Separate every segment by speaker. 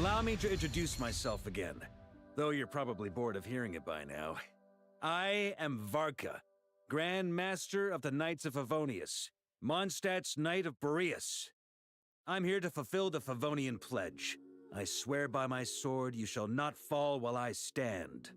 Speaker 1: Allow me to introduce myself again, though you're probably bored of hearing it by now. I am Varka, Grand Master of the Knights of Favonius, Mondstadt's Knight of Boreas. I'm here to fulfill the Favonian pledge. I swear by my sword you shall not fall while I stand.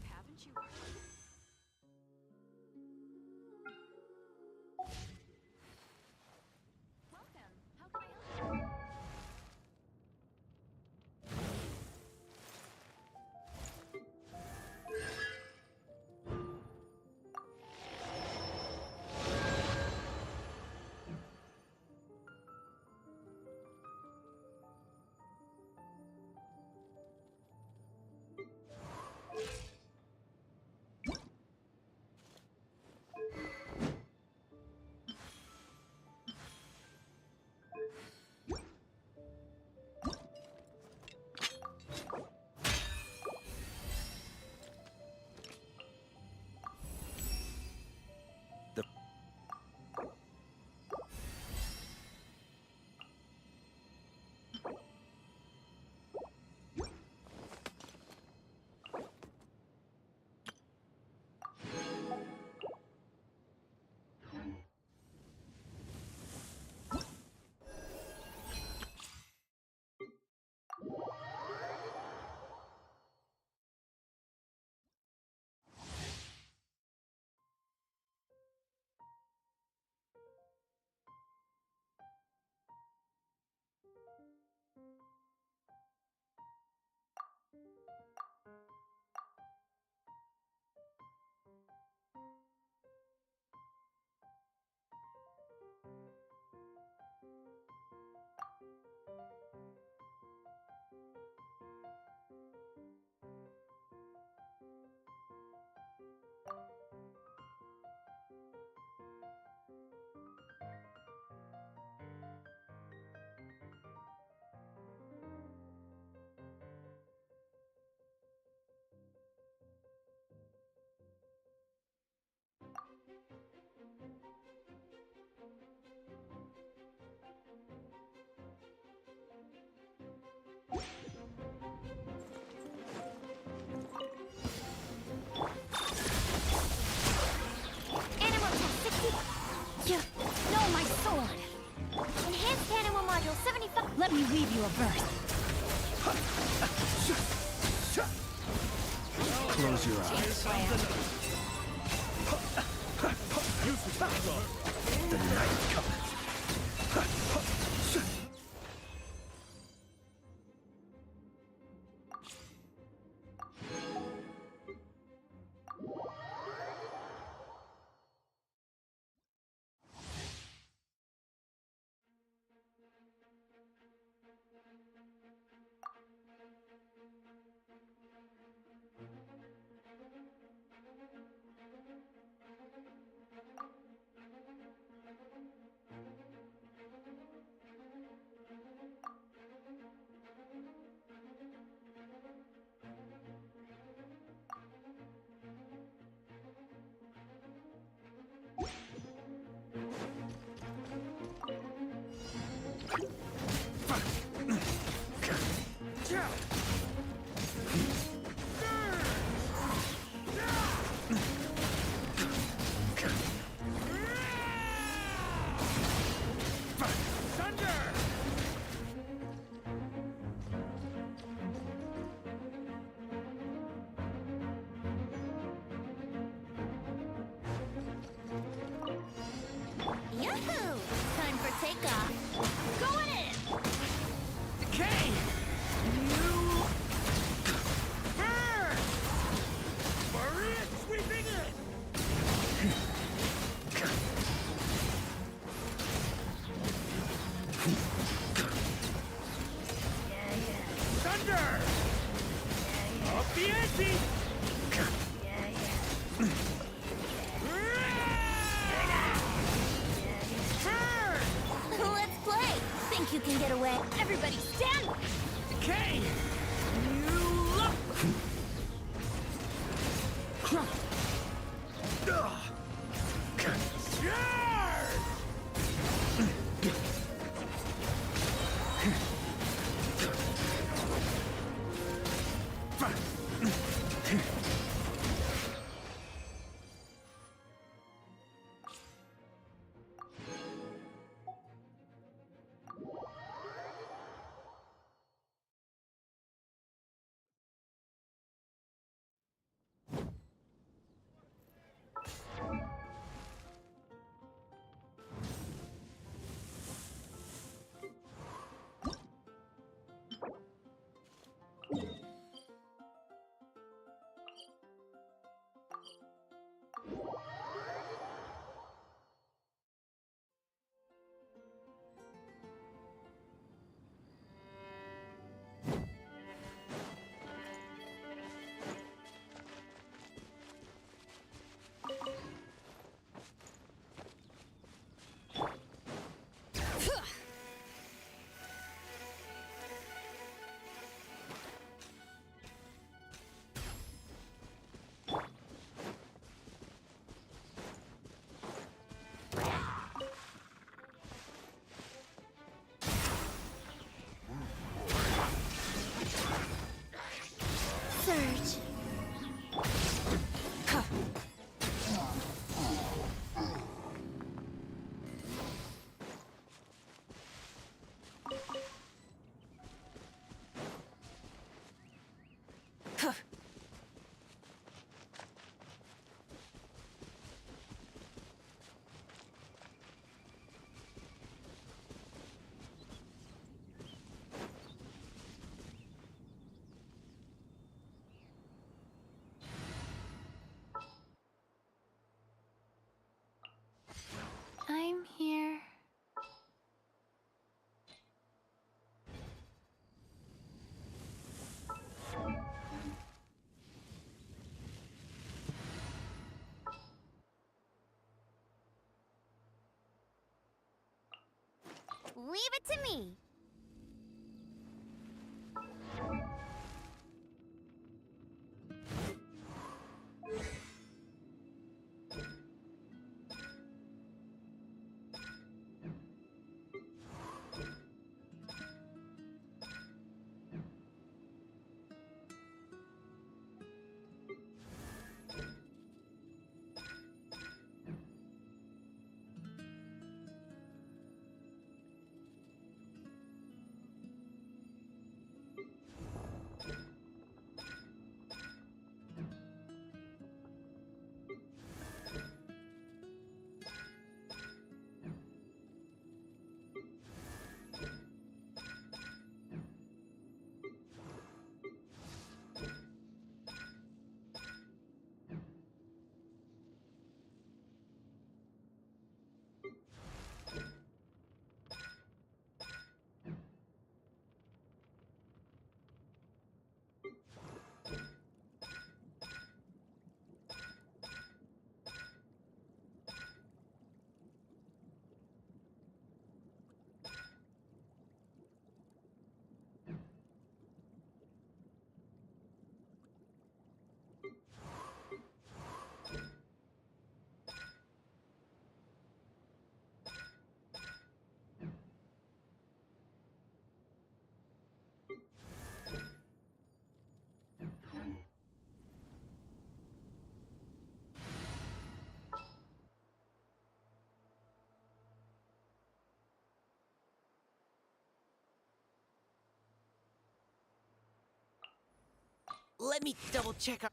Speaker 2: Haven't you? Welcome. How can I help you? Anemo test 60. Yeah. No, my sword. Enhanced anemo module 75. Let me read you a verse.
Speaker 1: Close your eyes. The night cometh.
Speaker 2: Yahoo! Time for takeoff. Going in!
Speaker 1: Decay! You burn! Maria sweeping in! Thunder! Up the ante!
Speaker 2: you can get away? Everybody stand!
Speaker 1: Okay! You look!
Speaker 2: Surge. I'm here. Leave it to me.
Speaker 3: Let me double check.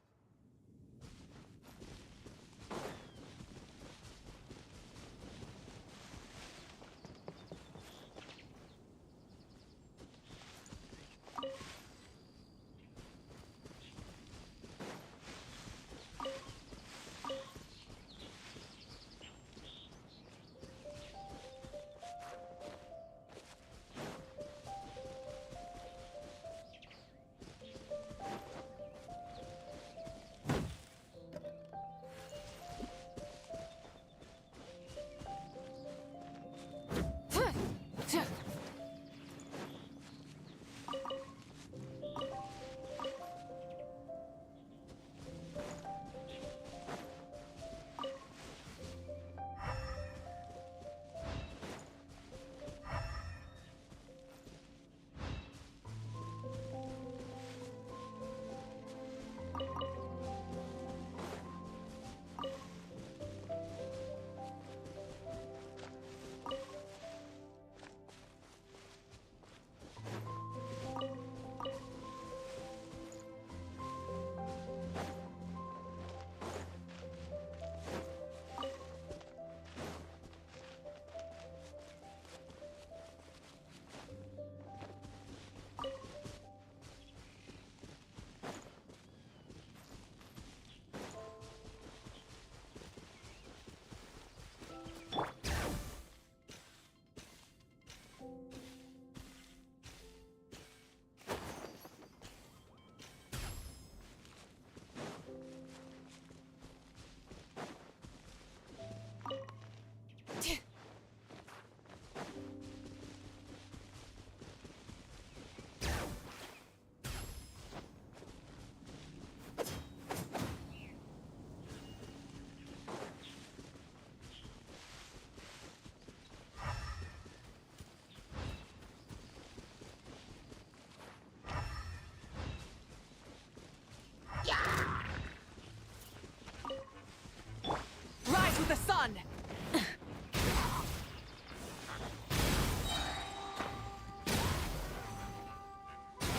Speaker 3: the sun!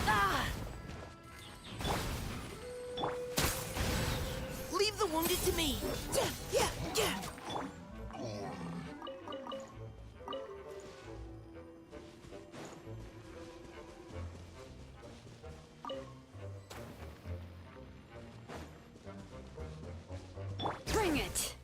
Speaker 2: Ah!
Speaker 3: Leave the wounded to me! Yeah!
Speaker 2: Bring it!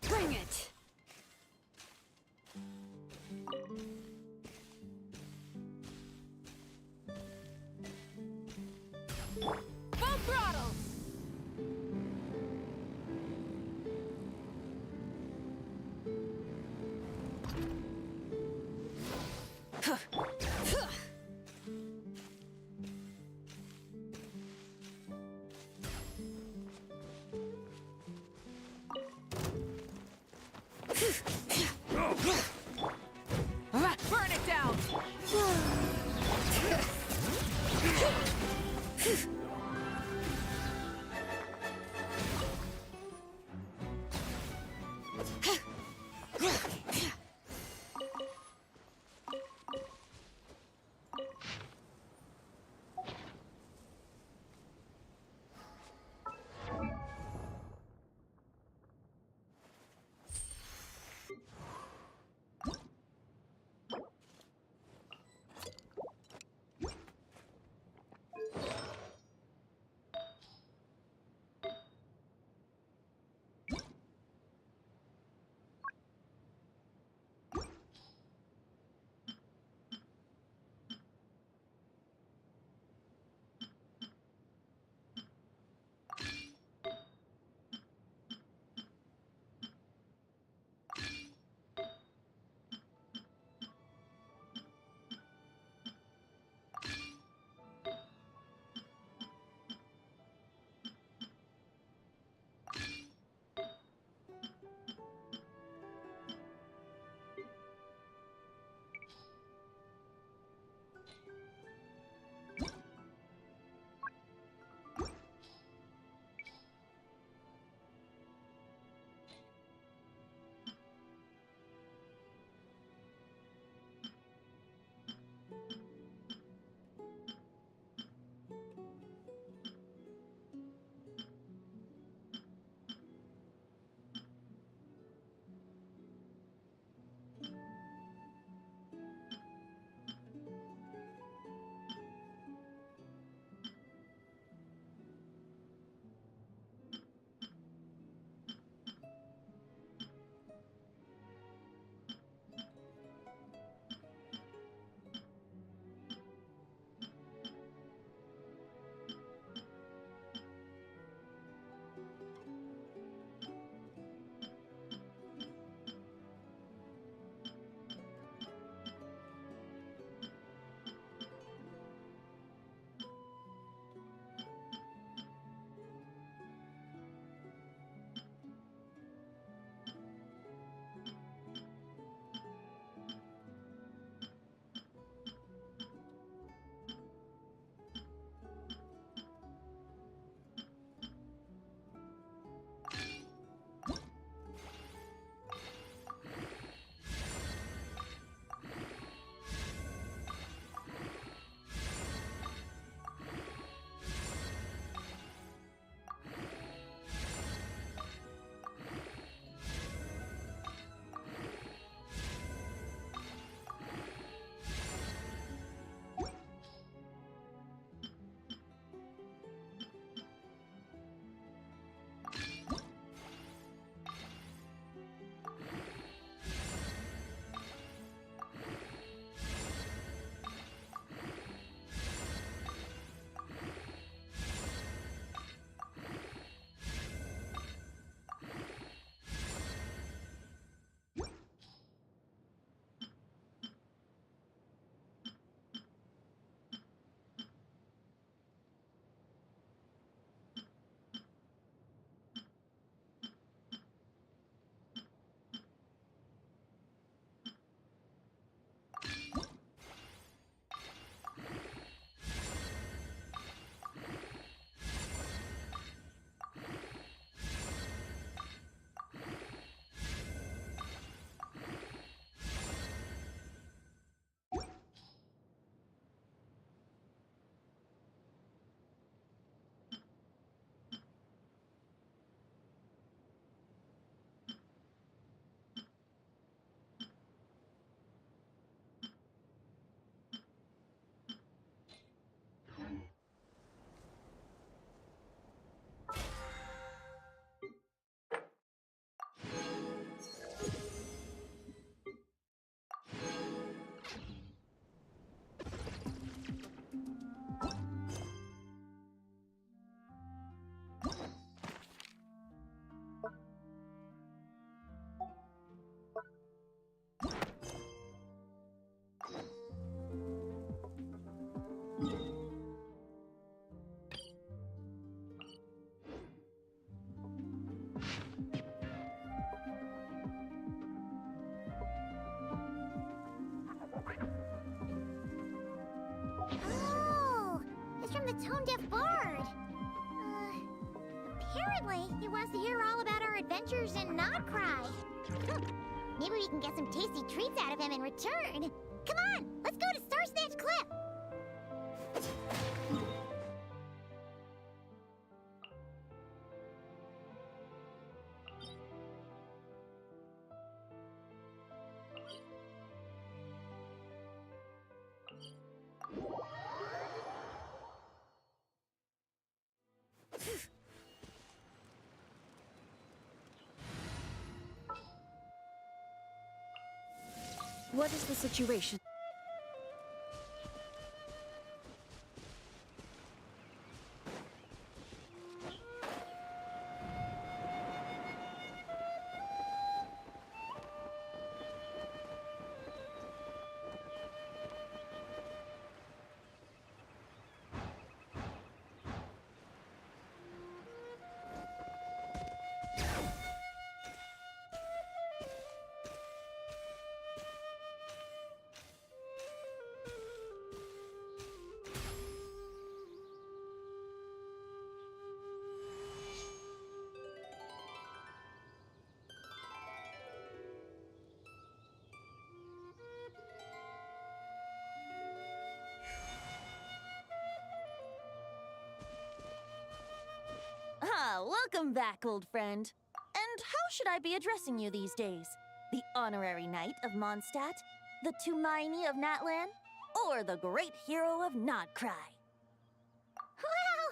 Speaker 2: Bring it! Full throttle! Burn it down! tone-deaf bard. Apparently, he wants to hear all about our adventures in Nodcry. Maybe we can get some tasty treats out of him in return. Come on, let's go to Star Snatch Cliff.
Speaker 3: What is the situation?
Speaker 4: Welcome back, old friend. And how should I be addressing you these days? The honorary knight of Mondstadt? The Tumaini of Natlan? Or the great hero of Nodcry?
Speaker 2: Well,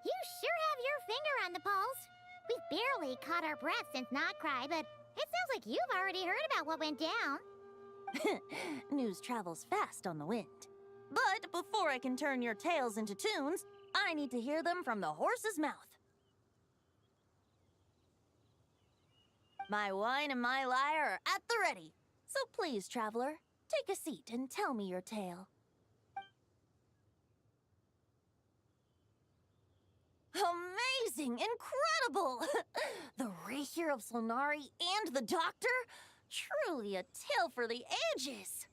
Speaker 2: you sure have your finger on the pulse. We've barely caught our breath since Nodcry, but it sounds like you've already heard about what went down.
Speaker 4: News travels fast on the wind. But before I can turn your tales into tunes, I need to hear them from the horse's mouth. My wine and my lyre are at the ready. So please, traveler, take a seat and tell me your tale. Amazing! Incredible! The Rahier of Solnari and the Doctor? Truly a tale for the ages!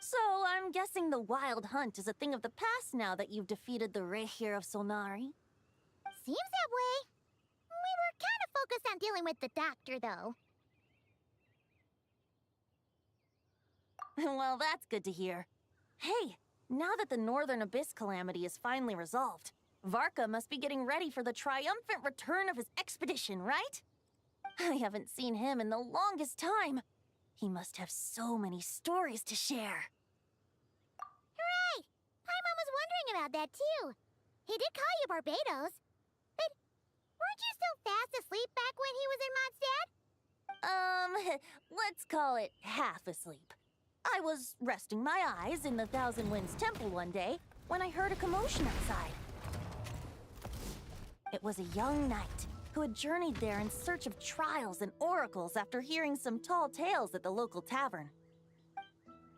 Speaker 4: So, I'm guessing the wild hunt is a thing of the past now that you've defeated the Rahier of Solnari?
Speaker 2: Seems that way. We were kind of focused on dealing with the Doctor, though.
Speaker 4: Well, that's good to hear. Hey, now that the Northern Abyss calamity is finally resolved, Varka must be getting ready for the triumphant return of his expedition, right? I haven't seen him in the longest time. He must have so many stories to share.
Speaker 2: Hooray! Paimon was wondering about that, too. He did call you Barbados. But weren't you still fast asleep back when he was in Mondstadt?
Speaker 4: Let's call it half asleep. I was resting my eyes in the Thousand Winds Temple one day when I heard a commotion outside. It was a young knight who had journeyed there in search of trials and oracles after hearing some tall tales at the local tavern.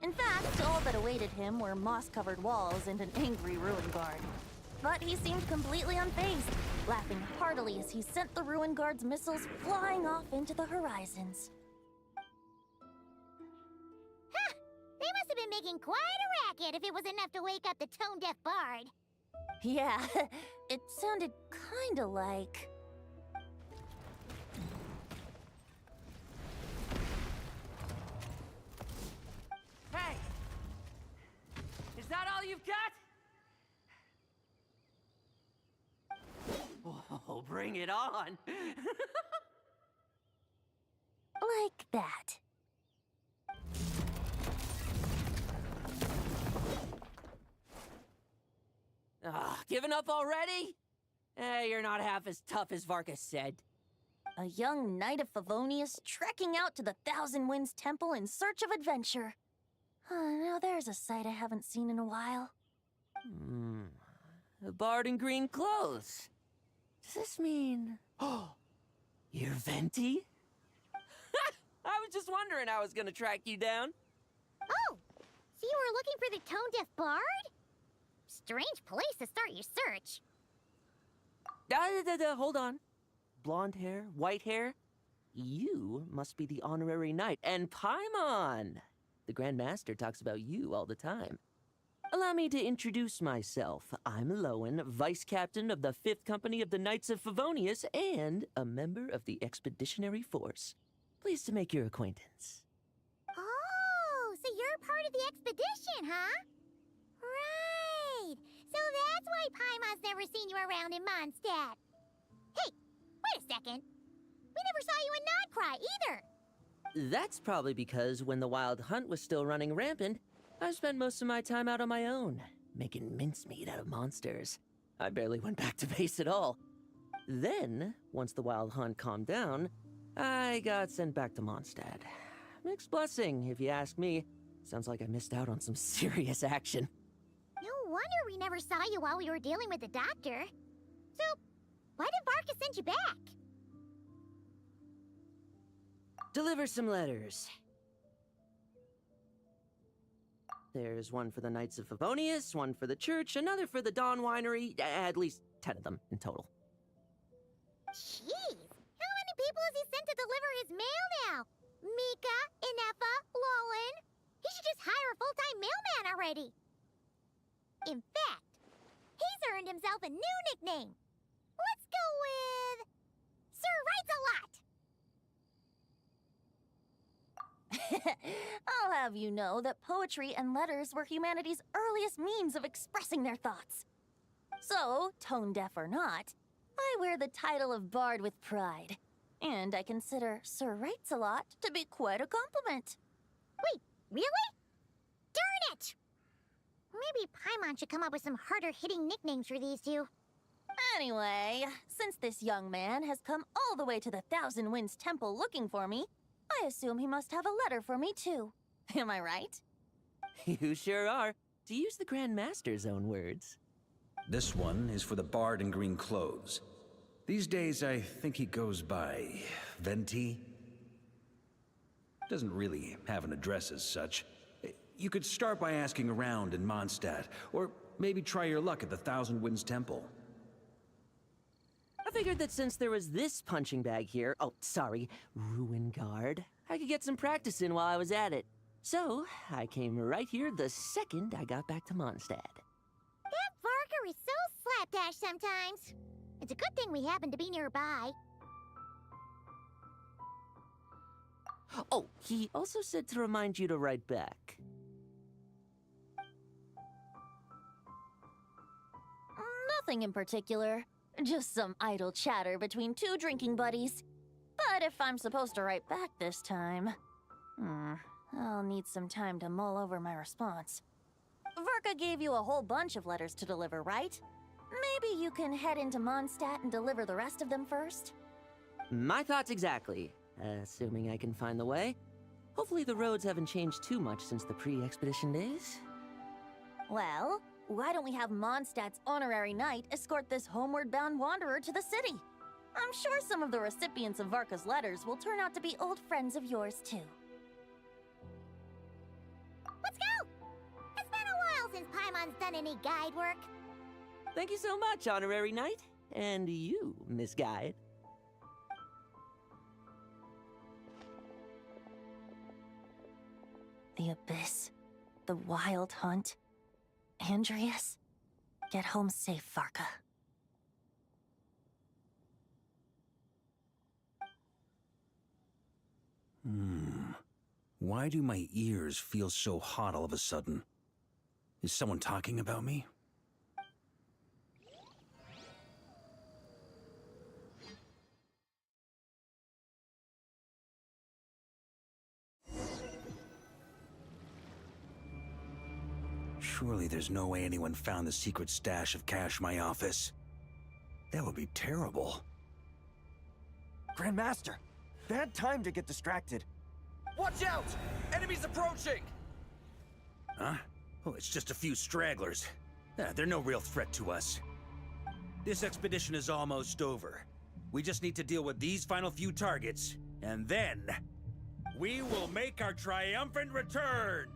Speaker 4: In fact, all that awaited him were moss-covered walls and an angry ruin guard. But he seemed completely unfazed, laughing heartily as he sent the ruin guard's missiles flying off into the horizons.
Speaker 2: Huh! They must have been making quite a racket if it was enough to wake up the tone-deaf bard.
Speaker 4: Yeah, it sounded kinda like...
Speaker 3: Hey! Is that all you've got? Oh, bring it on!
Speaker 4: like that.
Speaker 3: Giving up already? You're not half as tough as Varka said.
Speaker 4: A young knight of Favonius trekking out to the Thousand Winds Temple in search of adventure. Now there's a sight I haven't seen in a while.
Speaker 3: A bard in green clothes. Does this mean... Oh, you're Venti? I was just wondering how I was gonna track you down.
Speaker 2: Oh! So you were looking for the tone-deaf bard? Strange place to start your search.
Speaker 3: Hold on. Blonde hair, white hair. You must be the honorary knight. And Paimon! The Grand Master talks about you all the time. Allow me to introduce myself. I'm Lowen, Vice Captain of the 5th Company of the Knights of Favonius and a member of the Expeditionary Force. Pleased to make your acquaintance.
Speaker 2: Oh, so you're part of the expedition, huh? Right. So that's why Paimon's never seen you around in Mondstadt. Hey, wait a second. We never saw you in Nodcry either.
Speaker 3: That's probably because when the Wild Hunt was still running rampant, I spent most of my time out on my own, making mincemeat out of monsters. I barely went back to base at all. Then, once the Wild Hunt calmed down, I got sent back to Mondstadt. Mixed blessing, if you ask me. Sounds like I missed out on some serious action.
Speaker 2: No wonder we never saw you while we were dealing with the doctor. So, why did Varka send you back?
Speaker 3: Deliver some letters. There's one for the Knights of Favonius, one for the church, another for the Dawn Winery, at least 10 of them in total.
Speaker 2: Jeez, how many people has he sent to deliver his mail now? Mika, Inefa, Lowen. He should just hire a full-time mailman already. In fact, he's earned himself a new nickname. Let's go with Sir Writes-A-Lot.
Speaker 4: I'll have you know that poetry and letters were humanity's earliest means of expressing their thoughts. So, tone-deaf or not, I wear the title of Bard with pride. And I consider Sir Writes-A-Lot to be quite a compliment.
Speaker 2: Wait, really? Darn it! Maybe Paimon should come up with some harder-hitting nicknames for these two.
Speaker 4: Anyway, since this young man has come all the way to the Thousand Winds Temple looking for me, I assume he must have a letter for me too. Am I right?
Speaker 3: You sure are, to use the Grand Master's own words.
Speaker 1: This one is for the bard in green clothes. These days, I think he goes by Venti. Doesn't really have an address as such. You could start by asking around in Mondstadt, or maybe try your luck at the Thousand Winds Temple.
Speaker 3: I figured that since there was this punching bag here, Ruin Guard, I could get some practice in while I was at it. So, I came right here the second I got back to Mondstadt.
Speaker 2: That Varka is so slapdash sometimes. It's a good thing we happen to be nearby.
Speaker 3: Oh, he also said to remind you to write back.
Speaker 4: Nothing in particular. Just some idle chatter between two drinking buddies. But if I'm supposed to write back this time... I'll need some time to mull over my response. Varka gave you a whole bunch of letters to deliver, right? Maybe you can head into Mondstadt and deliver the rest of them first?
Speaker 3: My thoughts exactly. Assuming I can find the way. Hopefully the roads haven't changed too much since the pre-expedition days.
Speaker 4: Well, why don't we have Mondstadt's honorary knight escort this homeward-bound wanderer to the city? I'm sure some of the recipients of Varka's letters will turn out to be old friends of yours, too.
Speaker 2: Let's go! It's been a while since Paimon's done any guide work.
Speaker 3: Thank you so much, honorary knight. And you, Miss Guide.
Speaker 4: The Abyss. The Wild Hunt. Andreas. Get home safe, Varka.
Speaker 1: Why do my ears feel so hot all of a sudden? Is someone talking about me? Surely there's no way anyone found the secret stash of cash in my office. That would be terrible.
Speaker 5: Grandmaster, bad time to get distracted.
Speaker 6: Watch out! Enemies approaching!
Speaker 1: Huh? Oh, it's just a few stragglers. They're no real threat to us. This expedition is almost over. We just need to deal with these final few targets, and then... we will make our triumphant return!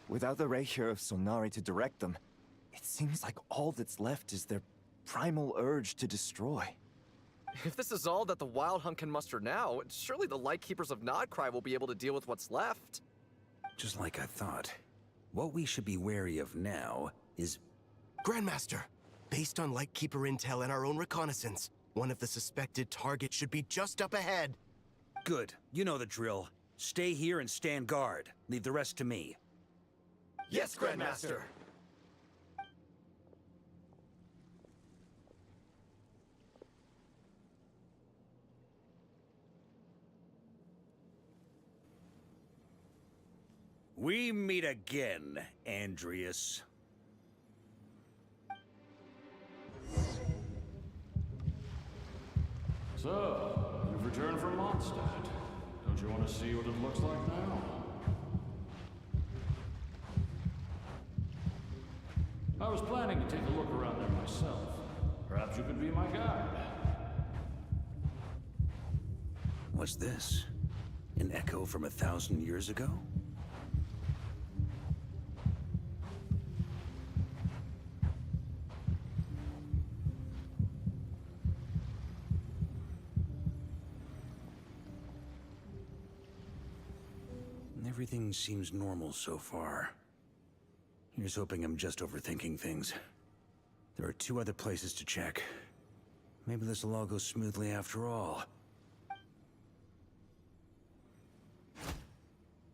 Speaker 5: Without the Rapier of Solnari to direct them, it seems like all that's left is their primal urge to destroy.
Speaker 6: If this is all that the Wild Hunt can muster now, surely the Lightkeepers of Nodcry will be able to deal with what's left.
Speaker 1: Just like I thought. What we should be wary of now is...
Speaker 7: Grandmaster, based on Lightkeeper intel and our own reconnaissance, one of the suspected targets should be just up ahead.
Speaker 1: Good. You know the drill. Stay here and stand guard. Leave the rest to me.
Speaker 6: Yes, Grandmaster!
Speaker 1: We meet again, Andreas.
Speaker 8: So, you've returned from Mondstadt. Don't you want to see what it looks like now? I was planning to take a look around there myself. Perhaps you could be my guide.
Speaker 1: What's this? An echo from 1,000 years ago? Everything seems normal so far. Here's hoping I'm just overthinking things. There are 2 other places to check. Maybe this will all go smoothly after all.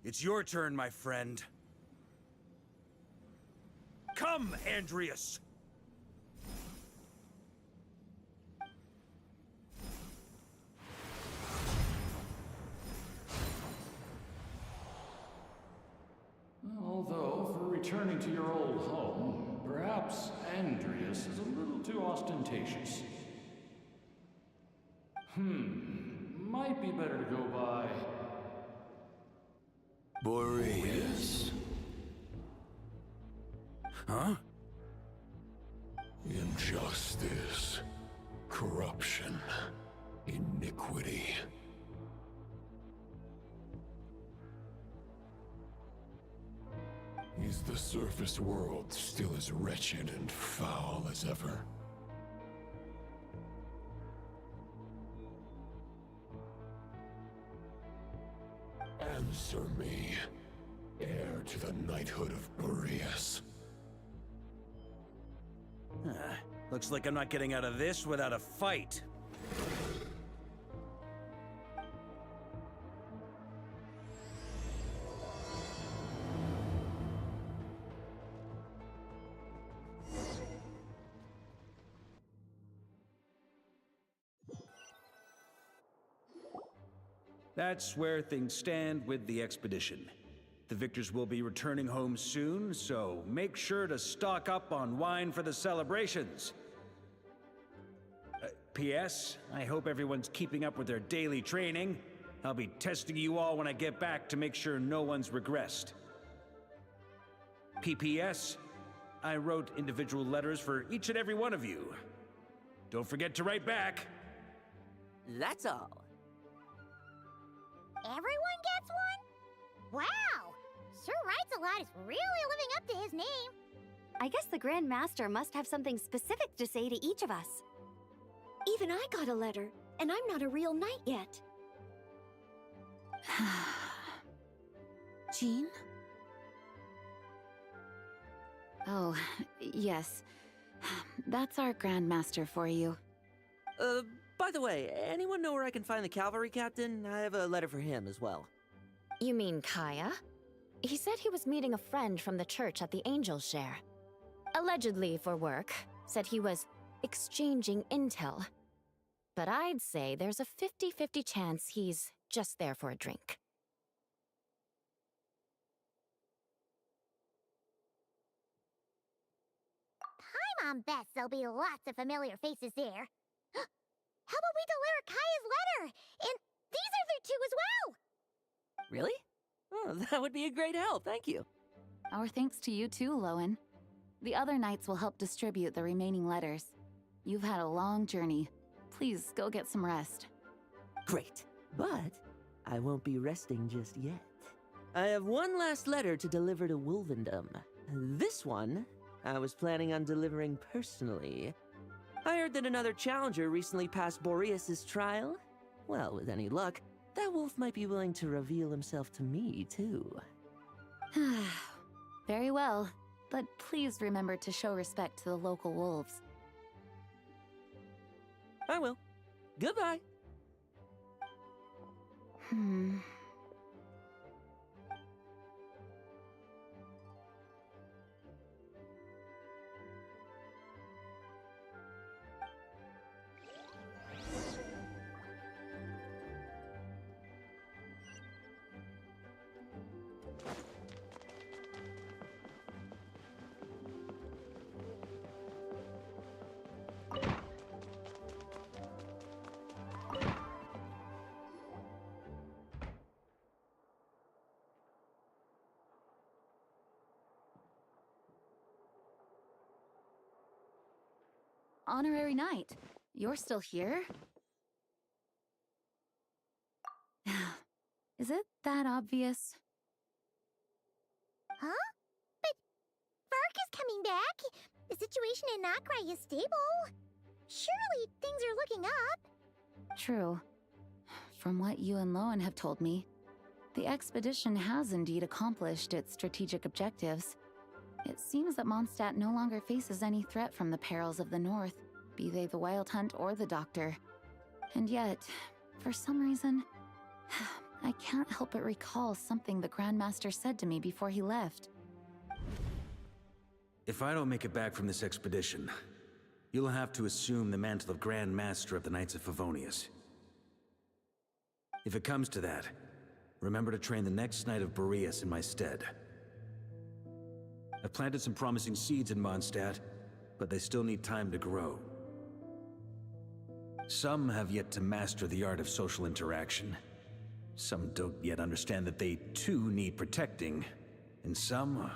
Speaker 1: It's your turn, my friend. Come, Andreas!
Speaker 8: Although, for returning to your old home, perhaps Andreas is a little too ostentatious. Might be better to go by...
Speaker 9: Boreas.
Speaker 1: Huh?
Speaker 9: Injustice. Corruption. Iniquity. Is the surface world still as wretched and foul as ever? Answer me, heir to the knighthood of Boreas.
Speaker 1: Looks like I'm not getting out of this without a fight. That's where things stand with the expedition. The victors will be returning home soon, so make sure to stock up on wine for the celebrations. P.S. I hope everyone's keeping up with their daily training. I'll be testing you all when I get back to make sure no one's regressed. P.P.S. I wrote individual letters for each and every one of you. Don't forget to write back.
Speaker 3: That's all.
Speaker 2: Everyone gets one? Wow! Sir Writes a Lot is really living up to his name.
Speaker 10: I guess the Grand Master must have something specific to say to each of us. Even I got a letter, and I'm not a real knight yet.
Speaker 11: Jean? Oh, yes. That's our Grand Master for you.
Speaker 3: By the way, anyone know where I can find the cavalry captain? I have a letter for him as well.
Speaker 10: You mean Kaya? He said he was meeting a friend from the church at the Angel Share. Allegedly for work. Said he was exchanging intel. But I'd say there's a 50-50 chance he's just there for a drink.
Speaker 2: Paimon bets there'll be lots of familiar faces there. How about we deliver Kaya's letter? And these other 2 as well!
Speaker 3: Really? Oh, that would be a great help, thank you.
Speaker 11: Our thanks to you too, Lowen. The other knights will help distribute the remaining letters. You've had a long journey. Please go get some rest.
Speaker 3: Great, but I won't be resting just yet. I have one last letter to deliver to Wolvendom. This one, I was planning on delivering personally. I heard that another challenger recently passed Boreas' trial. Well, with any luck, that wolf might be willing to reveal himself to me, too.
Speaker 11: Very well, but please remember to show respect to the local wolves.
Speaker 3: I will. Goodbye.
Speaker 11: Honorary Knight, you're still here? Is it that obvious?
Speaker 2: Huh? But Varka's coming back. The situation in Notcry is stable. Surely things are looking up.
Speaker 11: True. From what you and Lowen have told me, the expedition has indeed accomplished its strategic objectives. It seems that Mondstadt no longer faces any threat from the perils of the North, be they the Wild Hunt or the Doctor. And yet, for some reason, I can't help but recall something the Grandmaster said to me before he left.
Speaker 1: If I don't make it back from this expedition, you'll have to assume the mantle of Grand Master of the Knights of Favonius. If it comes to that, remember to train the next Knight of Boreas in my stead. I've planted some promising seeds in Mondstadt, but they still need time to grow. Some have yet to master the art of social interaction. Some don't yet understand that they too need protecting. And some,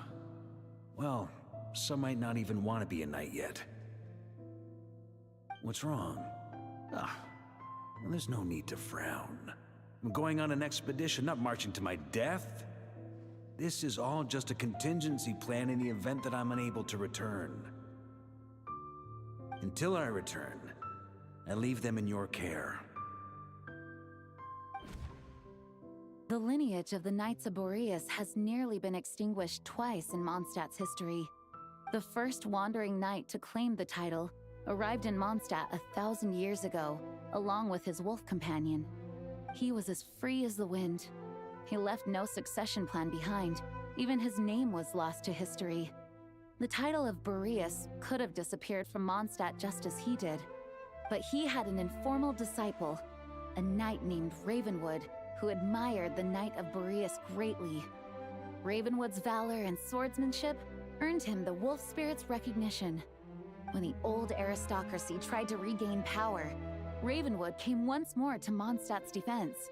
Speaker 1: well, some might not even want to be a knight yet. What's wrong? Well, there's no need to frown. I'm going on an expedition, not marching to my death. This is all just a contingency plan in the event that I'm unable to return. Until I return, I leave them in your care.
Speaker 11: The lineage of the Knights of Boreas has nearly been extinguished twice in Mondstadt's history. The first wandering knight to claim the title arrived in Mondstadt 1,000 years ago, along with his wolf companion. He was as free as the wind. He left no succession plan behind. Even his name was lost to history. The title of Boreas could have disappeared from Mondstadt just as he did. But he had an informal disciple, a knight named Ravenwood, who admired the Knight of Boreas greatly. Ravenwood's valor and swordsmanship earned him the wolf spirit's recognition. When the old aristocracy tried to regain power, Ravenwood came once more to Mondstadt's defense.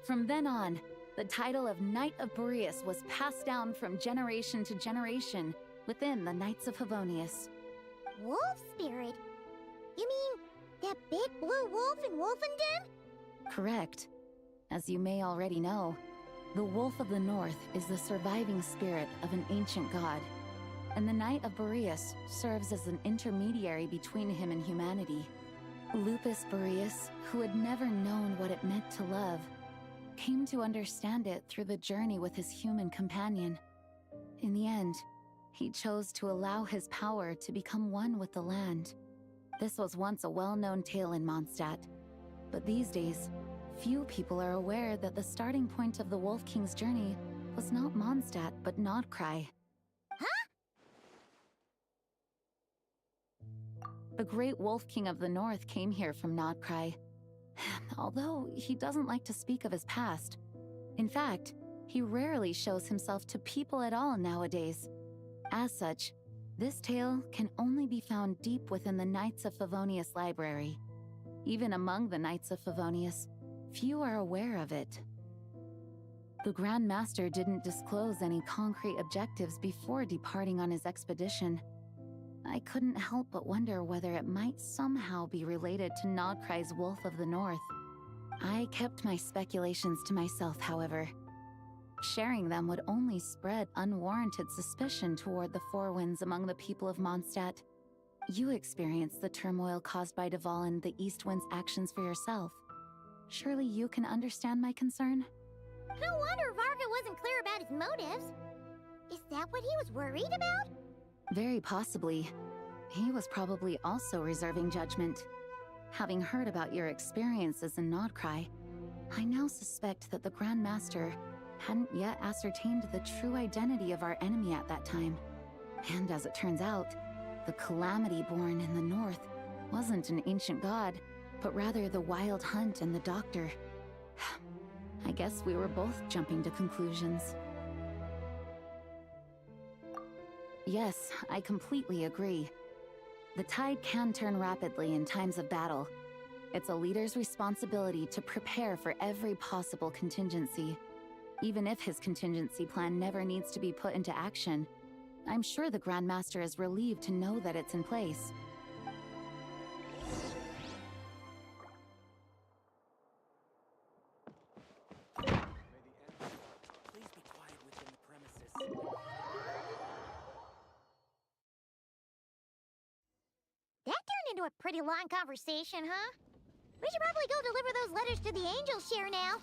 Speaker 11: From then on, the title of Knight of Boreas was passed down from generation to generation within the Knights of Favonius.
Speaker 2: Wolf spirit? You mean that big blue wolf in Wolfenden?
Speaker 11: Correct. As you may already know, the Wolf of the North is the surviving spirit of an ancient god, and the Knight of Boreas serves as an intermediary between him and humanity. Lupus Boreas, who had never known what it meant to love, came to understand it through the journey with his human companion. In the end, he chose to allow his power to become one with the land. This was once a well-known tale in Mondstadt, but these days, few people are aware that the starting point of the Wolf King's journey was not Mondstadt, but Notcry.
Speaker 2: Huh?
Speaker 11: The great Wolf King of the North came here from Notcry, although he doesn't like to speak of his past. In fact, he rarely shows himself to people at all nowadays. As such, this tale can only be found deep within the Knights of Favonius library. Even among the Knights of Favonius, few are aware of it. The Grand Master didn't disclose any concrete objectives before departing on his expedition. I couldn't help but wonder whether it might somehow be related to Nodkrai's Wolf of the North. I kept my speculations to myself, however. Sharing them would only spread unwarranted suspicion toward the Four Winds among the people of Mondstadt. You experienced the turmoil caused by Duval and the East Wind's actions for yourself. Surely you can understand my concern?
Speaker 2: No wonder Varka wasn't clear about his motives. Is that what he was worried about?
Speaker 11: Very possibly. He was probably also reserving judgment. Having heard about your experiences in Nodkrai, I now suspect that the Grand Master hadn't yet ascertained the true identity of our enemy at that time. And as it turns out, the Calamity born in the north wasn't an ancient god, but rather the Wild Hunt and the Doctor. I guess we were both jumping to conclusions. Yes, I completely agree. The tide can turn rapidly in times of battle. It's a leader's responsibility to prepare for every possible contingency. Even if his contingency plan never needs to be put into action, I'm sure the Grand Master is relieved to know that it's in place.
Speaker 3: Please be quiet within the premises.
Speaker 2: That turned into a pretty long conversation, huh? We should probably go deliver those letters to the Angel Share now.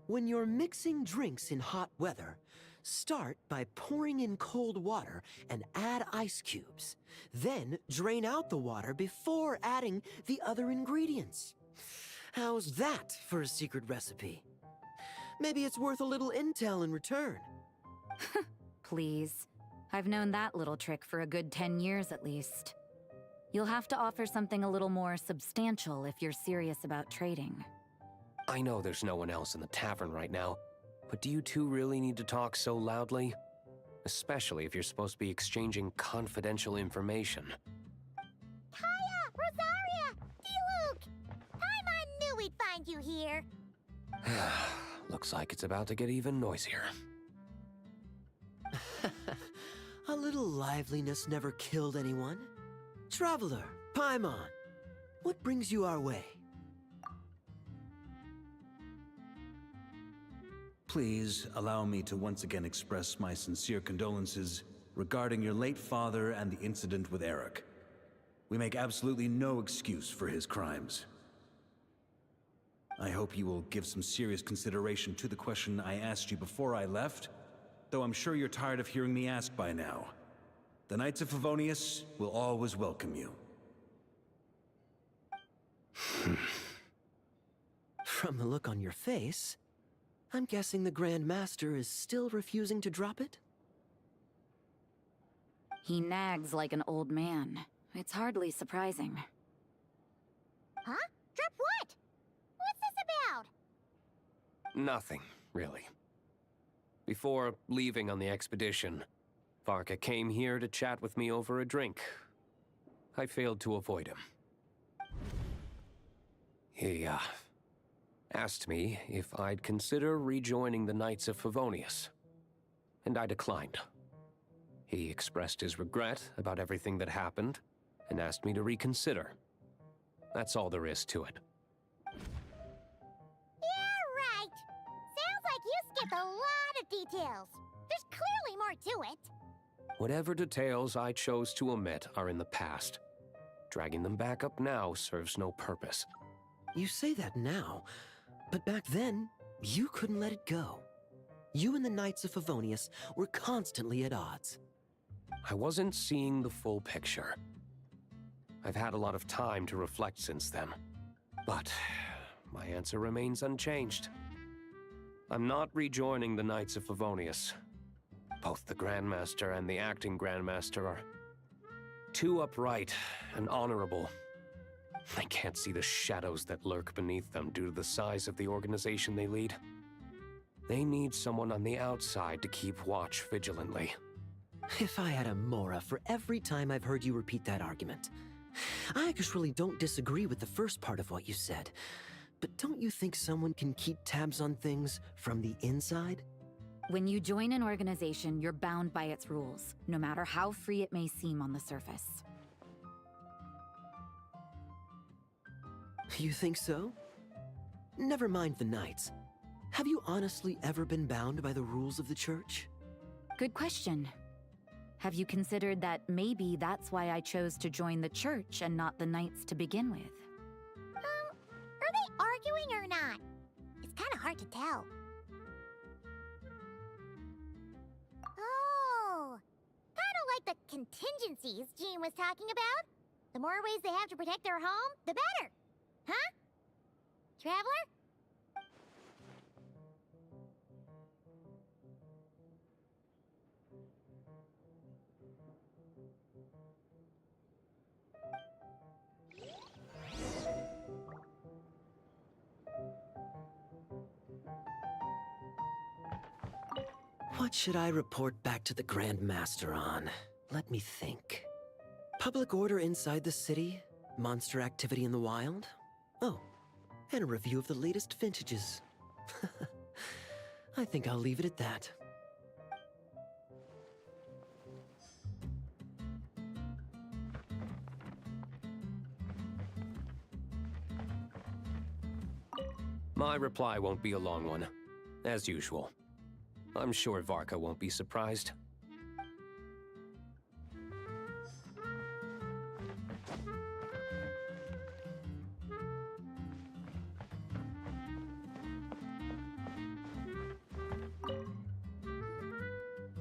Speaker 12: When you're mixing drinks in hot weather, start by pouring in cold water and add ice cubes. Then drain out the water before adding the other ingredients. How's that for a secret recipe? Maybe it's worth a little intel in return.
Speaker 13: Please. I've known that little trick for a good 10 years at least. You'll have to offer something a little more substantial if you're serious about trading.
Speaker 14: I know there's no one else in the tavern right now, but do you two really need to talk so loudly? Especially if you're supposed to be exchanging confidential information.
Speaker 2: Kaya! Rosaria! D-Luke! Paimon knew we'd find you here.
Speaker 14: Looks like it's about to get even noisier.
Speaker 12: A little liveliness never killed anyone. Traveler, Paimon, what brings you our way?
Speaker 1: Please allow me to once again express my sincere condolences regarding your late father and the incident with Eric. We make absolutely no excuse for his crimes. I hope you will give some serious consideration to the question I asked you before I left, though I'm sure you're tired of hearing me ask by now. The Knights of Favonius will always welcome you.
Speaker 12: From the look on your face, I'm guessing the Grand Master is still refusing to drop it?
Speaker 13: He nags like an old man. It's hardly surprising.
Speaker 2: Huh? Drop what? What's this about?
Speaker 14: Nothing, really. Before leaving on the expedition, Varka came here to chat with me over a drink. I failed to avoid him. He, asked me if I'd consider rejoining the Knights of Favonius, and I declined. He expressed his regret about everything that happened, and asked me to reconsider. That's all there is to it.
Speaker 2: Yeah, right. Sounds like you skipped a lot of details. There's clearly more to it.
Speaker 14: Whatever details I chose to omit are in the past. Dragging them back up now serves no purpose.
Speaker 12: You say that now, but back then, you couldn't let it go. You and the Knights of Favonius were constantly at odds.
Speaker 14: I wasn't seeing the full picture. I've had a lot of time to reflect since then, but my answer remains unchanged. I'm not rejoining the Knights of Favonius. Both the Grandmaster and the acting Grandmaster are too upright and honorable. They can't see the shadows that lurk beneath them due to the size of the organization they lead. They need someone on the outside to keep watch vigilantly.
Speaker 12: If I had a Mora for every time I've heard you repeat that argument. I actually don't disagree with the first part of what you said, but don't you think someone can keep tabs on things from the inside?
Speaker 13: When you join an organization, you're bound by its rules, no matter how free it may seem on the surface.
Speaker 12: You think so? Never mind the Knights. Have you honestly ever been bound by the rules of the Church?
Speaker 13: Good question. Have you considered that maybe that's why I chose to join the Church and not the Knights to begin with?
Speaker 2: Are they arguing or not? It's kind of hard to tell. Oh, kind of like the contingencies Jean was talking about. The more ways they have to protect their home, the better. Huh? Traveler?
Speaker 12: What should I report back to the Grand Master on? Let me think. Public order inside the city? Monster activity in the wild? Oh, and a review of the latest vintages. I think I'll leave it at that.
Speaker 14: My reply won't be a long one, as usual. I'm sure Varka won't be surprised.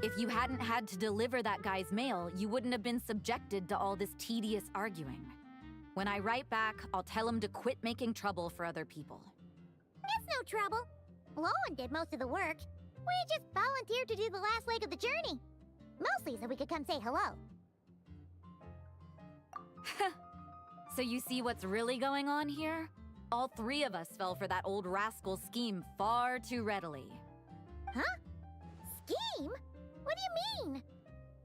Speaker 13: If you hadn't had to deliver that guy's mail, you wouldn't have been subjected to all this tedious arguing. When I write back, I'll tell him to quit making trouble for other people.
Speaker 2: It's no trouble. Lowen did most of the work. We just volunteered to do the last leg of the journey. Mostly so we could come say hello.
Speaker 13: So you see what's really going on here? All three of us fell for that old rascal's scheme far too readily.
Speaker 2: Huh? Scheme? What do you mean?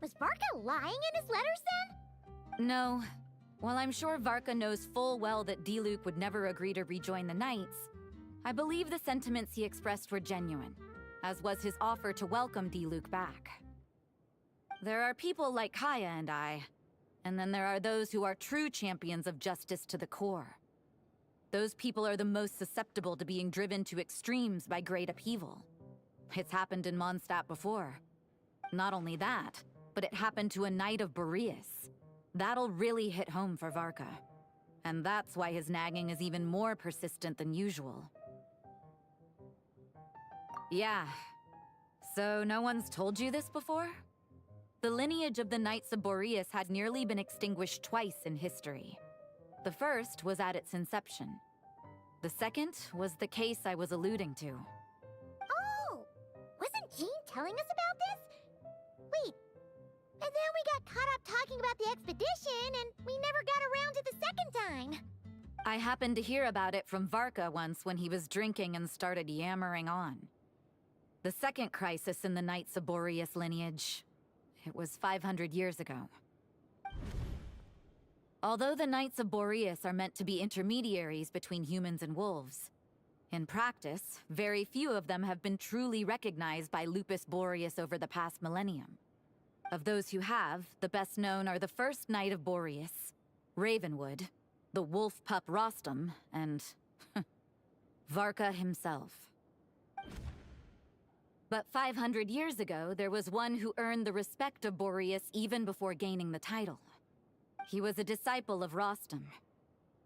Speaker 2: Was Varka lying in his letters then?
Speaker 13: No. While I'm sure Varka knows full well that Diluc would never agree to rejoin the Knights, I believe the sentiments he expressed were genuine, as was his offer to welcome Diluc back. There are people like Kaya and I, and then there are those who are true champions of justice to the core. Those people are the most susceptible to being driven to extremes by great upheaval. It's happened in Mondstadt before. Not only that, but it happened to a Knight of Boreas. That'll really hit home for Varka. And that's why his nagging is even more persistent than usual. Yeah. So no one's told you this before? The lineage of the Knights of Boreas had nearly been extinguished twice in history. The first was at its inception. The second was the case I was alluding to.
Speaker 2: Oh! Wasn't Jean telling us about this? Wait. And then we got caught up talking about the expedition, and we never got around to the second time.
Speaker 13: I happened to hear about it from Varka once when he was drinking and started yammering on. The second crisis in the Knights of Boreas lineage. It was 500 years ago. Although the Knights of Boreas are meant to be intermediaries between humans and wolves, in practice, very few of them have been truly recognized by Lupus Boreas over the past millennium. Of those who have, the best known are the first Knight of Boreas, Ravenwood, the wolf pup Rostam, and Varka himself. But 500 years ago, there was one who earned the respect of Boreas even before gaining the title. He was a disciple of Rostam.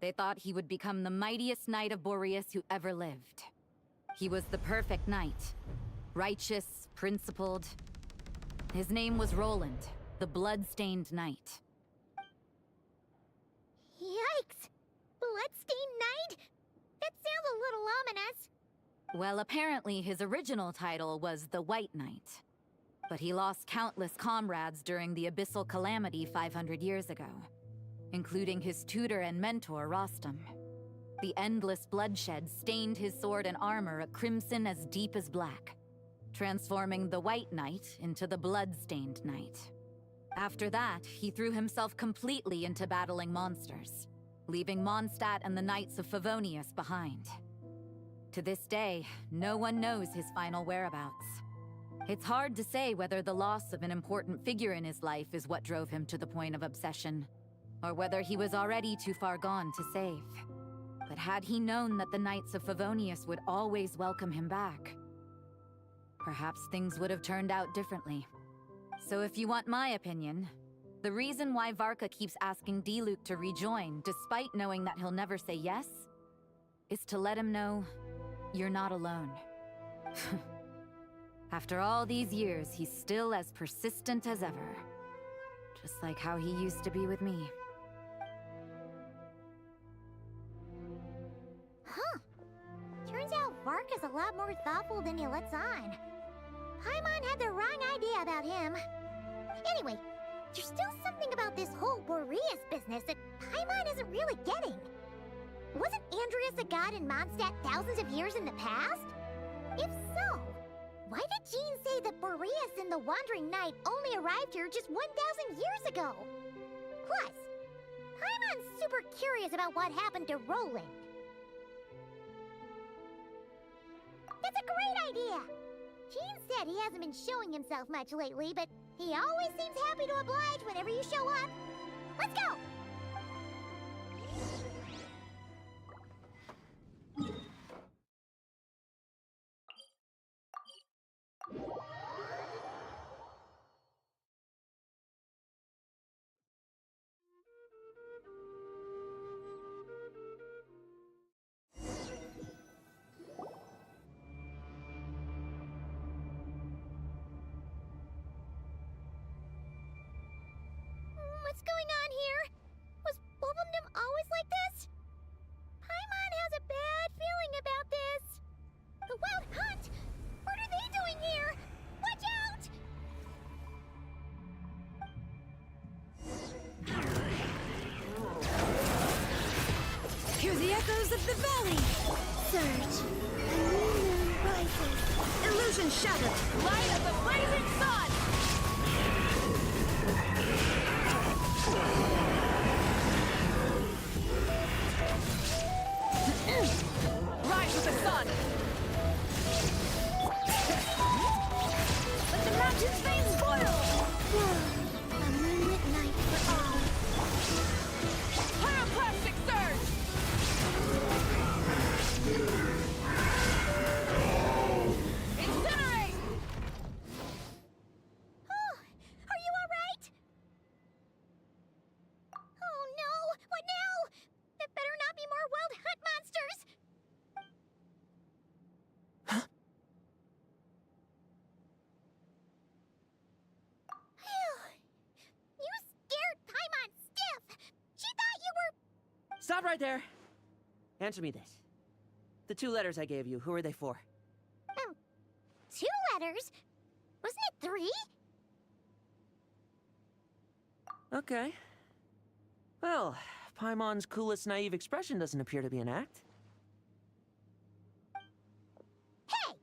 Speaker 13: They thought he would become the mightiest Knight of Boreas who ever lived. He was the perfect knight. Righteous, principled. His name was Roland, the blood-stained knight.
Speaker 2: Yikes! Bloodstained Knight? That sounds a little ominous.
Speaker 13: Well, apparently his original title was the White Knight. But he lost countless comrades during the Abyssal Calamity 500 years ago. including his tutor and mentor, Rostam. The endless bloodshed stained his sword and armor a crimson as deep as black, transforming the White Knight into the blood-stained Knight. After that, he threw himself completely into battling monsters, leaving Mondstadt and the Knights of Favonius behind. To this day, no one knows his final whereabouts. It's hard to say whether the loss of an important figure in his life is what drove him to the point of obsession, or whether he was already too far gone to save. But had he known that the Knights of Favonius would always welcome him back, perhaps things would have turned out differently. So if you want my opinion, the reason why Varka keeps asking Diluc to rejoin, despite knowing that he'll never say yes, is to let him know you're not alone. After all these years, he's still as persistent as ever. Just like how he used to be with me.
Speaker 2: Huh. Turns out Varka's a lot more thoughtful than he lets on. Paimon had the wrong idea about him. Anyway, there's still something about this whole Boreas business that Paimon isn't really getting. Wasn't Andreas a god in Mondstadt thousands of years in the past? If so, why did Jean say that Boreas and the Wandering Knight only arrived here just 1,000 years ago? Plus, Paimon's super curious about what happened to Roland. That's a great idea! Jean said he hasn't been showing himself much lately, but he always seems happy to oblige whenever you show up. Let's go! What's going on here? Was Wolfendom always like this? Paimon has a bad feeling about this. The Wild Hunt? What are they doing here? Watch out!
Speaker 15: Hear the echoes of the valley! Surge. A new moon rises. Illusion shattered. Light of the blazing sun! Rise with the sun! Let the mountain's veins boil!
Speaker 2: A moonlit night for all.
Speaker 15: Pyroclastic surge! Incinerate!
Speaker 2: Oh, are you alright? Oh no! What now? There better not be more Wild Hunt monsters! You scared Paimon stiff! She thought you were...
Speaker 3: Stop right there! Answer me this. The 2 letters I gave you, who are they for?
Speaker 2: 2 letters? Wasn't it 3?
Speaker 3: Okay. Well, Paimon's coolest naive expression doesn't appear to be an act.
Speaker 2: Hey!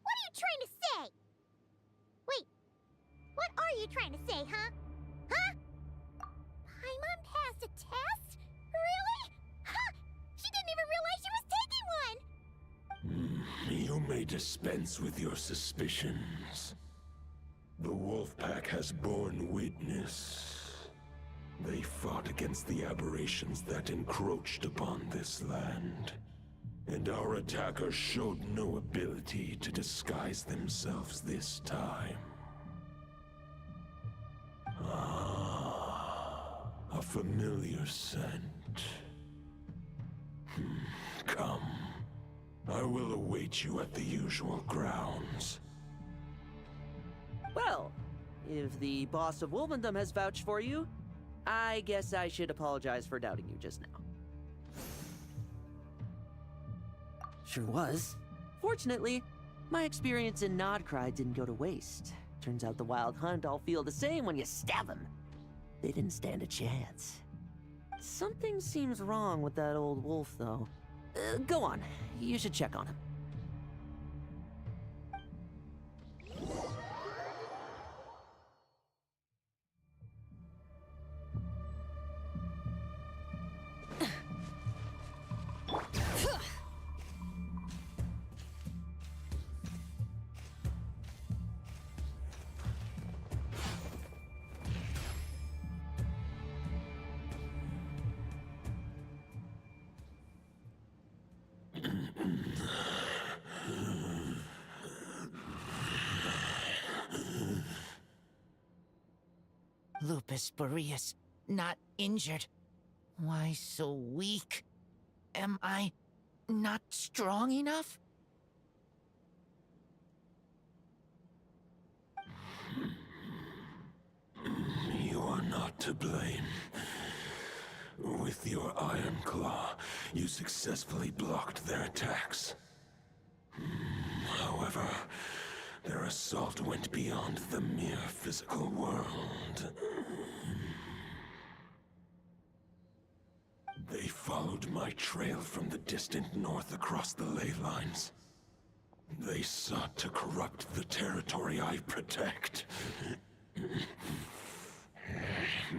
Speaker 2: What are you trying to say? Wait, what are you trying to say, huh? Huh? Paimon passed a test? Really? Huh! She didn't even realize she was taking one!
Speaker 9: You may dispense with your suspicions. The Wolfpack has borne witness. They fought against the aberrations that encroached upon this land. And our attackers showed no ability to disguise themselves this time. Ah, a familiar scent. Come. I will await you at the usual grounds.
Speaker 3: Well, if the boss of Wolfendom has vouched for you, I guess I should apologize for doubting you just now. Sure was. Fortunately, my experience in Nodcry didn't go to waste. Turns out the Wild Hunt all feel the same when you stab them. They didn't stand a chance. Something seems wrong with that old wolf, though. Go on. You should check on him.
Speaker 16: Lupus Boreas, not injured. Why so weak? Am I not strong enough?
Speaker 9: You are not to blame. With your Iron Claw, you successfully blocked their attacks. However, their assault went beyond the mere physical world. They followed my trail from the distant north across the ley lines. They sought to corrupt the territory I protect.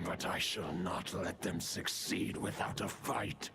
Speaker 9: But I shall not let them succeed without a fight.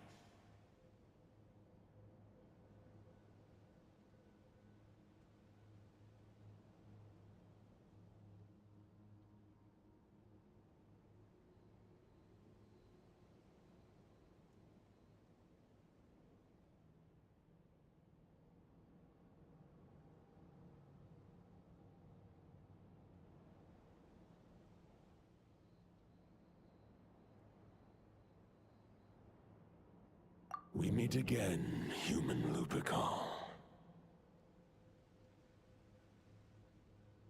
Speaker 9: We meet again, human Lupical.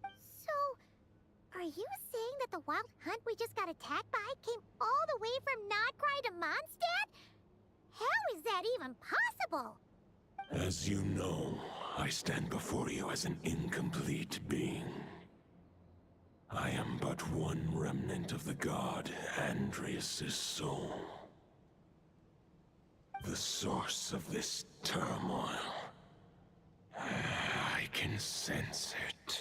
Speaker 2: So, are you saying that the wild hunt we just got attacked by came all the way from Nodcry to Mondstadt? How is that even possible?
Speaker 9: As you know, I stand before you as an incomplete being. I am but one remnant of the god Andrias' soul. The source of this turmoil. I can sense it.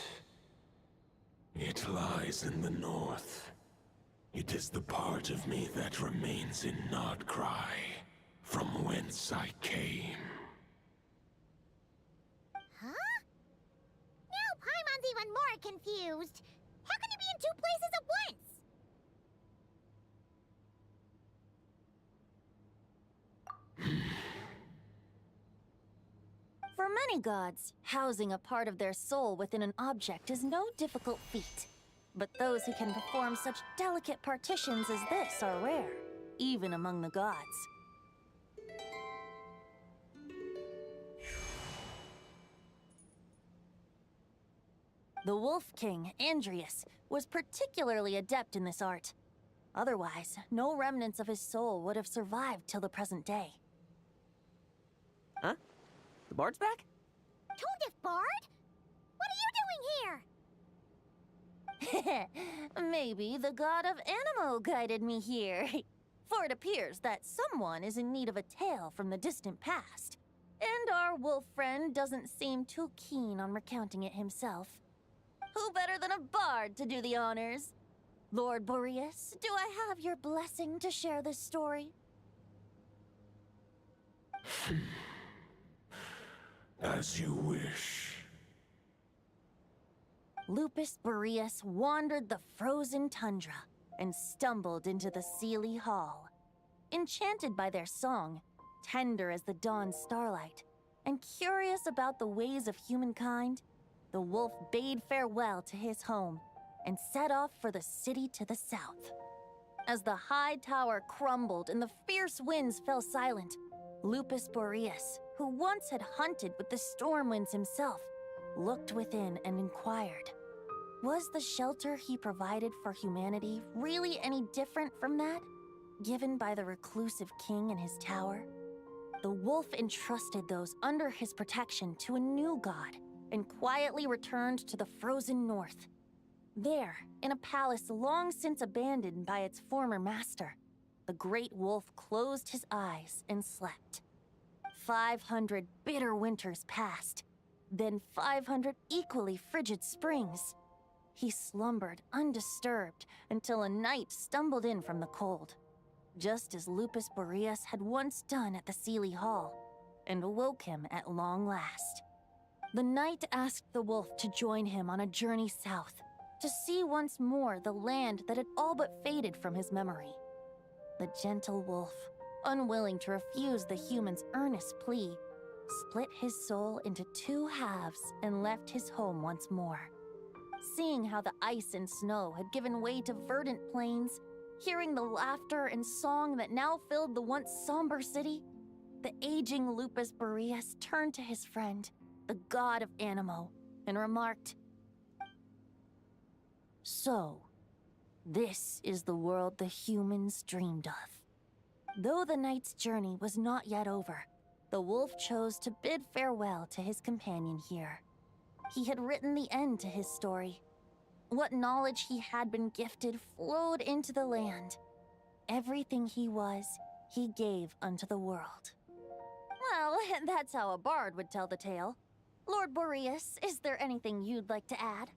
Speaker 9: It lies in the north. It is the part of me that remains in Nodcry, from whence I came.
Speaker 2: Huh? Now Paimon's even more confused. How can you be in two places at once?
Speaker 4: For many gods, housing a part of their soul within an object is no difficult feat. But those who can perform such delicate partitions as this are rare, even among the gods. The Wolf King, Andrias, was particularly adept in this art. Otherwise, no remnants of his soul would have survived till the present day.
Speaker 3: Huh? The bard's back?
Speaker 2: Tone Bard? What are you doing here?
Speaker 4: Maybe the god of anemo guided me here. For it appears that someone is in need of a tale from the distant past. And our wolf friend doesn't seem too keen on recounting it himself. Who better than a bard to do the honors? Lord Boreas, do I have your blessing to share this story?
Speaker 9: As you wish.
Speaker 4: Lupus Boreas wandered the frozen tundra and stumbled into the Seelie Hall. Enchanted by their song, tender as the dawn's starlight, and curious about the ways of humankind, the wolf bade farewell to his home and set off for the city to the south. As the high tower crumbled and the fierce winds fell silent, Lupus Boreas, who once had hunted with the storm winds himself, looked within and inquired, was the shelter he provided for humanity really any different from that, given by the reclusive king in his tower? The wolf entrusted those under his protection to a new god and quietly returned to the frozen north. There, in a palace long since abandoned by its former master, the great wolf closed his eyes and slept. 500 bitter winters passed, then 500 equally frigid springs. He slumbered undisturbed until a knight stumbled in from the cold, just as Lupus Boreas had once done at the Seelie Hall, and awoke him at long last. The knight asked the wolf to join him on a journey south, to see once more the land that had all but faded from his memory. The gentle wolf, unwilling to refuse the human's earnest plea, split his soul into 2 halves and left his home once more. Seeing how the ice and snow had given way to verdant plains, hearing the laughter and song that now filled the once somber city, the aging Lupus Boreas turned to his friend, the god of anemo, and remarked, "So, this is the world the humans dreamed of." Though the knight's journey was not yet over, the wolf chose to bid farewell to his companion here. He had written the end to his story. What knowledge he had been gifted flowed into the land. Everything he was, he gave unto the world. Well, that's how a bard would tell the tale. Lord Boreas, is there anything you'd like to add?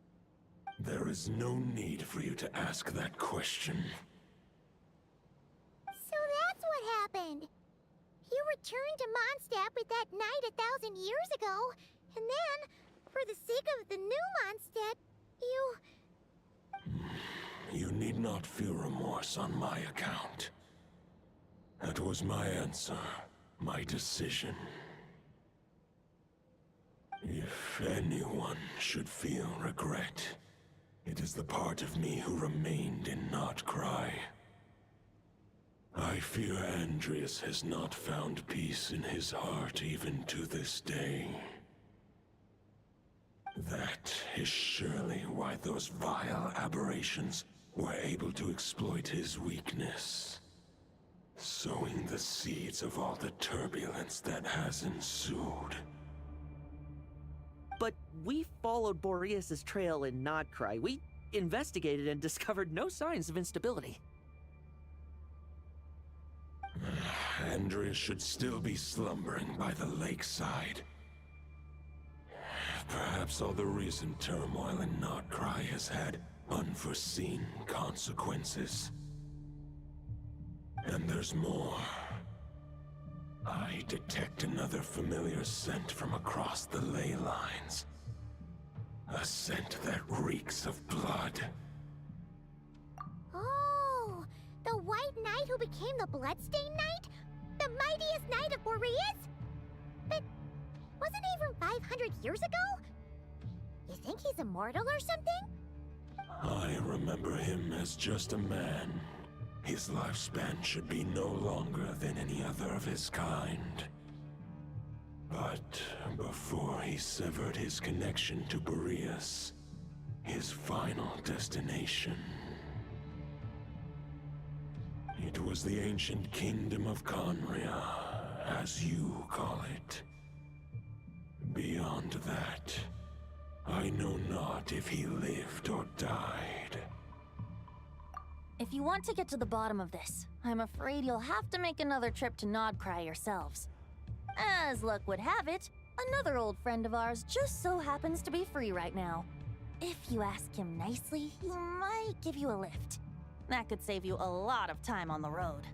Speaker 9: There is no need for you to ask that question.
Speaker 2: So that's what happened. You returned to Mondstadt with that knight 1,000 years ago, and then, for the sake of the new Mondstadt, you...
Speaker 9: You need not feel remorse on my account. That was my answer, my decision. If anyone should feel regret, it is the part of me who remained in Notcry. I fear Andreas has not found peace in his heart even to this day. That is surely why those vile aberrations were able to exploit his weakness, sowing the seeds of all the turbulence that has ensued.
Speaker 3: But we followed Boreas' trail in Nodcry. We investigated and discovered no signs of instability.
Speaker 9: Andreas should still be slumbering by the lakeside. Perhaps all the recent turmoil in Notcry has had unforeseen consequences. And there's more. I detect another familiar scent from across the ley lines. A scent that reeks of blood.
Speaker 2: Oh, the White Knight who became the Bloodstained Knight? The mightiest knight of Boreas? But wasn't he from 500 years ago? You think he's immortal or something?
Speaker 9: I remember him as just a man. His lifespan should be no longer than any other of his kind. But before he severed his connection to Boreas, his final destination, it was the ancient kingdom of Conria, as you call it. Beyond that, I know not if he lived or died.
Speaker 4: If you want to get to the bottom of this, I'm afraid you'll have to make another trip to Nodcry yourselves. As luck would have it, another old friend of ours just so happens to be free right now. If you ask him nicely, he might give you a lift. That could save you a lot of time on the road.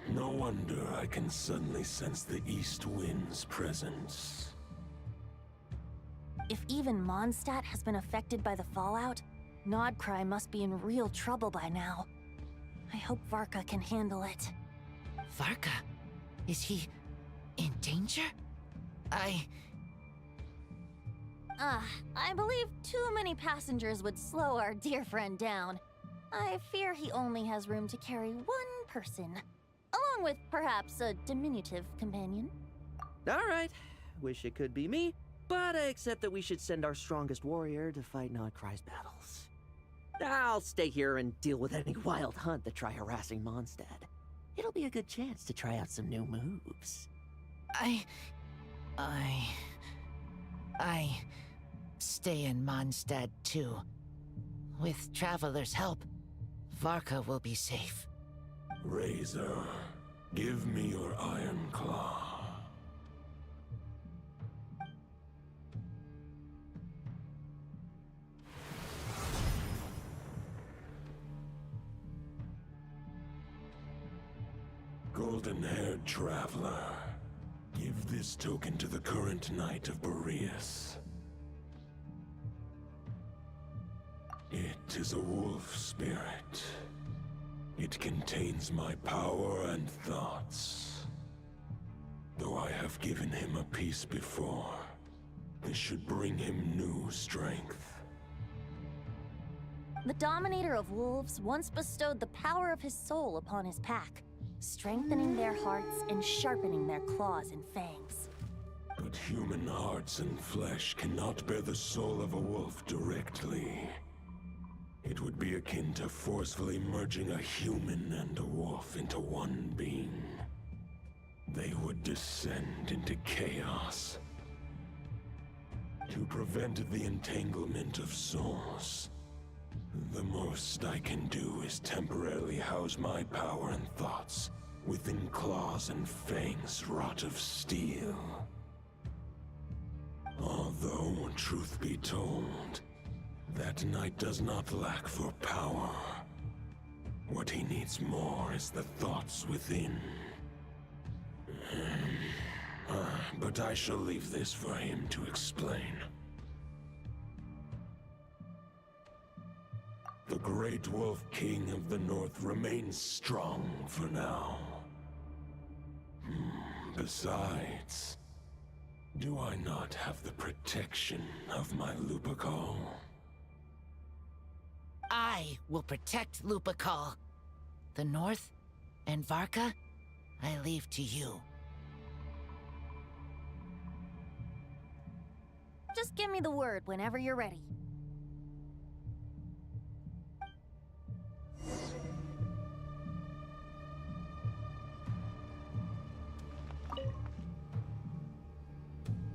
Speaker 9: No wonder I can suddenly sense the east wind's presence.
Speaker 4: If even Mondstadt has been affected by the fallout, Nodcry must be in real trouble by now. I hope Varka can handle it.
Speaker 16: Varka? Is he in danger?
Speaker 4: I believe too many passengers would slow our dear friend down. I fear he only has room to carry one person, along with perhaps a diminutive companion.
Speaker 3: All right. Wish it could be me, but I accept that we should send our strongest warrior to fight Nodcry's battles. I'll stay here and deal with any wild hunt that try harassing Mondstadt. It'll be a good chance to try out some new moves.
Speaker 16: I stay in Mondstadt too. With Traveler's help, Varka will be safe.
Speaker 9: Razor, give me your iron claw. Golden-haired traveler, give this token to the current Knight of Boreas. It is a wolf spirit. It contains my power and thoughts. Though I have given him a piece before, this should bring him new strength.
Speaker 4: The Dominator of Wolves once bestowed the power of his soul upon his pack, strengthening their hearts and sharpening their claws and fangs.
Speaker 9: But human hearts and flesh cannot bear the soul of a wolf directly. It would be akin to forcefully merging a human and a wolf into one being. They would descend into chaos. To prevent the entanglement of souls, the most I can do is temporarily house my power and thoughts within claws and fangs wrought of steel. Although, truth be told, that knight does not lack for power. What he needs more is the thoughts within. But I shall leave this for him to explain. The Great Wolf King of the North remains strong for now. Besides, do I not have the protection of my Lupacol?
Speaker 16: I will protect Lupacol. The North and Varka, I leave to you.
Speaker 4: Just give me the word whenever you're ready.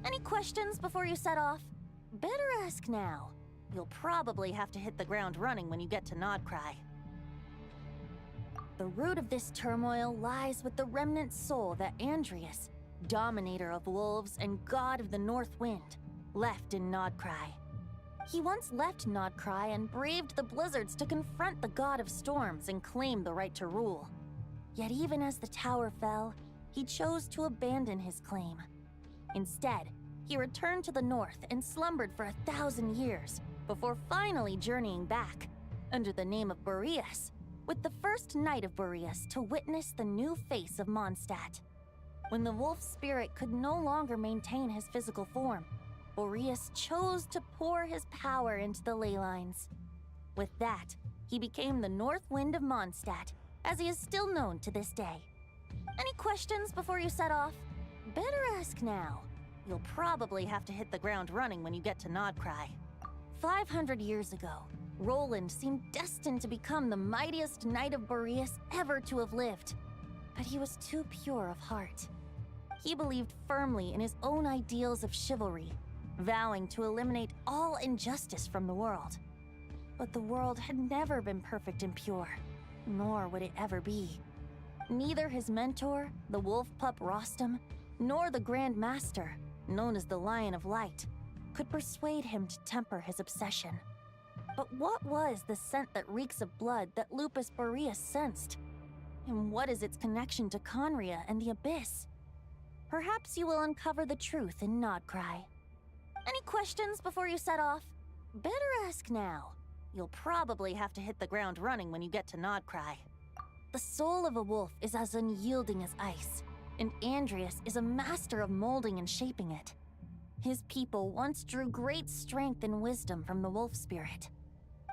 Speaker 4: Any questions before you set off? Better ask now. You'll probably have to hit the ground running when you get to Nodcry. The root of this turmoil lies with the remnant soul that Andreas, Dominator of Wolves and God of the North Wind, left in Nodcry. He once left Nodcry and braved the blizzards to confront the God of Storms and claim the right to rule. Yet even as the tower fell, he chose to abandon his claim. Instead, he returned to the north and slumbered for 1,000 years, before finally journeying back, under the name of Boreas, with the first Knight of Boreas to witness the new face of Mondstadt. When the wolf spirit could no longer maintain his physical form, Boreas chose to pour his power into the ley lines. With that, he became the North Wind of Mondstadt, as he is still known to this day. Any questions before you set off? Better ask now. You'll probably have to hit the ground running when you get to Nodcry. 500 years ago, Roland seemed destined to become the mightiest Knight of Boreas ever to have lived. But he was too pure of heart. He believed firmly in his own ideals of chivalry, vowing to eliminate all injustice from the world. But the world had never been perfect and pure, nor would it ever be. Neither his mentor, the wolf pup Rostam, nor the Grand Master, known as the Lion of Light, could persuade him to temper his obsession. But what was the scent that reeks of blood that Lupus Boreas sensed? And what is its connection to Conria and the Abyss? Perhaps you will uncover the truth in Nodcry. Any questions before you set off? Better ask now. You'll probably have to hit the ground running when you get to Nodcry. The soul of a wolf is as unyielding as ice, and Andreas is a master of molding and shaping it. His people once drew great strength and wisdom from the wolf spirit.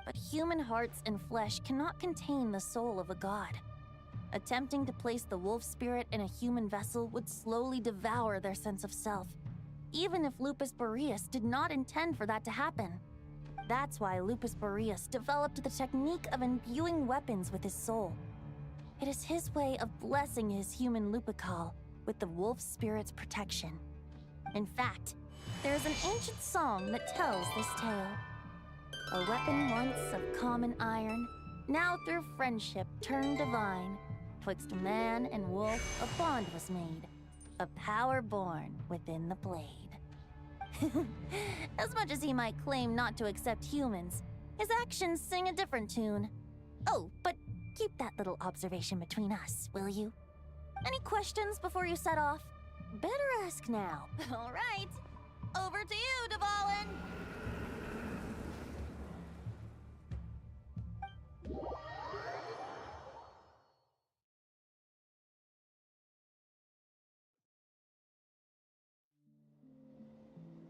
Speaker 4: But human hearts and flesh cannot contain the soul of a god. Attempting to place the wolf spirit in a human vessel would slowly devour their sense of self, even if Lupus Boreas did not intend for that to happen. That's why Lupus Boreas developed the technique of imbuing weapons with his soul. It is his way of blessing his human Lupacol with the wolf spirit's protection. In fact, there is an ancient song that tells this tale. A weapon once of common iron, now through friendship turned divine, twixt man and wolf, a bond was made. A power born within the blade. As much as he might claim not to accept humans, his actions sing a different tune. Oh, but keep that little observation between us, will you? Any questions before you set off? Better ask now. All right. Over to you, Dvalin.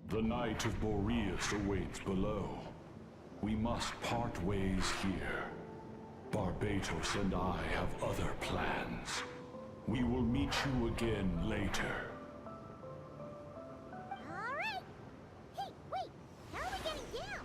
Speaker 8: The Knight of Boreas awaits below. We must part ways here. Barbatos and I have other plans. We will meet you again later.
Speaker 2: All right. Hey, wait. How are we getting down?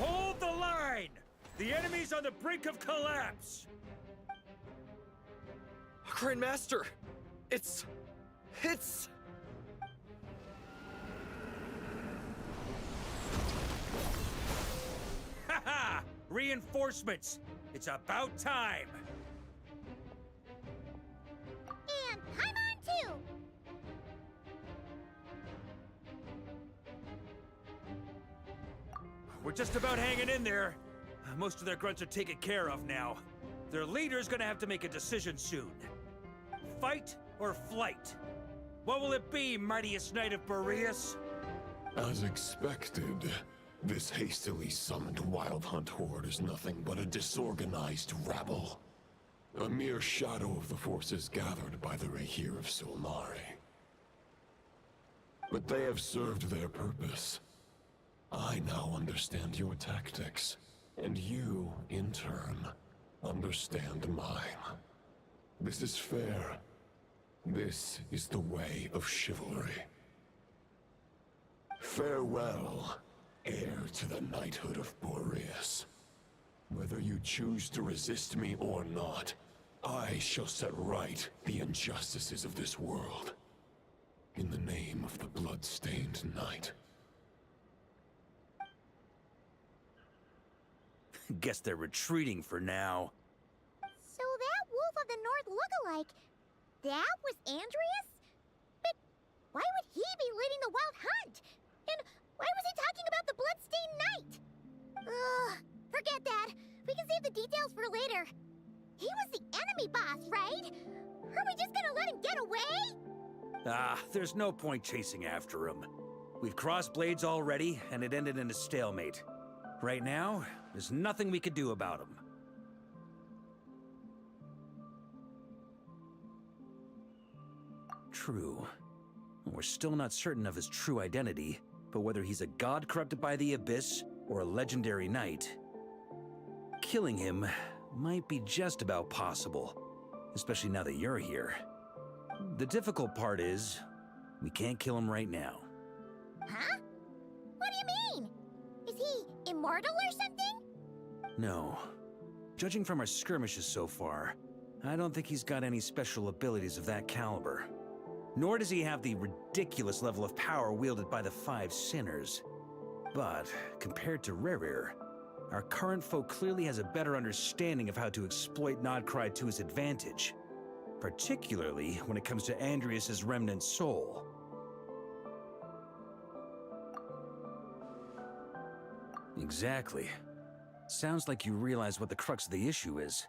Speaker 1: Hold the line! The enemy's on the brink of collapse!
Speaker 6: Grandmaster! It's...
Speaker 1: Haha! Reinforcements! It's about time!
Speaker 2: And I'm on too!
Speaker 1: We're just about hanging in there. Most of their grunts are taken care of now. Their leader's gonna have to make a decision soon. Fight or flight? What will it be, mightiest knight of Boreas?
Speaker 9: As expected, this hastily summoned Wild Hunt horde is nothing but a disorganized rabble. A mere shadow of the forces gathered by the Rahir of Solnari. But they have served their purpose. I now understand your tactics, and you, in turn, understand mine. This is fair. This is the way of chivalry. Farewell, heir to the knighthood of Boreas. Whether you choose to resist me or not, I shall set right the injustices of this world. In the name of the blood-stained knight.
Speaker 1: Guess they're retreating for now.
Speaker 2: So that Wolf of the North lookalike, that was Andreas? But why would he be leading the Wild Hunt? And why was he talking about the Bloodstained Knight? Ugh, forget that. We can save the details for later. He was the enemy boss, right? Are we just gonna let him get away?
Speaker 1: There's no point chasing after him. We've crossed blades already, and it ended in a stalemate. Right now, there's nothing we could do about him. True. We're still not certain of his true identity, but whether he's a god corrupted by the Abyss or a legendary knight, killing him might be just about possible, especially now that you're here. The difficult part is, we can't kill him right now.
Speaker 2: Huh? What do you mean? Is he immortal or something?
Speaker 1: No. Judging from our skirmishes so far, I don't think he's got any special abilities of that caliber. Nor does he have the ridiculous level of power wielded by the Five Sinners. But, compared to Rerir, our current foe clearly has a better understanding of how to exploit Nodcry to his advantage. Particularly when it comes to Andreas' remnant soul. Exactly. Sounds like you realize what the crux of the issue is.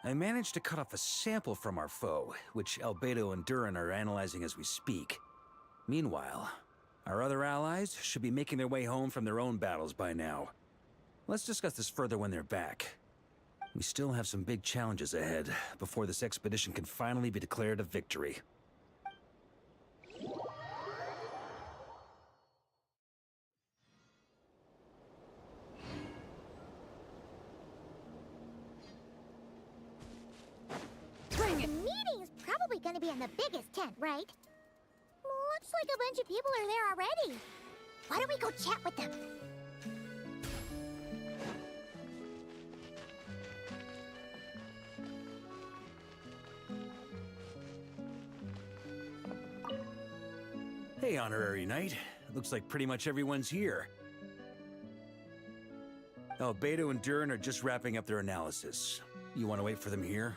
Speaker 1: I managed to cut off a sample from our foe, which Albedo and Durin are analyzing as we speak. Meanwhile, our other allies should be making their way home from their own battles by now. Let's discuss this further when they're back. We still have some big challenges ahead before this expedition can finally be declared a victory.
Speaker 2: The meeting's probably gonna be in the biggest tent, right? Looks like a bunch of people are there already. Why don't we go chat with them?
Speaker 1: Hey, Honorary Knight. Looks like pretty much everyone's here. Oh, Beto and Durin are just wrapping up their analysis. You want to wait for them here?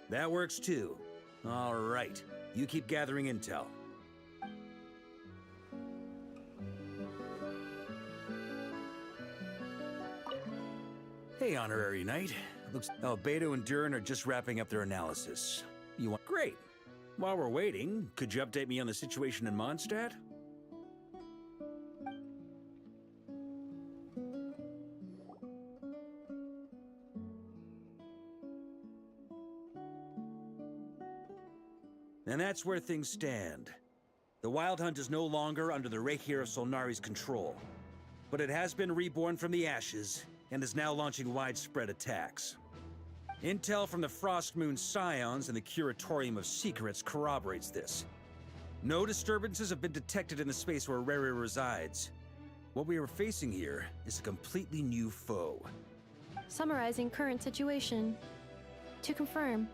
Speaker 1: That works too. All right. You keep gathering intel. Hey, Honorary Knight. Oh, Beto and Durin are just wrapping up their analysis. You want... Great. While we're waiting, could you update me on the situation in Mondstadt? And that's where things stand. The Wild Hunt is no longer under the Reikir of Solnari's control, but it has been reborn from the ashes and is now launching widespread attacks. Intel from the Frostmoon Scions and the Curatorium of Secrets corroborates this. No disturbances have been detected in the space where Rere resides. What we are facing here is a completely new foe.
Speaker 17: Summarizing current situation. To confirm,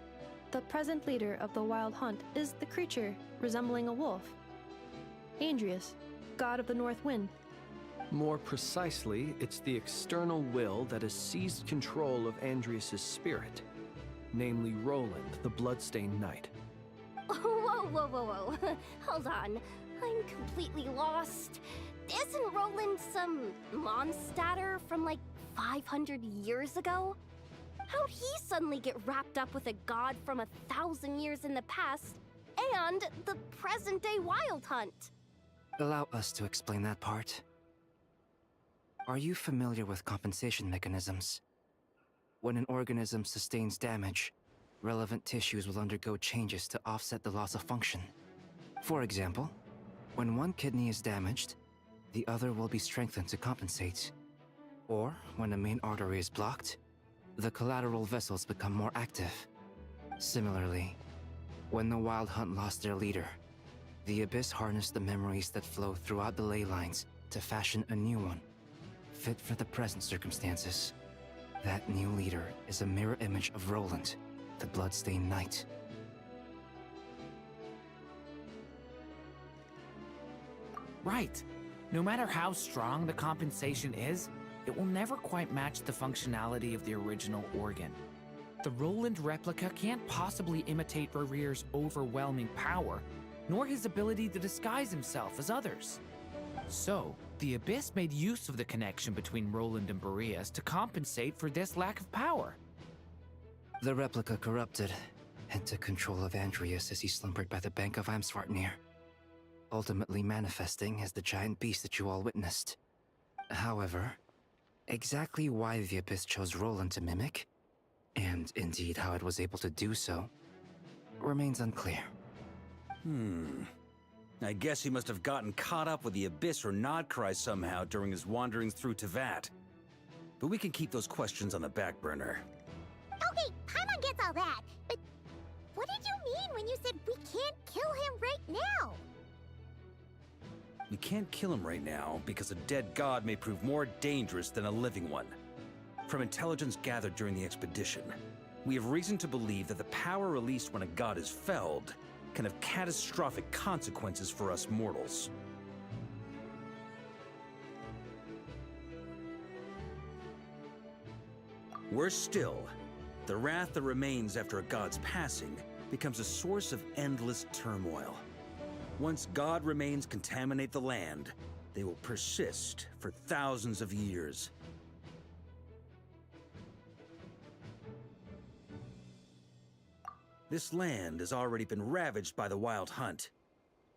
Speaker 17: the present leader of the Wild Hunt is the creature resembling a wolf. Andrius, god of the North Wind.
Speaker 18: More precisely, it's the external will that has seized control of Andrius' spirit, namely Roland, the Bloodstained Knight.
Speaker 2: Whoa, whoa, whoa, whoa. Hold on. I'm completely lost. Isn't Roland some Mondstadter from like 500 years ago? How'd he suddenly get wrapped up with a god from 1,000 years in the past and the present-day Wild Hunt?
Speaker 19: Allow us to explain that part. Are you familiar with compensation mechanisms? When an organism sustains damage, relevant tissues will undergo changes to offset the loss of function. For example, when one kidney is damaged, the other will be strengthened to compensate. Or, when a main artery is blocked, the collateral vessels become more active. Similarly, when the Wild Hunt lost their leader, the Abyss harnessed the memories that flow throughout the ley lines to fashion a new one, fit for the present circumstances. That new leader is a mirror image of Roland, the Bloodstained Knight.
Speaker 16: Right. No matter how strong the compensation is, it will never quite match the functionality of the original organ. The Roland replica can't possibly imitate Rere's overwhelming power, nor his ability to disguise himself as others. So, the Abyss made use of the connection between Roland and Boreas to compensate for this lack of power.
Speaker 19: The replica corrupted and took control of Andrius as he slumbered by the bank of Amsvartnir, ultimately manifesting as the giant beast that you all witnessed. However, exactly why the Abyss chose Roland to mimic, and indeed how it was able to do so, remains unclear.
Speaker 1: I guess he must have gotten caught up with the Abyss or Nodcry somehow during his wanderings through Teyvat. But we can keep those questions on the back burner.
Speaker 2: Okay, Paimon gets all that, but what did you mean when you said we can't kill him right now?
Speaker 1: We can't kill him right now because a dead god may prove more dangerous than a living one. From intelligence gathered during the expedition, we have reason to believe that the power released when a god is felled can have catastrophic consequences for us mortals. Worse still, the wrath that remains after a god's passing becomes a source of endless turmoil. Once god remains contaminate the land, they will persist for thousands of years. This land has already been ravaged by the Wild Hunt.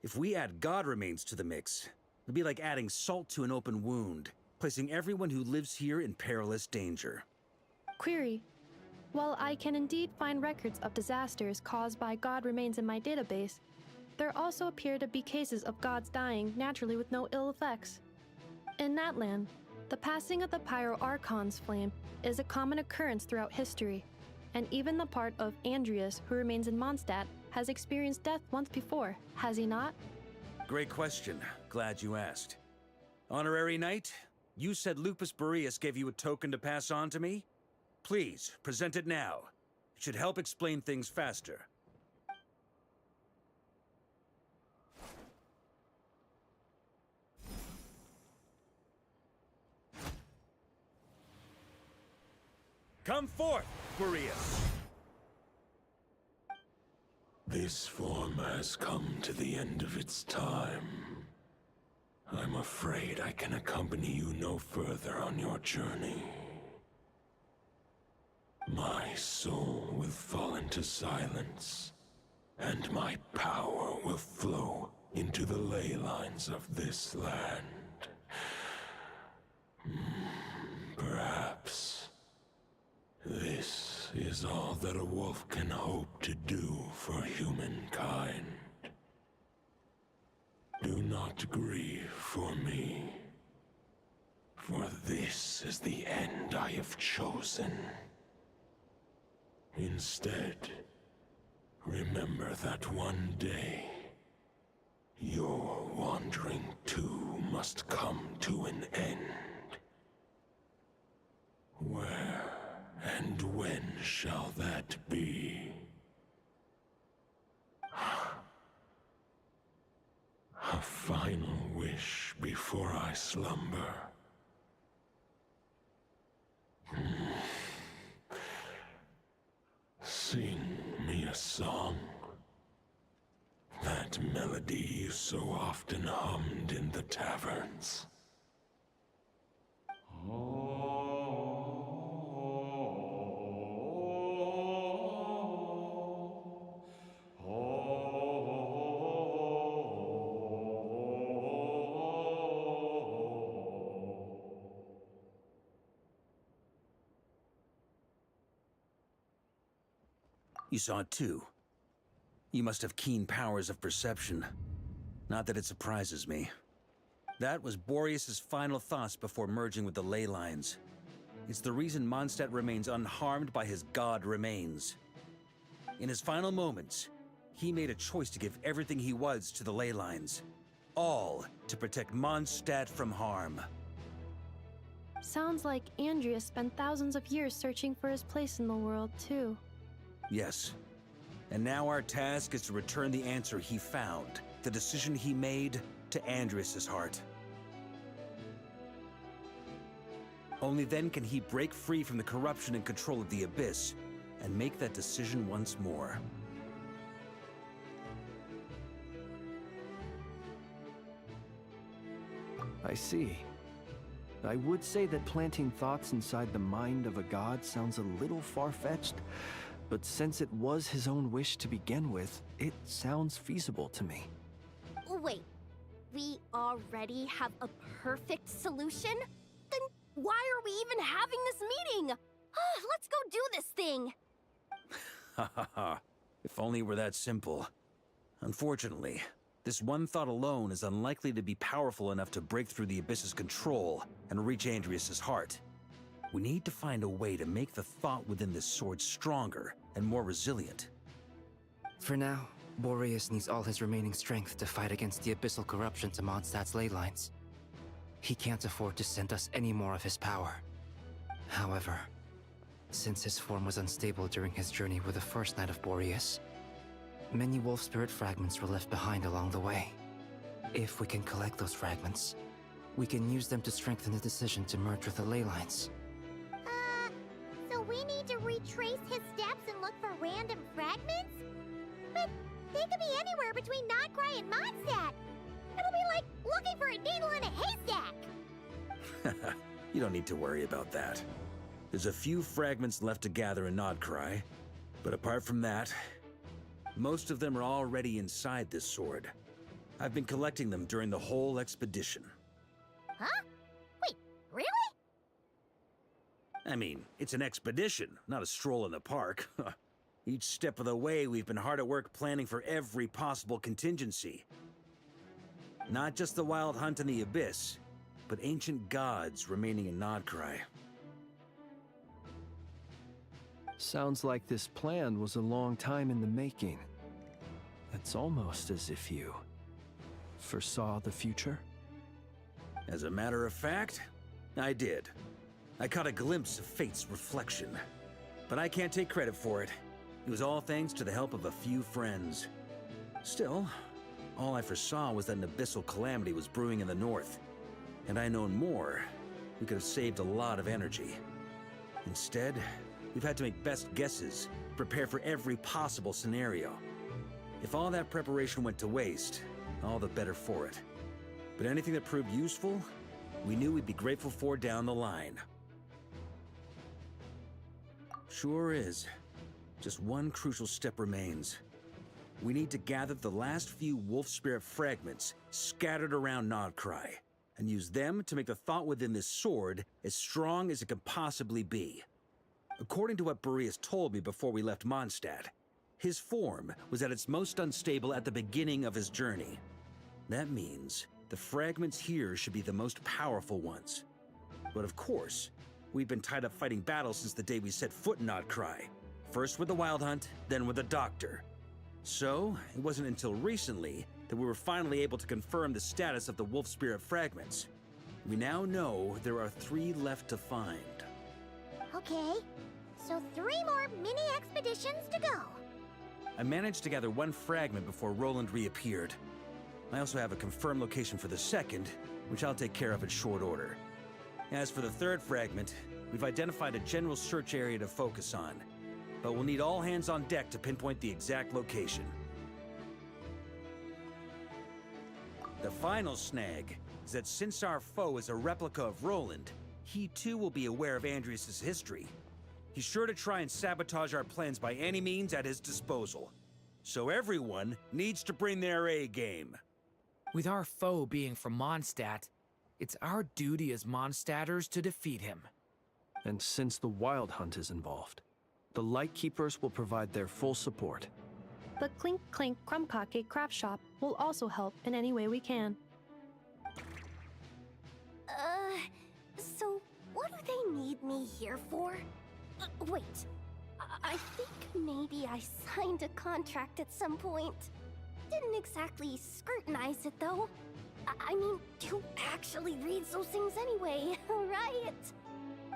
Speaker 1: If we add god remains to the mix, it'd be like adding salt to an open wound, placing everyone who lives here in perilous danger.
Speaker 17: Query. While I can indeed find records of disasters caused by god remains in my database, there also appear to be cases of gods dying naturally with no ill effects. In that land, the passing of the Pyro Archon's flame is a common occurrence throughout history, and even the part of Andrius who remains in Mondstadt has experienced death once before, has he not?
Speaker 1: Great question. Glad you asked. Honorary Knight, you said Lupus Boreas gave you a token to pass on to me? Please, present it now. It should help explain things faster. Come forth, Boreas!
Speaker 9: This form has come to the end of its time. I'm afraid I can accompany you no further on your journey. My soul will fall into silence, and my power will flow into the ley lines of this land. Perhaps this is all that a wolf can hope to do for humankind. Do not grieve for me, for this is the end I have chosen. Instead, remember that one day, your wandering too must come to an end. Where and when shall that be? A final wish before I slumber. Sing me a song. That melody you so often hummed in the taverns.
Speaker 1: You saw it too. You must have keen powers of perception. Not that it surprises me. That was Boreas' final thoughts before merging with the ley lines. It's the reason Mondstadt remains unharmed by his god remains. In his final moments, he made a choice to give everything he was to the ley lines. All to protect Mondstadt from harm.
Speaker 17: Sounds like Andrea spent thousands of years searching for his place in the world, too.
Speaker 1: Yes. And now our task is to return the answer he found, the decision he made, to Andrias' heart. Only then can he break free from the corruption and control of the Abyss, and make that decision once more.
Speaker 18: I see. I would say that planting thoughts inside the mind of a god sounds a little far-fetched, but since it was his own wish to begin with, it sounds feasible to me.
Speaker 2: Wait, we already have a perfect solution? Then why are we even having this meeting? Let's go do this thing!
Speaker 1: Ha ha ha. If only it were that simple. Unfortunately, this one thought alone is unlikely to be powerful enough to break through the Abyss's control and reach Andrias' heart. We need to find a way to make the thought within this sword stronger and more resilient.
Speaker 19: For now, Boreas needs all his remaining strength to fight against the abyssal corruption to Mondstadt's ley lines. He can't afford to send us any more of his power. However, since his form was unstable during his journey with the first Knight of Boreas, many wolf spirit fragments were left behind along the way. If we can collect those fragments, we can use them to strengthen the decision to merge with the ley lines.
Speaker 2: So we need to retrace his steps and look for random fragments? But they could be anywhere between Nodcry and Mondstadt. It'll be like looking for a needle in a haystack.
Speaker 1: You don't need to worry about that. There's a few fragments left to gather in Nodcry, but apart from that, most of them are already inside this sword. I've been collecting them during the whole expedition.
Speaker 2: Huh? Wait, really?
Speaker 1: I mean, it's an expedition, not a stroll in the park. Each step of the way, we've been hard at work planning for every possible contingency. Not just the wild hunt in the Abyss, but ancient gods remaining in Nodcry.
Speaker 18: Sounds like this plan was a long time in the making. It's almost as if you foresaw the future.
Speaker 1: As a matter of fact, I did. I caught a glimpse of fate's reflection. But I can't take credit for it. It was all thanks to the help of a few friends. Still, all I foresaw was that an abyssal calamity was brewing in the north. Had I known more, we could have saved a lot of energy. Instead, We've had to make best guesses, prepare for every possible scenario. If all that preparation went to waste, all the better for it. But anything that proved useful, we knew we'd be grateful for down the line. Sure is. Just one crucial step remains. We need to gather the last few wolf spirit fragments scattered around Nodcry, and use them to make the thought within this sword as strong as it can possibly be. According to what Boreas told me before we left Mondstadt, his form was at its most unstable at the beginning of his journey. That means the fragments here should be the most powerful ones. But of course, we've been tied up fighting battles since the day we set foot in Nodcry. First with the Wild Hunt, then with the Doctor. So, it wasn't until recently that we were finally able to confirm the status of the wolf spirit fragments. We now know there are 3 left to find.
Speaker 2: Okay, so 3 more mini expeditions to go.
Speaker 1: I managed to gather 1 fragment before Roland reappeared. I also have a confirmed location for the second, which I'll take care of in short order. As for the 3rd fragment, we've identified a general search area to focus on, but we'll need all hands on deck to pinpoint the exact location. The final snag is that since our foe is a replica of Roland, he too will be aware of Andrias' history. He's sure to try and sabotage our plans by any means at his disposal. So everyone needs to bring their A game.
Speaker 16: With our foe being from Mondstadt, it's our duty as Mondstadters to defeat him.
Speaker 18: And since the Wild Hunt is involved, the Lightkeepers will provide their full support.
Speaker 17: The Clink Clink Krumkake craft shop will also help in any way we can.
Speaker 2: So what do they need me here for? Wait, I think maybe I signed a contract at some point. Didn't exactly scrutinize it, though. I mean, who actually reads those things anyway, right?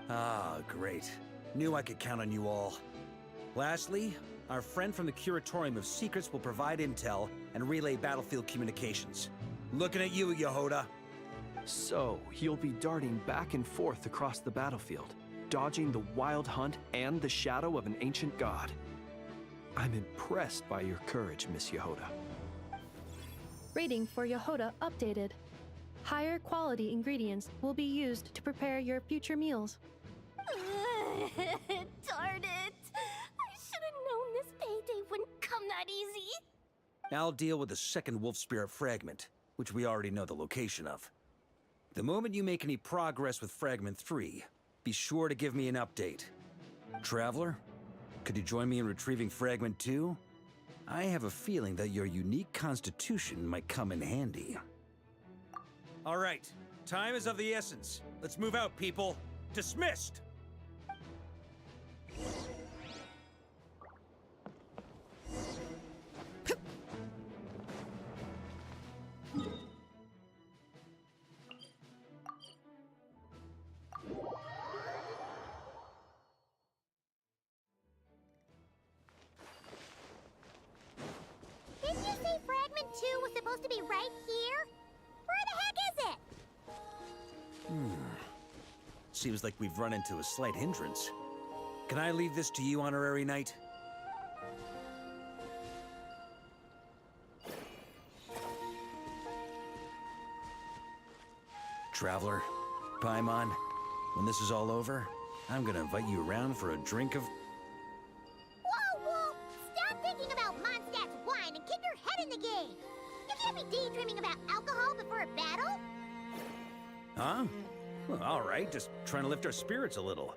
Speaker 1: Ah, great. Knew I could count on you all. Lastly, our friend from the Curatorium of Secrets will provide intel and relay battlefield communications. Looking at you, Yehoda.
Speaker 18: So, he'll be darting back and forth across the battlefield, dodging the Wild Hunt and the shadow of an ancient god. I'm impressed by your courage, Miss Yehoda.
Speaker 17: Rating for Yehoda updated. Higher quality ingredients will be used to prepare your future meals.
Speaker 2: Darn it! I should have known this payday wouldn't come that easy.
Speaker 1: I'll deal with the second wolf spirit fragment, which we already know the location of. The moment you make any progress with Fragment 3, be sure to give me an update. Traveler, could you join me in retrieving Fragment 2? I have a feeling that your unique constitution might come in handy. All right, time is of the essence. Let's move out, people. Dismissed!
Speaker 2: Didn't you say Fragment 2 was supposed to be right here? Where the heck is it?
Speaker 1: Seems like we've run into a slight hindrance. Can I leave this to you, Honorary Knight? Traveler, Paimon, when this is all over, I'm gonna invite you around for a drink of...
Speaker 2: Whoa! Stop thinking about Mondstadt's wine and keep your head in the game! You can't be daydreaming about alcohol before a battle!
Speaker 1: Huh? Well, all right, just trying to lift our spirits a little.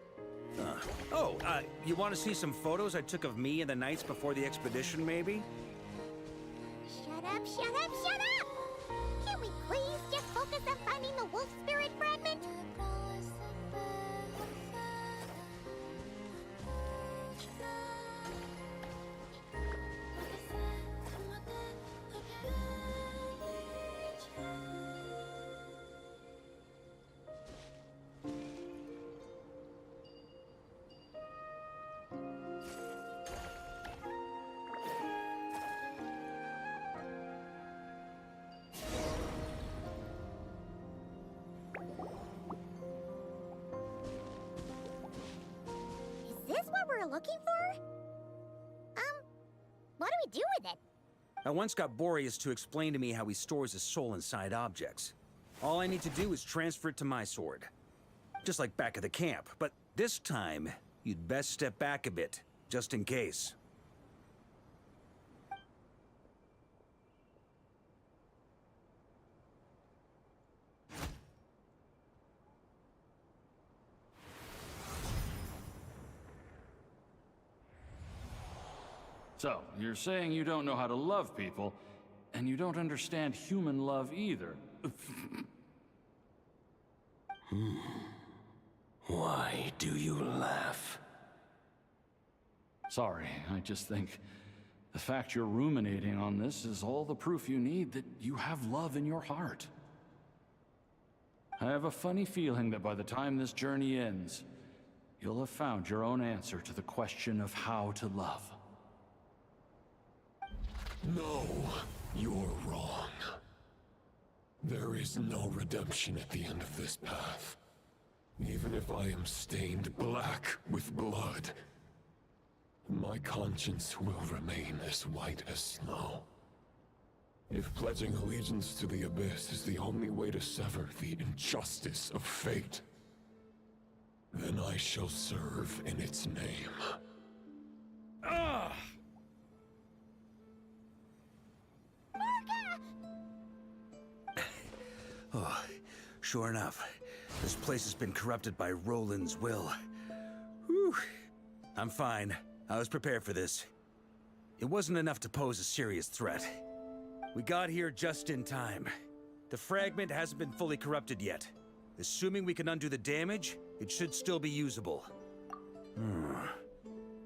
Speaker 1: You want to see some photos I took of me and the knights before the expedition, maybe?
Speaker 2: Shut up! Can't we please just focus on finding the wolf spirit fragment? looking for? What do we do with it?
Speaker 1: I once got Boreas to explain to me how he stores his soul inside objects. All I need to do is transfer it to my sword. Just like back at the camp, but this time, you'd best step back a bit, just in case.
Speaker 8: So, you're saying you don't know how to love people, and you don't understand human love either.
Speaker 9: Why do you laugh?
Speaker 8: Sorry, I just think the fact you're ruminating on this is all the proof you need that you have love in your heart. I have a funny feeling that by the time this journey ends, you'll have found your own answer to the question of how to love.
Speaker 9: No, you're wrong. There is no redemption at the end of this path. Even if I am stained black with blood, my conscience will remain as white as snow. If pledging allegiance to the Abyss is the only way to sever the injustice of fate, then I shall serve in its name.
Speaker 1: Ugh! Oh, sure enough. This place has been corrupted by Roland's will. Whew. I'm fine. I was prepared for this. It wasn't enough to pose a serious threat. We got here just in time. The fragment hasn't been fully corrupted yet. Assuming we can undo the damage, it should still be usable.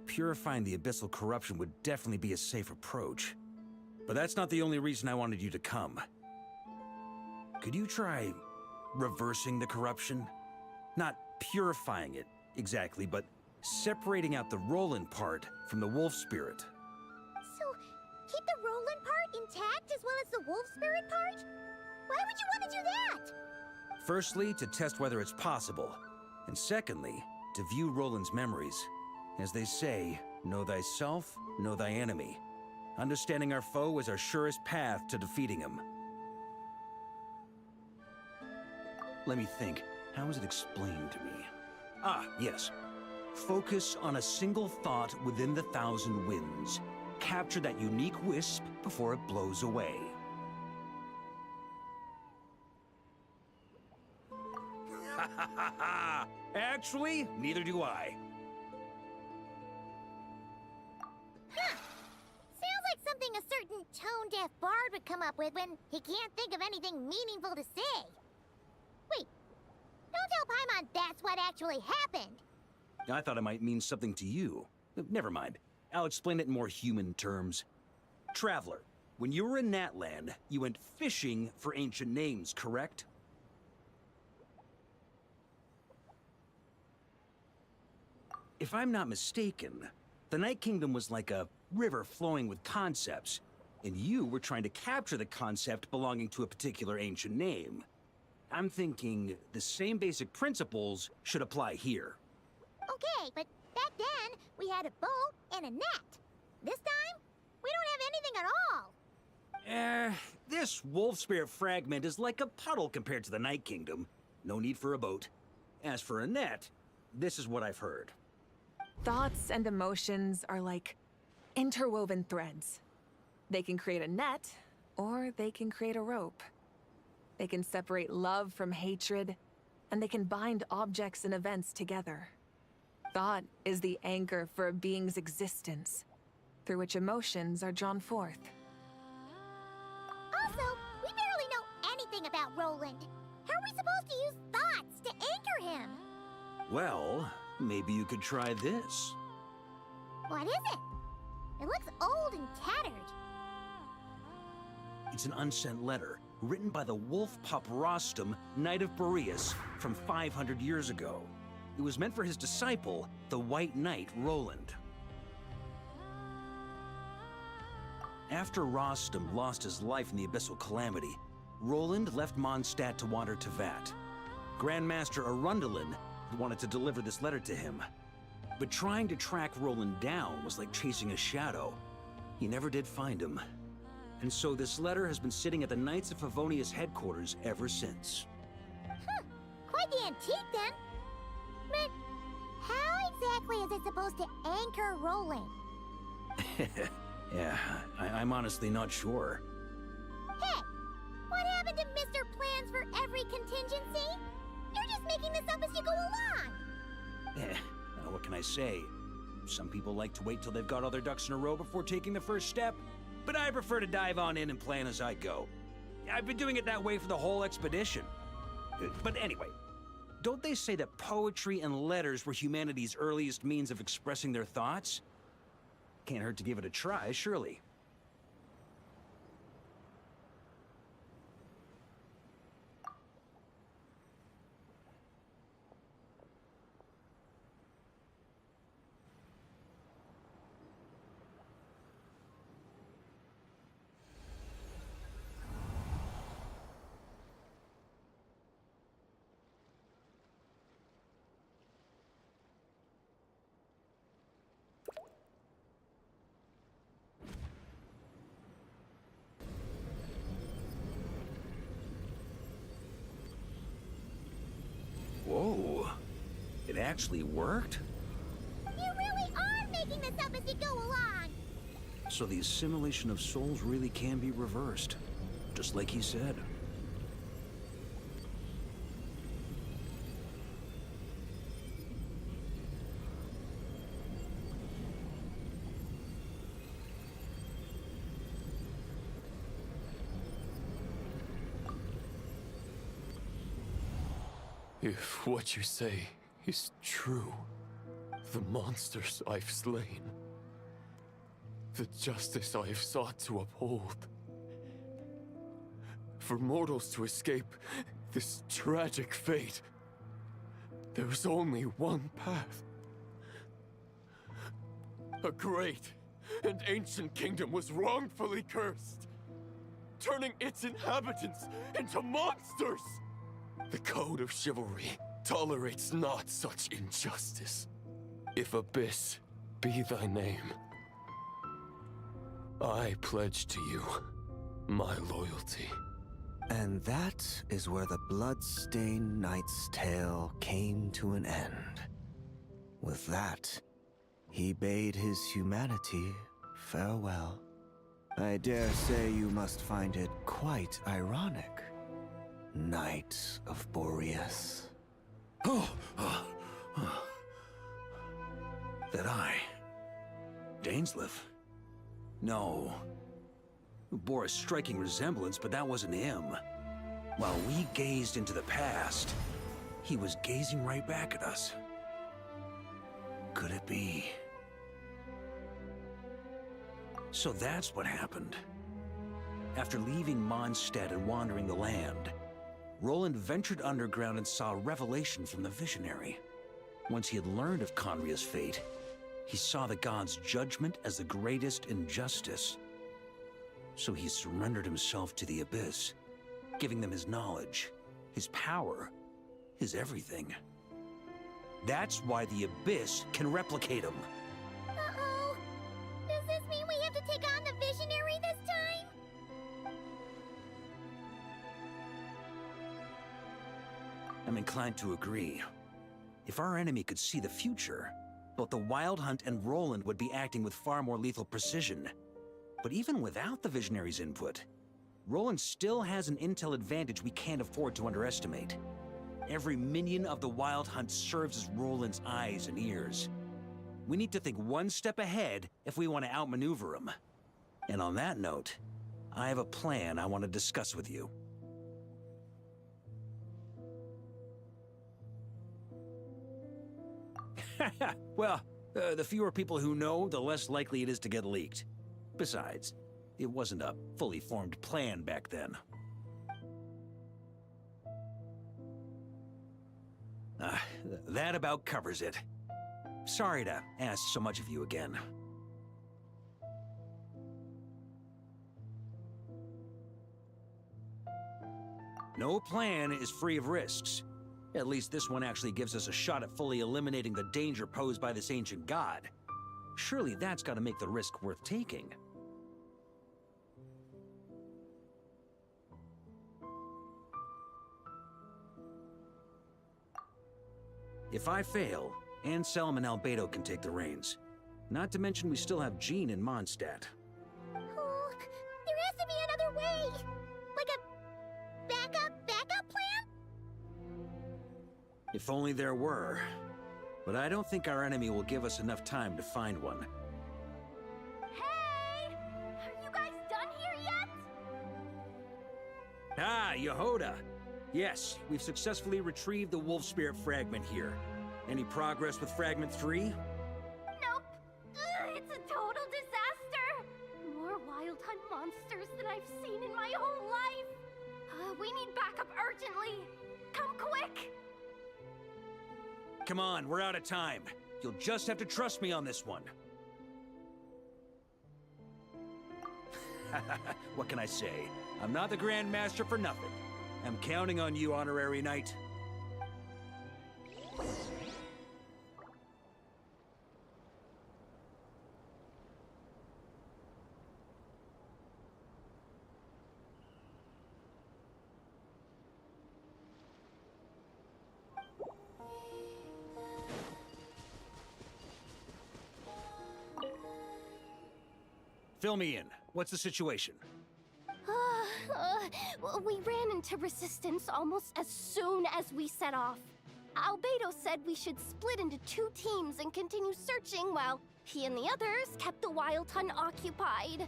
Speaker 1: Purifying the abyssal corruption would definitely be a safe approach. But that's not the only reason I wanted you to come. Could you try reversing the corruption? Not purifying it, exactly, but separating out the Roland part from the wolf spirit.
Speaker 2: So, keep the Roland part intact as well as the wolf spirit part? Why would you want to do that?
Speaker 1: Firstly, to test whether it's possible. And secondly, to view Roland's memories. As they say, know thyself, know thy enemy. Understanding our foe is our surest path to defeating him. Let me think. How was it explained to me? Ah, yes. Focus on a single thought within the 1,000 winds. Capture that unique wisp before it blows away. Ha ha ha ha! Actually, neither do I.
Speaker 2: Huh. Sounds like something a certain tone-deaf bard would come up with when he can't think of anything meaningful to say. Wait, don't tell Paimon that's what actually happened.
Speaker 1: I thought it might mean something to you. Never mind. I'll explain it in more human terms. Traveler, when you were in Natland, you went fishing for ancient names, correct? If I'm not mistaken, the Night Kingdom was like a river flowing with concepts, and you were trying to capture the concept belonging to a particular ancient name. I'm thinking the same basic principles should apply here.
Speaker 2: Okay, but back then, we had a boat and a net. This time, we don't have anything at all.
Speaker 1: This wolf spirit fragment is like a puddle compared to the Night Kingdom. No need for a boat. As for a net, this is what I've heard.
Speaker 20: Thoughts and emotions are like interwoven threads. They can create a net, or they can create a rope. They can separate love from hatred, and they can bind objects and events together. Thought is the anchor for a being's existence, through which emotions are drawn forth.
Speaker 2: Also, we barely know anything about Roland. How are we supposed to use thoughts to anchor him?
Speaker 1: Well, maybe you could try this.
Speaker 2: What is it? It looks old and tattered.
Speaker 1: It's an unsent letter, written by the wolf pup Rostam, Knight of Boreas, from 500 years ago. It was meant for his disciple, the White Knight Roland. After Rostam lost his life in the Abyssal Calamity, Roland left Mondstadt to wander to Vat. Grandmaster Arundelen wanted to deliver this letter to him. But trying to track Roland down was like chasing a shadow. He never did find him. And so this letter has been sitting at the Knights of Favonius headquarters ever since.
Speaker 2: Quite the antique, then. But how exactly is it supposed to anchor Roland?
Speaker 1: Yeah, I'm honestly not sure.
Speaker 2: Hey! What happened to Mr. Plans for every contingency? You're just making this up as you go along!
Speaker 1: What can I say? Some people like to wait till they've got all their ducks in a row before taking the first step, but I prefer to dive on in and plan as I go. I've been doing it that way for the whole expedition. But anyway, don't they say that poetry and letters were humanity's earliest means of expressing their thoughts? Can't hurt to give it a try, surely. Whoa. It actually worked?
Speaker 2: You really are making this up as you go along!
Speaker 1: So the assimilation of souls really can be reversed, just like he said.
Speaker 9: If what you say is true, the monsters I've slain, the justice I have sought to uphold, for mortals to escape this tragic fate, there's only one path. A great and ancient kingdom was wrongfully cursed, turning its inhabitants into monsters! The code of chivalry tolerates not such injustice. If Abyss be thy name, I pledge to you my loyalty.
Speaker 5: And that is where the blood-stained knight's tale came to an end. With that, he bade his humanity farewell. I dare say you must find it quite ironic, Knight of Boreas.
Speaker 1: That I... Dainsleif? No. Bore a striking resemblance, but that wasn't him. While we gazed into the past, he was gazing right back at us. Could it be? So that's what happened. After leaving Mondstadt and wandering the land, Roland ventured underground and saw a revelation from the Visionary. Once he had learned of Conria's fate, he saw the gods' judgment as the greatest injustice. So he surrendered himself to the Abyss, giving them his knowledge, his power, his everything. That's why the Abyss can replicate him.
Speaker 2: Uh-oh. Does this mean we have to take on the Visionary this time?
Speaker 1: I'm inclined to agree. If our enemy could see the future, both the Wild Hunt and Roland would be acting with far more lethal precision. But even without the Visionary's input, Roland still has an intel advantage we can't afford to underestimate. Every minion of the Wild Hunt serves as Roland's eyes and ears. We need to think one step ahead if we want to outmaneuver him. And on that note, I have a plan I want to discuss with you. Well, the fewer people who know, the less likely it is to get leaked. Besides, it wasn't a fully formed plan back then. That about covers it. Sorry to ask so much of you again. No plan is free of risks. At least this one actually gives us a shot at fully eliminating the danger posed by this ancient god. Surely that's gotta make the risk worth taking. If I fail, Anselm and Albedo can take the reins. Not to mention we still have Jean in Mondstadt.
Speaker 2: Oh, there has to be another way! Like a backup plan?
Speaker 1: If only there were. But I don't think our enemy will give us enough time to find one.
Speaker 2: Hey! Are you guys done here yet?
Speaker 1: Ah, Yehoda! Yes, we've successfully retrieved the Wolf Spirit fragment here. Any progress with Fragment 3?
Speaker 2: Nope. It's a total disaster! More Wild Hunt monsters than I've seen in my whole life! We need backup urgently! Come quick!
Speaker 1: Come on, we're out of time. You'll just have to trust me on this one. What can I say? I'm not the Grand Master for nothing. I'm counting on you, Honorary Knight. Fill me in. What's the situation?
Speaker 2: We ran into resistance almost as soon as we set off. Albedo said we should split into 2 teams and continue searching while he and the others kept the Wild Hunt occupied.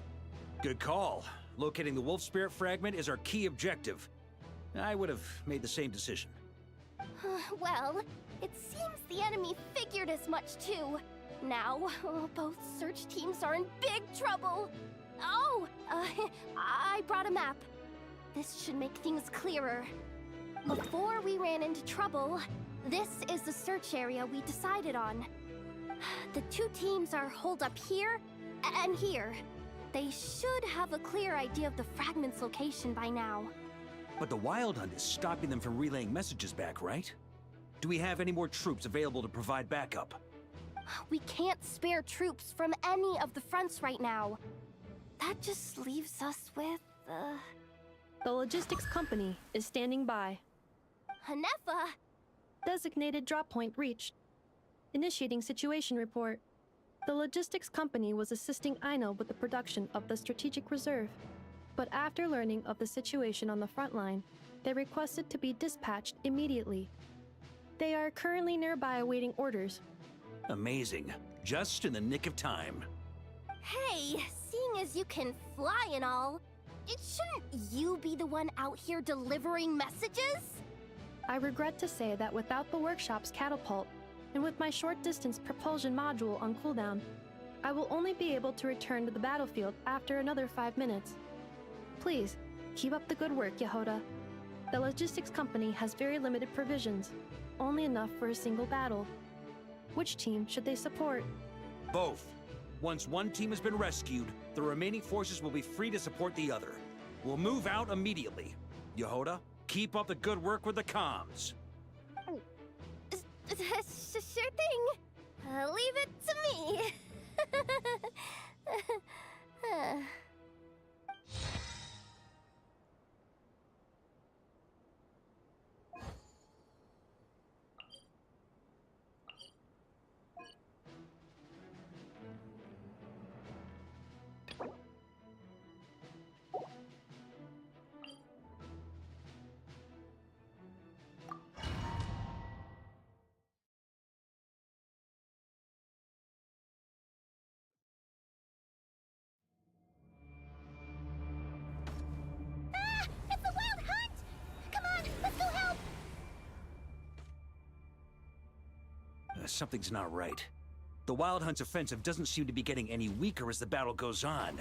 Speaker 1: Good call. Locating the Wolf Spirit fragment is our key objective. I would have made the same decision.
Speaker 2: Well, it seems the enemy figured as much too. Now, both search teams are in big trouble. Oh, I brought a map. This should make things clearer. Before we ran into trouble, this is the search area we decided on. The 2 teams are holed up here and here. They should have a clear idea of the fragment's location by now.
Speaker 1: But the Wild Hunt is stopping them from relaying messages back, right? Do we have any more troops available to provide backup?
Speaker 2: We can't spare troops from any of the fronts right now. That just leaves us with,
Speaker 17: The logistics company is standing by.
Speaker 2: Hanefa!
Speaker 17: Designated drop point reached. Initiating situation report. The logistics company was assisting Aino with the production of the strategic reserve. But after learning of the situation on the front line, they requested to be dispatched immediately. They are currently nearby awaiting orders.
Speaker 1: Amazing. Just in the nick of time.
Speaker 2: Hey, seeing as you can fly and all, shouldn't you be the one out here delivering messages?
Speaker 17: I regret to say that without the workshop's catapult, and with my short-distance propulsion module on cooldown, I will only be able to return to the battlefield after another 5 minutes. Please, keep up the good work, Yehoda. The logistics company has very limited provisions, only enough for a single battle. Which team should they support?
Speaker 1: Both. Once one team has been rescued, the remaining forces will be free to support the other. We'll move out immediately. Yehoda, keep up the good work with the comms.
Speaker 2: Sure thing. Leave it to me. It's the Wild Hunt! Come on, let's go help!
Speaker 1: Something's not right. The Wild Hunt's offensive doesn't seem to be getting any weaker as the battle goes on.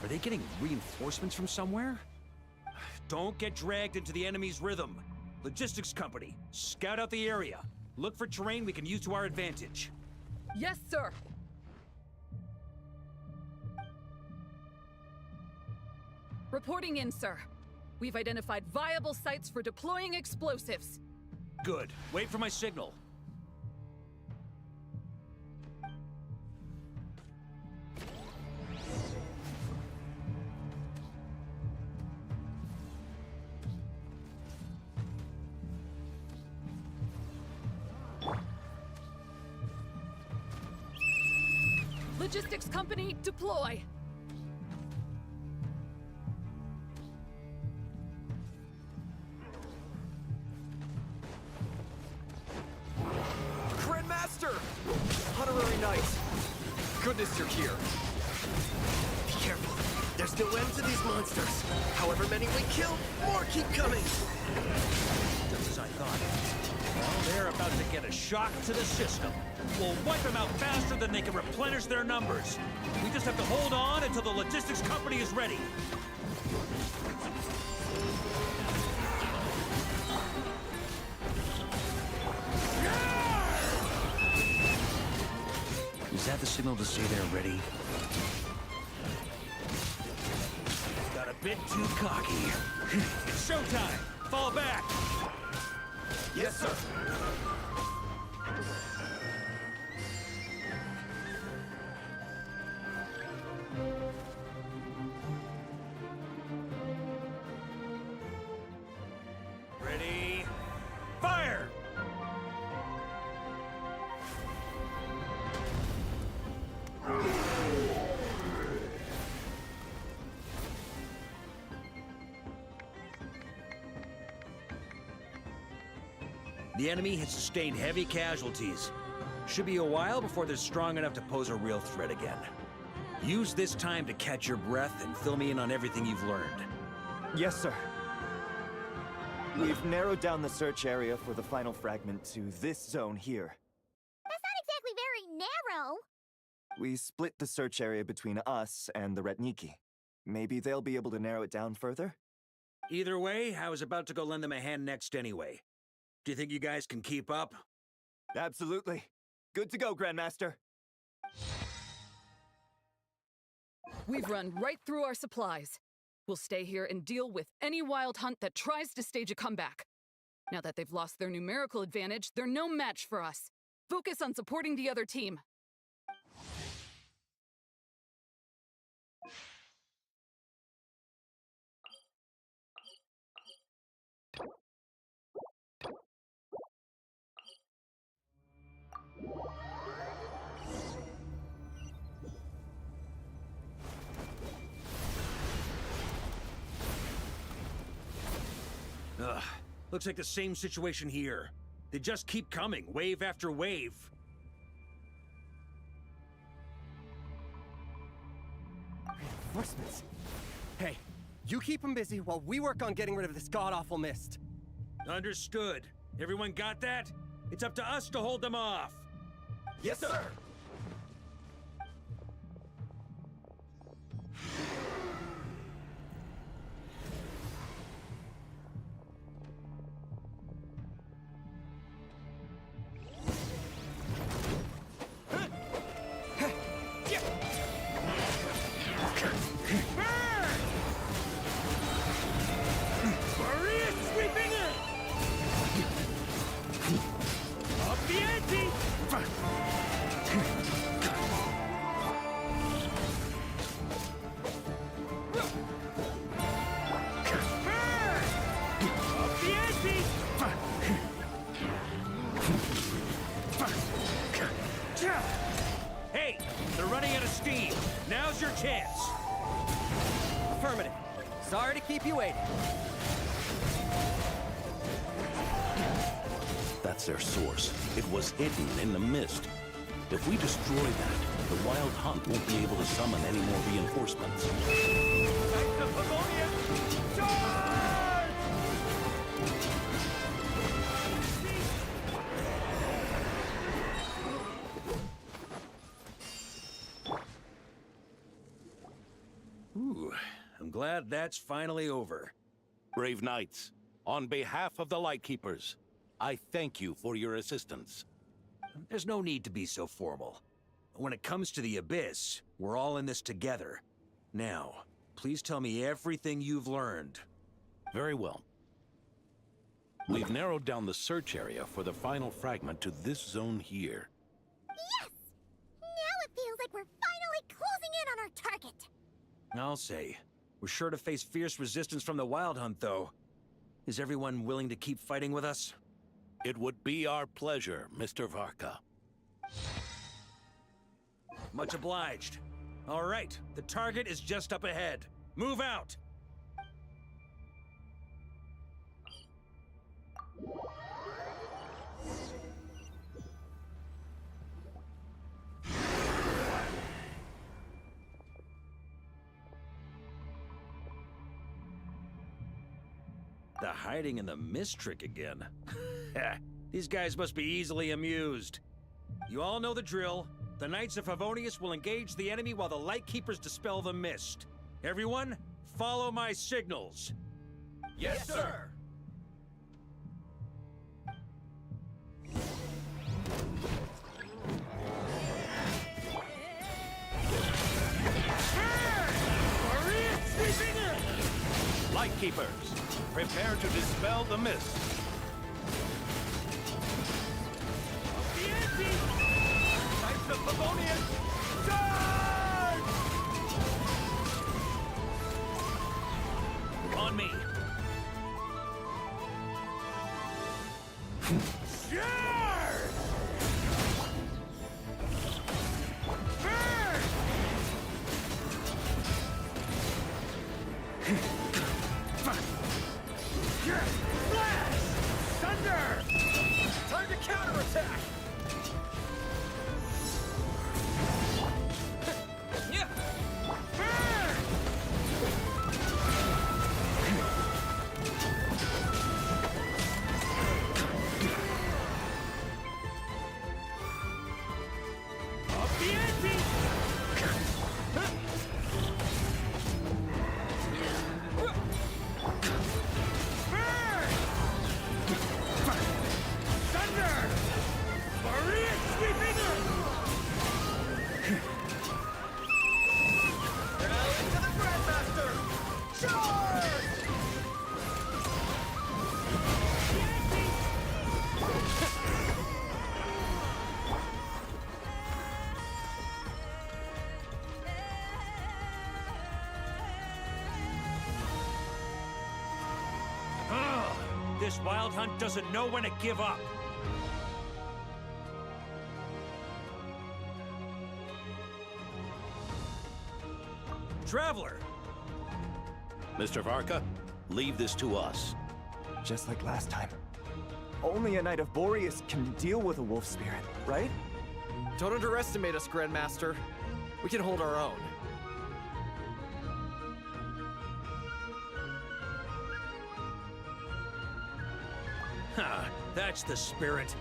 Speaker 1: Are they getting reinforcements from somewhere? Don't get dragged into the enemy's rhythm. Logistics company, scout out the area. Look for terrain we can use to our advantage.
Speaker 20: Yes, sir. Reporting in, sir. We've identified viable sites for deploying explosives.
Speaker 1: Good. Wait for my signal.
Speaker 21: Logistics company, deploy!
Speaker 6: Grandmaster! Honorary Knight! Goodness you're here.
Speaker 7: Be careful. There's no end to these monsters. However many we kill, more keep coming.
Speaker 1: Just as I thought. Well, they're about to get a shock to the system. We'll wipe them out faster than they can replenish their numbers. We just have to hold on until the logistics company is ready. Is that the signal to say they're ready? Got a bit too cocky. It's showtime! Fall back!
Speaker 7: Yes, sir.
Speaker 1: Ready? Fire! The enemy has sustained heavy casualties. Should be a while before they're strong enough to pose a real threat again. Use this time to catch your breath and fill me in on everything you've learned.
Speaker 22: Yes, sir. We've narrowed down the search area for the final fragment to this zone here.
Speaker 2: That's not exactly very narrow.
Speaker 22: We split the search area between us and the Retniki. Maybe they'll be able to narrow it down further?
Speaker 1: Either way, I was about to go lend them a hand next anyway. Do you think you guys can keep up?
Speaker 22: Absolutely. Good to go, Grandmaster.
Speaker 21: We've run right through our supplies. We'll stay here and deal with any wild hunt that tries to stage a comeback. Now that they've lost their numerical advantage, they're no match for us. Focus on supporting the other team.
Speaker 1: Ugh, looks like the same situation here. They just keep coming, wave after wave.
Speaker 23: Reinforcements. Hey, you keep them busy while we work on getting rid of this god-awful mist.
Speaker 1: Understood. Everyone got that? It's up to us to hold them off.
Speaker 7: Yes, sir.
Speaker 1: Hey, they're running out of steam. Now's your chance.
Speaker 23: Affirmative. Sorry to keep you waiting.
Speaker 24: That's their source. It was hidden in the mist. If we destroy that, the Wild Hunt won't be able to summon any more reinforcements.
Speaker 1: Knights of Pavonia! Charge! Ooh, I'm glad that's finally over.
Speaker 24: Brave knights, on behalf of the Lightkeepers, I thank you for your assistance.
Speaker 1: There's no need to be so formal. When it comes to the Abyss, we're all in this together. Now, please tell me everything you've learned.
Speaker 24: Very well. We've narrowed down the search area for the final fragment to this zone here.
Speaker 2: Yes! Now it feels like we're finally closing in on our target.
Speaker 1: I'll say. We're sure to face fierce resistance from the Wild Hunt, though. Is everyone willing to keep fighting with us?
Speaker 24: It would be our pleasure, Mr. Varka.
Speaker 1: Much obliged. All right, the target is just up ahead. Move out! The hiding in the mist trick again. These guys must be easily amused. You all know the drill. The Knights of Favonius will engage the enemy while the Lightkeepers dispel the mist. Everyone, follow my signals.
Speaker 6: Yes, sir!
Speaker 24: Lightkeepers, prepare to dispel the mist.
Speaker 6: Knights of Favonius, charge!
Speaker 1: On me.
Speaker 6: Flash! Thunder! Time to counterattack!
Speaker 1: This Wild Hunt doesn't know when to give up. Traveler!
Speaker 24: Mr. Varka, leave this to us.
Speaker 22: Just like last time. Only a Knight of Boreas can deal with a wolf spirit, right?
Speaker 6: Don't underestimate us, Grandmaster. We can hold our own.
Speaker 1: Ha! That's the spirit.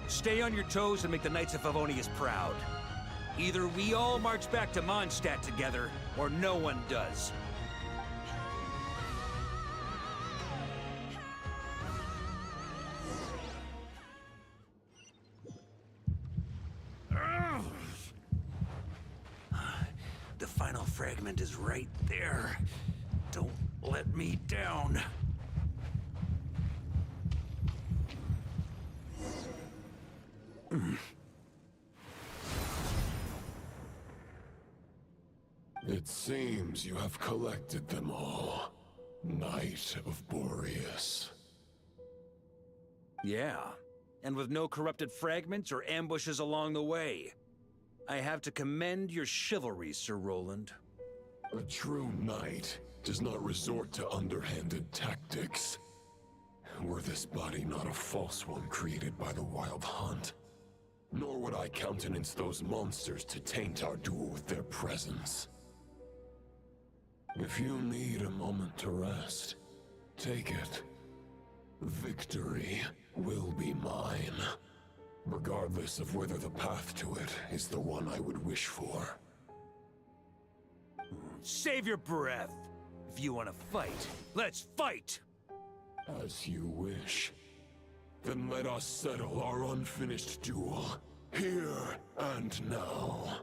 Speaker 1: Stay on your toes and make the Knights of Favonius proud. Either we all march back to Mondstadt together, or no one does. The final fragment is right there. Don't let me down.
Speaker 9: It seems you have collected them all, Knight of Boreas.
Speaker 1: Yeah, and with no corrupted fragments or ambushes along the way. I have to commend your chivalry, Sir Roland.
Speaker 9: A true knight does not resort to underhanded tactics. Were this body not a false one created by the Wild Hunt, nor would I countenance those monsters to taint our duel with their presence. If you need a moment to rest, take it. Victory will be mine, regardless of whether the path to it is the one I would wish for.
Speaker 1: Save your breath. If you want to fight, let's fight!
Speaker 9: As you wish. Then let us settle our unfinished duel, here and now.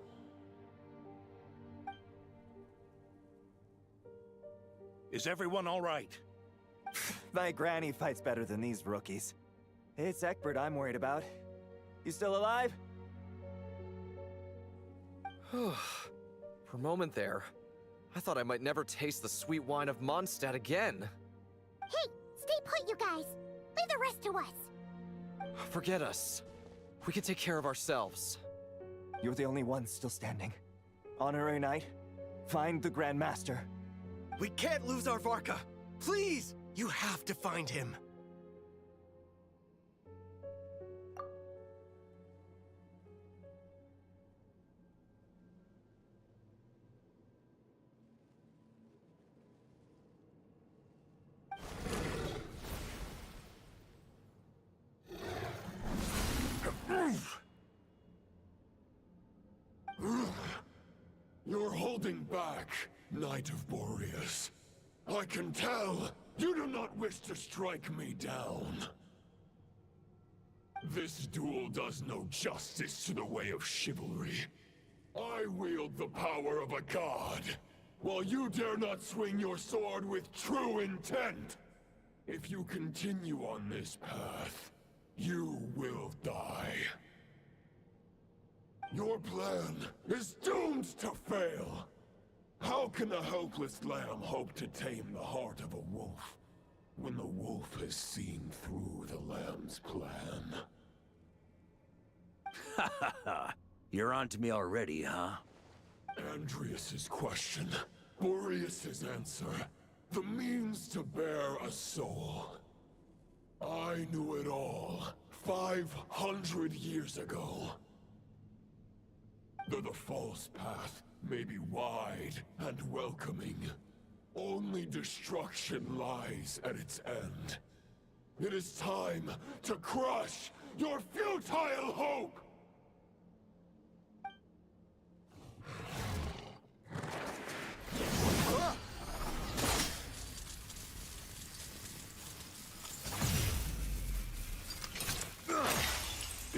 Speaker 24: Is everyone all right?
Speaker 22: my granny fights better than these rookies. It's Egbert I'm worried about. You still alive?
Speaker 6: For a moment there, I thought I might never taste the sweet wine of Mondstadt again.
Speaker 2: Hey, stay put, you guys. Leave the rest to us.
Speaker 6: Forget us. We can take care of ourselves.
Speaker 22: You're the only one still standing. Honorary Knight, find the Grand Master.
Speaker 7: We can't lose our Varka! Please! You have to find him.
Speaker 9: You're holding back, Knight of Boreas. I can tell you do not wish to strike me down. This duel does no justice to the way of chivalry. I wield the power of a god, while you dare not swing your sword with true intent. If you continue on this path, you will die. Your plan is doomed to fail. How can a helpless lamb hope to tame the heart of a wolf, when the wolf has seen through the lamb's plan?
Speaker 1: Ha ha ha! You're on to me already, huh?
Speaker 9: Andreas's question, Boreas's answer, the means to bear a soul. I knew it all 500 years ago. Though the false path may be wide and welcoming, only destruction lies at its end. It is time to crush your futile hope!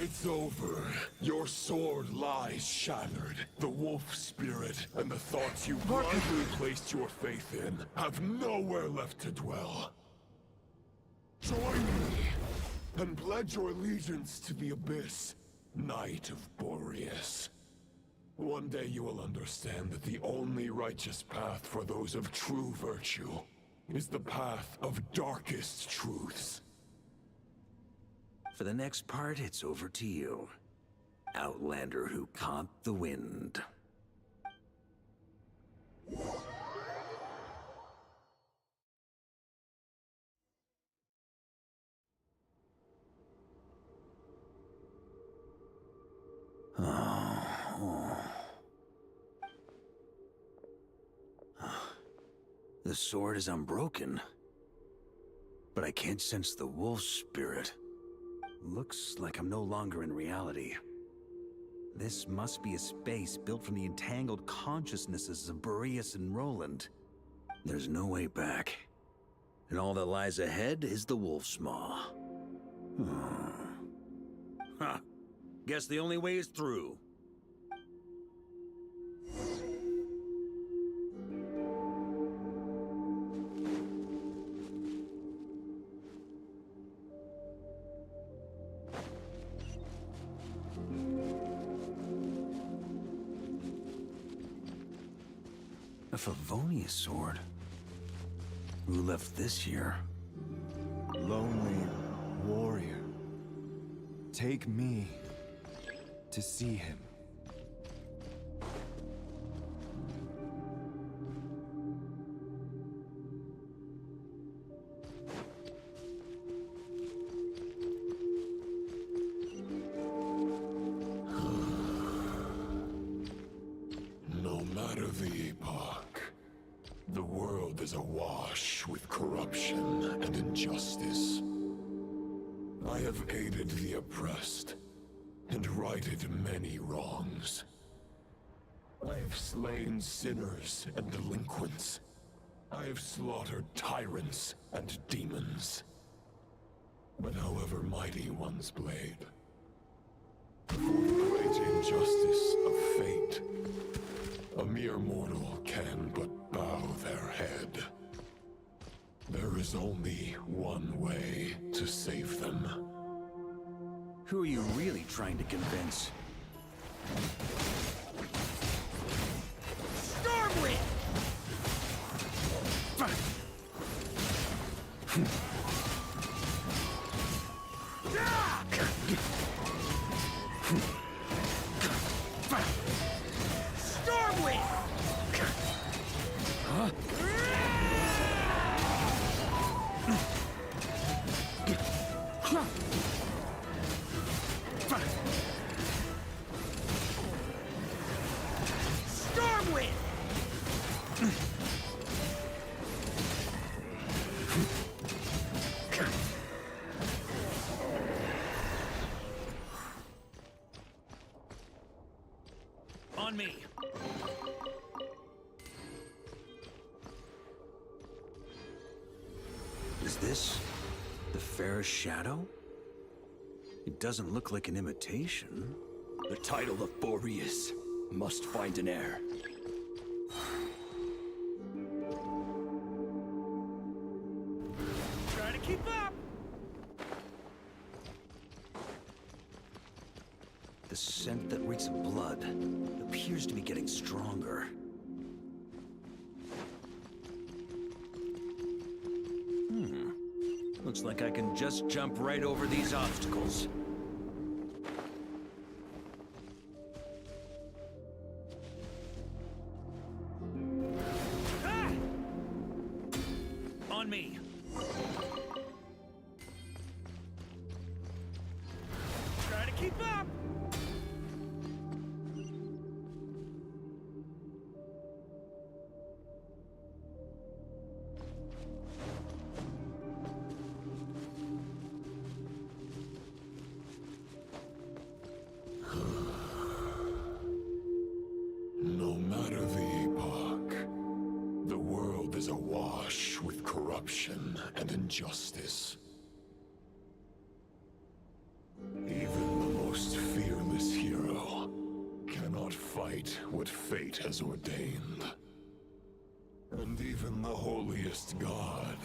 Speaker 9: It's over. Your sword lies shattered. The wolf spirit and the thoughts you blindly placed your faith in have nowhere left to dwell. Join me and pledge your allegiance to the abyss, Knight of Boreas. One day you will understand that the only righteous path for those of true virtue is the path of darkest truths.
Speaker 1: For the next part, it's over to you. Outlander who caught the wind. The sword is unbroken, but I can't sense the wolf spirit. Looks like I'm no longer in reality. This must be a space built from the entangled consciousnesses of Boreas and Roland. There's no way back. And all that lies ahead is the wolf's maw. Huh. Guess the only way is through. A Favonius sword? Who left this here?
Speaker 18: Lonely warrior. Take me to see him.
Speaker 9: No matter the epoch, the world is awash with corruption and injustice. I have aided the oppressed and righted many wrongs. I have slain sinners and delinquents. I have slaughtered tyrants and demons. But however mighty one's blade, before the great injustice of fate, a mere mortal can but bow their head. There is only one way to save them.
Speaker 1: Who are you really trying to convince?
Speaker 23: Stormwind! Stormwind!
Speaker 1: Huh?
Speaker 23: Stormwind!
Speaker 1: On me! Is this the fairest shadow? It doesn't look like an imitation.
Speaker 10: The title of Boreas must find an heir.
Speaker 23: Try to keep up!
Speaker 1: The scent that reeks of blood appears to be getting stronger. Looks like I can just jump right over these obstacles.
Speaker 23: Ah!
Speaker 1: On me!
Speaker 23: Try to keep up!
Speaker 9: No matter the epoch, the world is awash with corruption and injustice. Even the most fearless hero cannot fight what fate has ordained. And even the holiest god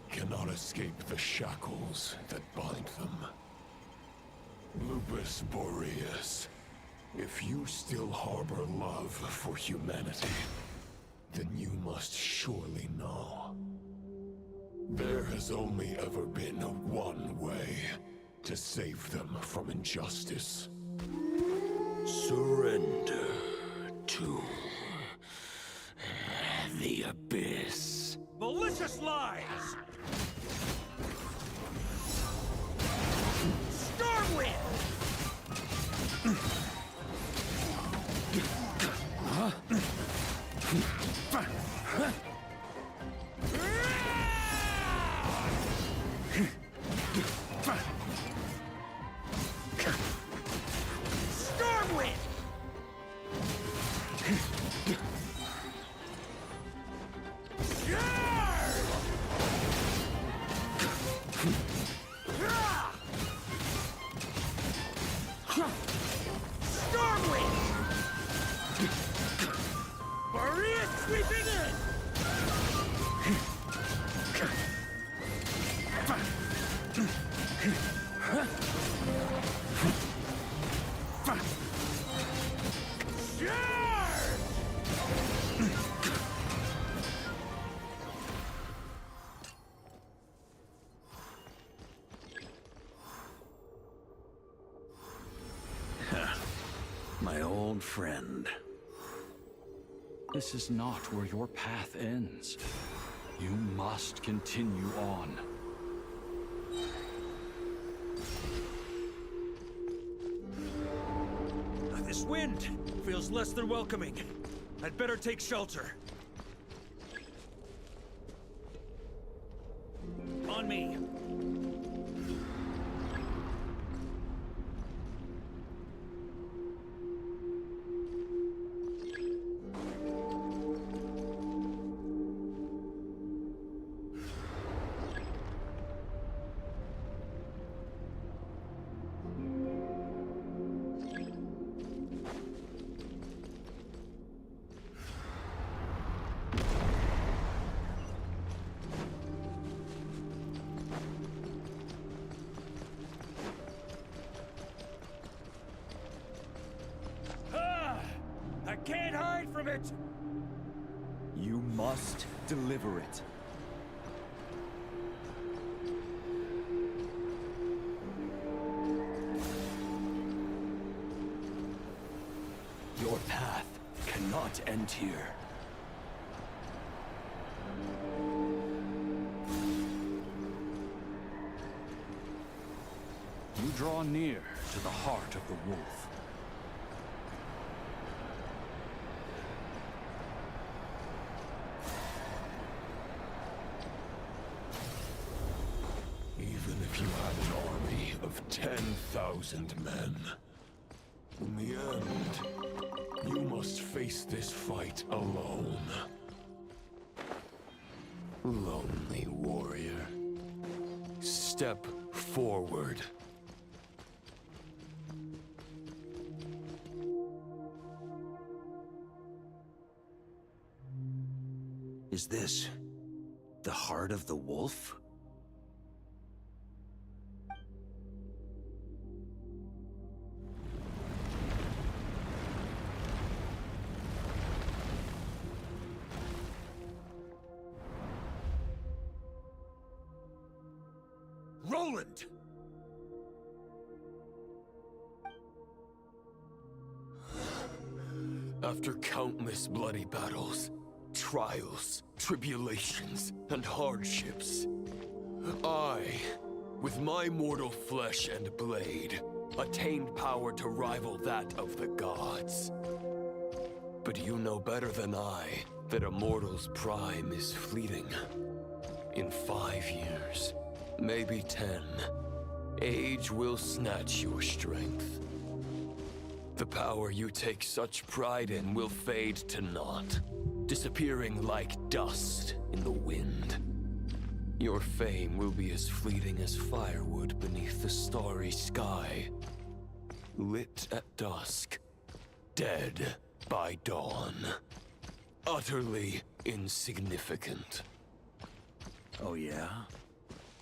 Speaker 9: cannot escape the shackles that bind them. Lupus Boreas, if you still harbor love for humanity, then you must surely know. There has only ever been one way to save them from injustice.
Speaker 10: Surrender to the abyss.
Speaker 23: Malicious lies! Stormwind! Stormwind! Stormwind! Boreas sweeping in!
Speaker 1: My old friend.
Speaker 8: This is not where your path ends. You must continue on.
Speaker 1: This wind feels less than welcoming. I'd better take shelter. On me.
Speaker 23: from it!
Speaker 11: You must deliver it.
Speaker 10: Your path cannot end here.
Speaker 8: You draw near to the heart of the wolf.
Speaker 9: Even if you had an army of 10,000 men, in the end, you must face this fight alone. Lonely warrior, step forward.
Speaker 1: Is this the heart of the wolf? Roland!
Speaker 9: After countless bloody battles, trials, tribulations, and hardships, I, with my mortal flesh and blade, attained power to rival that of the gods. But you know better than I that a mortal's prime is fleeting. In 5 years, maybe 10, age will snatch your strength. The power you take such pride in will fade to naught, disappearing like dust in the wind. Your fame will be as fleeting as firewood beneath the starry sky, lit at dusk, dead by dawn. Utterly insignificant.
Speaker 1: Oh yeah?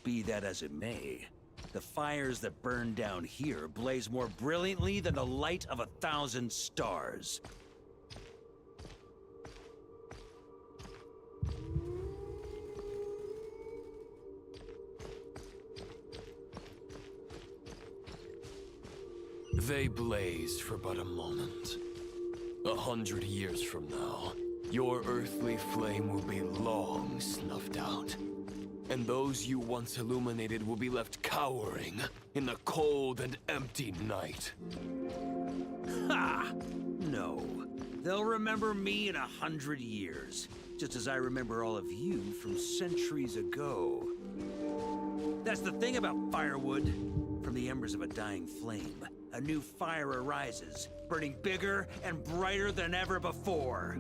Speaker 1: Be that as it may, the fires that burn down here blaze more brilliantly than the light of 1,000 stars.
Speaker 9: They blaze for but a moment. 100 years from now, your earthly flame will be long snuffed out. And those you once illuminated will be left cowering in the cold and empty night.
Speaker 1: Ha! No. They'll remember me in 100 years, just as I remember all of you from centuries ago. That's the thing about firewood. From the embers of a dying flame, a new fire arises, burning bigger and brighter than ever before.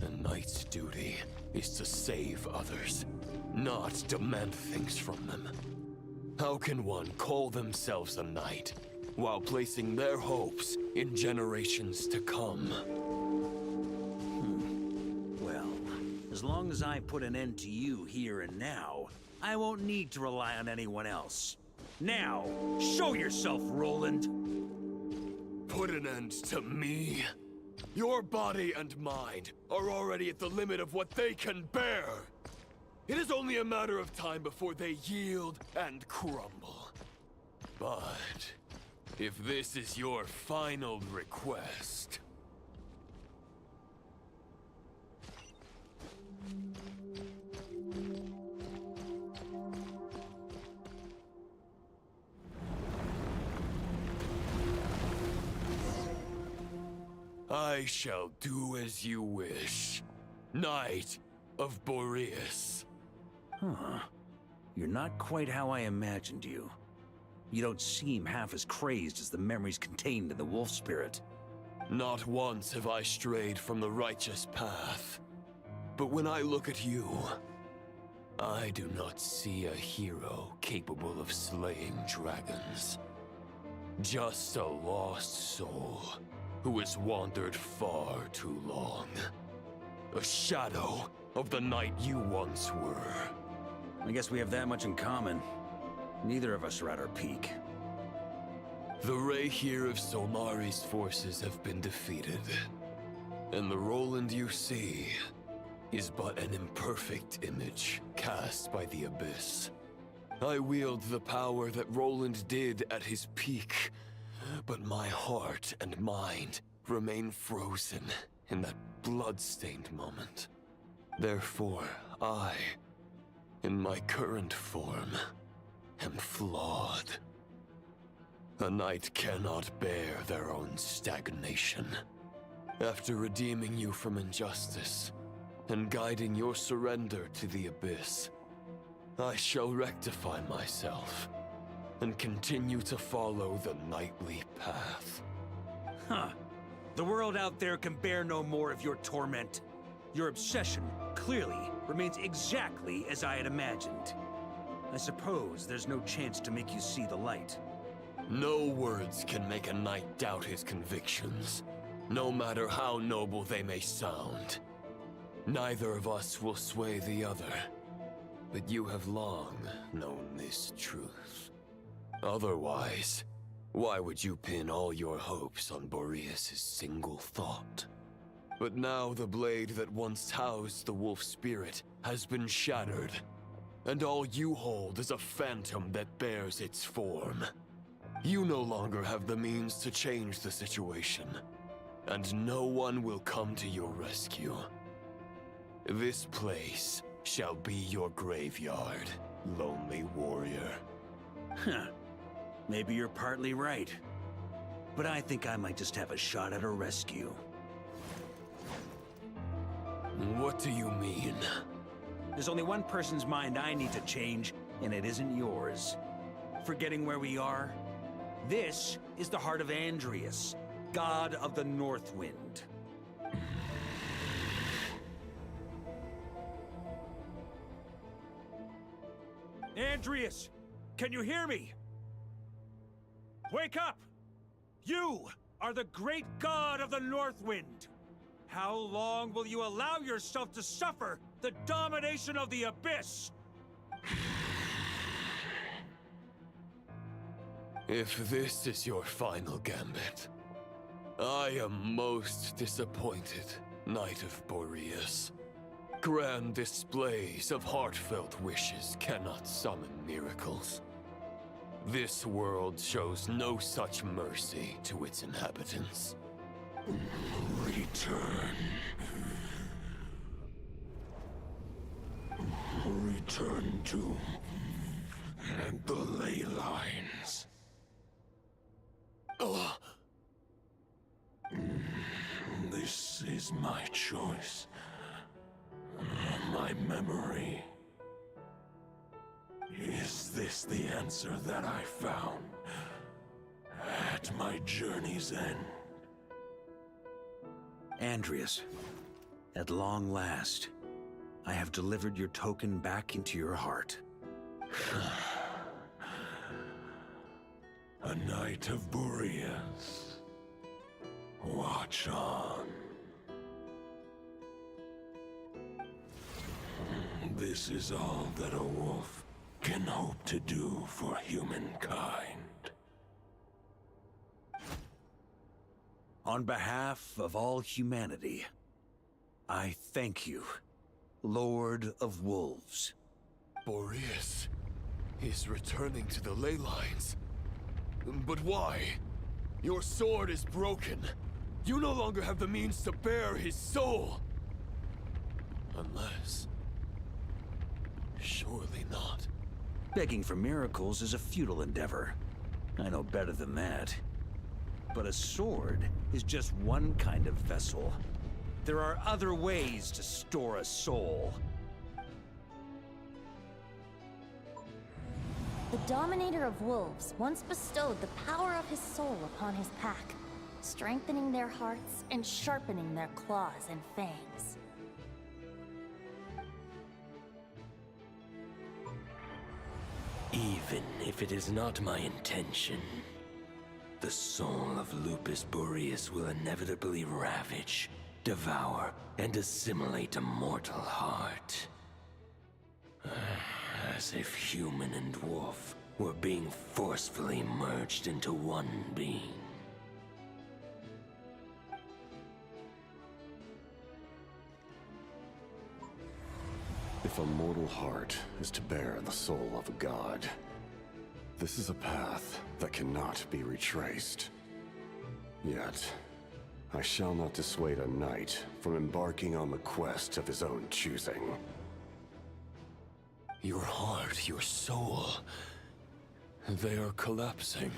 Speaker 9: A knight's duty is to save others, not demand things from them. How can one call themselves a knight while placing their hopes in generations to come?
Speaker 1: Well, as long as I put an end to you here and now, I won't need to rely on anyone else. Now, show yourself, Roland!
Speaker 9: Put an end to me? Your body and mind are already at the limit of what they can bear. It is only a matter of time before they yield and crumble. But if this is your final request... I shall do as you wish, Knight of Boreas.
Speaker 1: Huh. You're not quite how I imagined you. You don't seem half as crazed as the memories contained in the wolf spirit.
Speaker 9: Not once have I strayed from the righteous path. But when I look at you, I do not see a hero capable of slaying dragons. Just a lost soul who has wandered far too long. A shadow of the knight you once were.
Speaker 1: I guess we have that much in common. Neither of us are at our peak.
Speaker 9: The Rayhir of Solmari's forces have been defeated. And the Roland you see is but an imperfect image cast by the Abyss. I wield the power that Roland did at his peak, but my heart and mind remain frozen in that blood-stained moment. Therefore, I, in my current form, am flawed. A knight cannot bear their own stagnation. After redeeming you from injustice and guiding your surrender to the Abyss, I shall rectify myself and continue to follow the knightly path.
Speaker 1: Huh. The world out there can bear no more of your torment. Your obsession, clearly, remains exactly as I had imagined. I suppose there's no chance to make you see the light.
Speaker 9: No words can make a knight doubt his convictions, no matter how noble they may sound. Neither of us will sway the other, but you have long known this truth. Otherwise, why would you pin all your hopes on Boreas' single thought? But now the blade that once housed the wolf spirit has been shattered, and all you hold is a phantom that bears its form. You no longer have the means to change the situation, and no one will come to your rescue. This place shall be your graveyard, lonely warrior.
Speaker 1: Huh. Maybe you're partly right. But I think I might just have a shot at a rescue.
Speaker 9: What do you mean?
Speaker 1: There's only one person's mind I need to change, and it isn't yours. Forgetting where we are? This is the heart of Andreas, god of the North Wind. Andreas! Can you hear me? Wake up! You are the great god of the North Wind! How long will you allow yourself to suffer the domination of the Abyss?
Speaker 9: If this is your final gambit, I am most disappointed, Knight of Boreas. Grand displays of heartfelt wishes cannot summon miracles. This world shows no such mercy to its inhabitants. Return. Return to the ley lines. This is my choice. My memory. Is this the answer that I found at my journey's end?
Speaker 1: Andreas, at long last, I have delivered your token back into your heart.
Speaker 9: A Knight of Boreas. Watch on. This is all that a wolf can hope to do for humankind.
Speaker 1: On behalf of all humanity, I thank you, Lord of Wolves.
Speaker 9: Boreas is returning to the ley lines. But why? Your sword is broken. You no longer have the means to bear his soul. Unless... surely not.
Speaker 1: Begging for miracles is a futile endeavor. I know better than that. But a sword is just one kind of vessel. There are other ways to store a soul.
Speaker 4: The Dominator of Wolves once bestowed the power of his soul upon his pack, strengthening their hearts and sharpening their claws and fangs.
Speaker 10: Even if it is not my intention,
Speaker 9: The soul of Lupus Boreas will inevitably ravage, devour, and assimilate a mortal heart. As if human and wolf were being forcefully merged into one being.
Speaker 8: If a mortal heart is to bear the soul of a god, this is a path that cannot be retraced. Yet, I shall not dissuade a knight from embarking on the quest of his own choosing.
Speaker 9: Your heart, your soul, they are collapsing.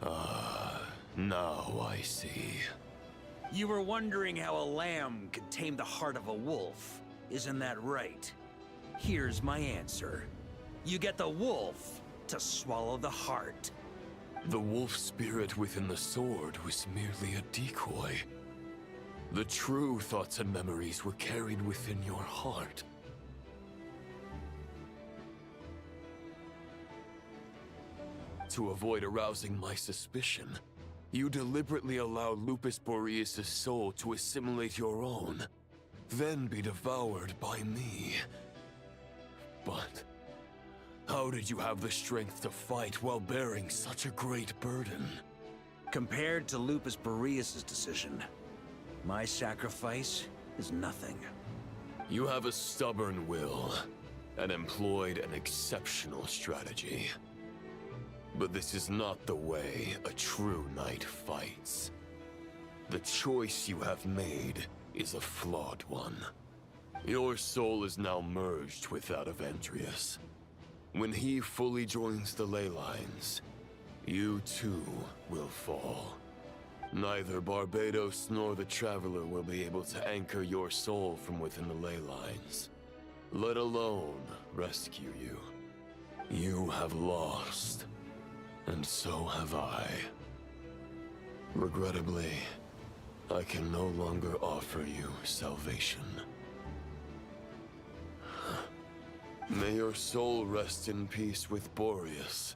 Speaker 9: Now I see.
Speaker 1: You were wondering how a lamb could tame the heart of a wolf, isn't that right? Here's my answer. You get the wolf to swallow the heart.
Speaker 9: The wolf spirit within the sword was merely a decoy. The true thoughts and memories were carried within your heart. To avoid arousing my suspicion, you deliberately allow Lupus Boreas' soul to assimilate your own, then be devoured by me. But how did you have the strength to fight while bearing such a great burden?
Speaker 1: Compared to Lupus Boreas' decision, my sacrifice is nothing.
Speaker 9: You have a stubborn will, and employed an exceptional strategy. But this is not the way a true knight fights. The choice you have made is a flawed one. Your soul is now merged with that of Andreas. When he fully joins the ley lines, you too will fall. Neither Barbados nor the Traveler will be able to anchor your soul from within the ley lines, let alone rescue you. You have lost. And so have I. Regrettably, I can no longer offer you salvation. May your soul rest in peace with Boreas,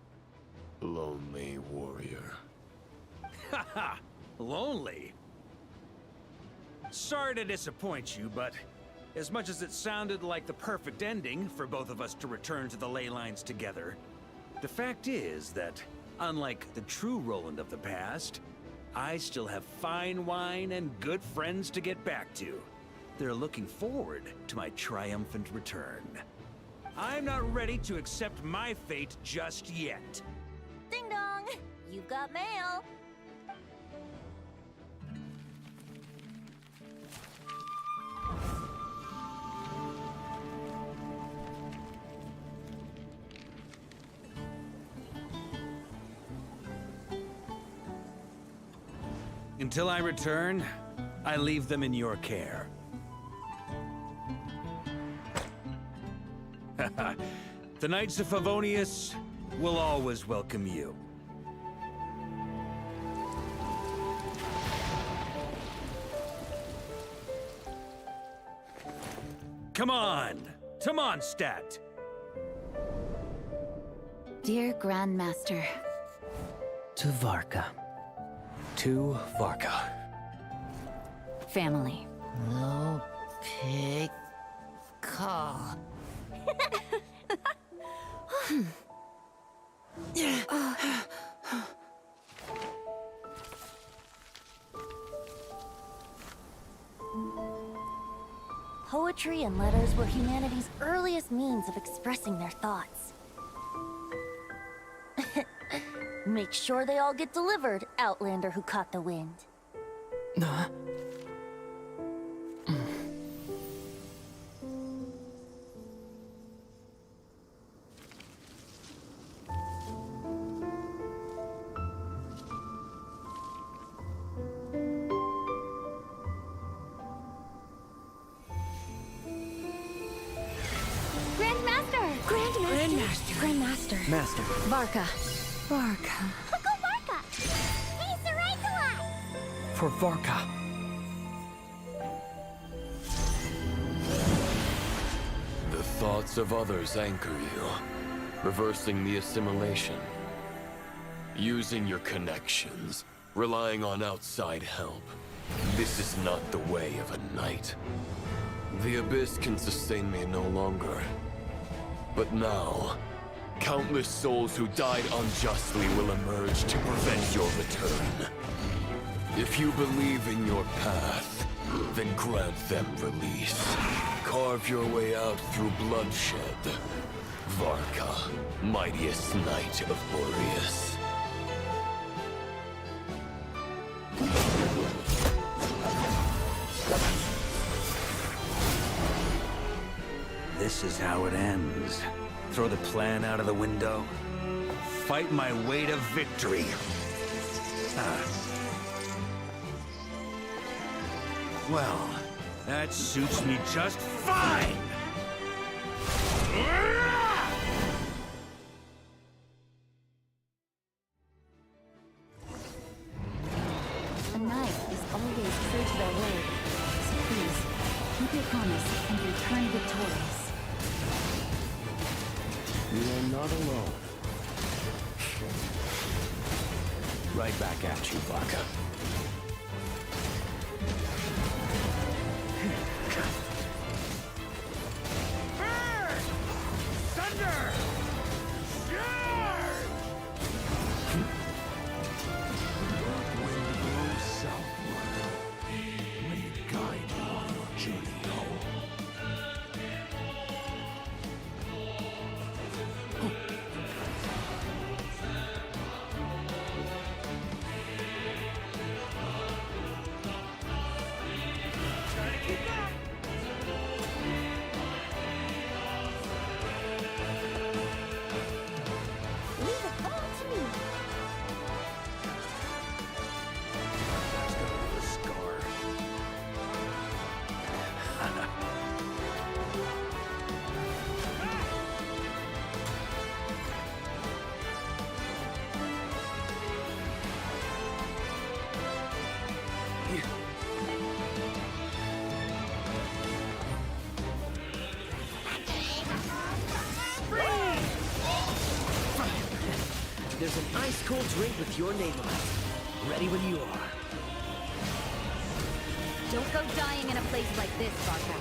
Speaker 9: lonely warrior.
Speaker 1: Haha! Lonely? Sorry to disappoint you, but as much as it sounded like the perfect ending for both of us to return to the ley lines together, the fact is that, unlike the true Roland of the past, I still have fine wine and good friends to get back to. They're looking forward to my triumphant return. I'm not ready to accept my fate just yet.
Speaker 4: Ding dong! You've got mail!
Speaker 1: Until I return, I leave them in your care. The Knights of Favonius will always welcome you. Come on, to Mondstadt!
Speaker 4: Dear Grandmaster.
Speaker 3: To Varka.
Speaker 5: To Varka.
Speaker 4: Family.
Speaker 12: No pig call.
Speaker 4: Poetry and letters were humanity's earliest means of expressing their thoughts. Make sure they all get delivered, Outlander who caught the wind.
Speaker 2: Grandmaster.
Speaker 18: Master.
Speaker 2: Varka.
Speaker 12: Varka.
Speaker 2: Go Varka! He's the right to us!
Speaker 18: For Varka.
Speaker 9: The thoughts of others anchor you, reversing the assimilation.
Speaker 10: Using your connections, relying on outside help. This is not the way of a knight. The Abyss can sustain me no longer. But now, countless souls who died unjustly will emerge to prevent your return. If you believe in your path, then grant them release. Carve your way out through bloodshed. Varka, mightiest knight of Boreas.
Speaker 1: This is how it ends. Throw the plan out of the window. Fight my way to victory. Well, that suits me just fine!
Speaker 13: A knight is always true to their word. So please, keep your promise and return victorious.
Speaker 24: You are not alone. Right back at you, Varka.
Speaker 1: Burn! Thunder! Charge!
Speaker 9: Wind blows southward. May it guide you on your journey home.
Speaker 2: Leave it all to me.
Speaker 1: That's gonna leave a scar.
Speaker 3: There's an ice-cold drink with your name on it. Ready when you are.
Speaker 13: Don't go dying in a place like this, Varka.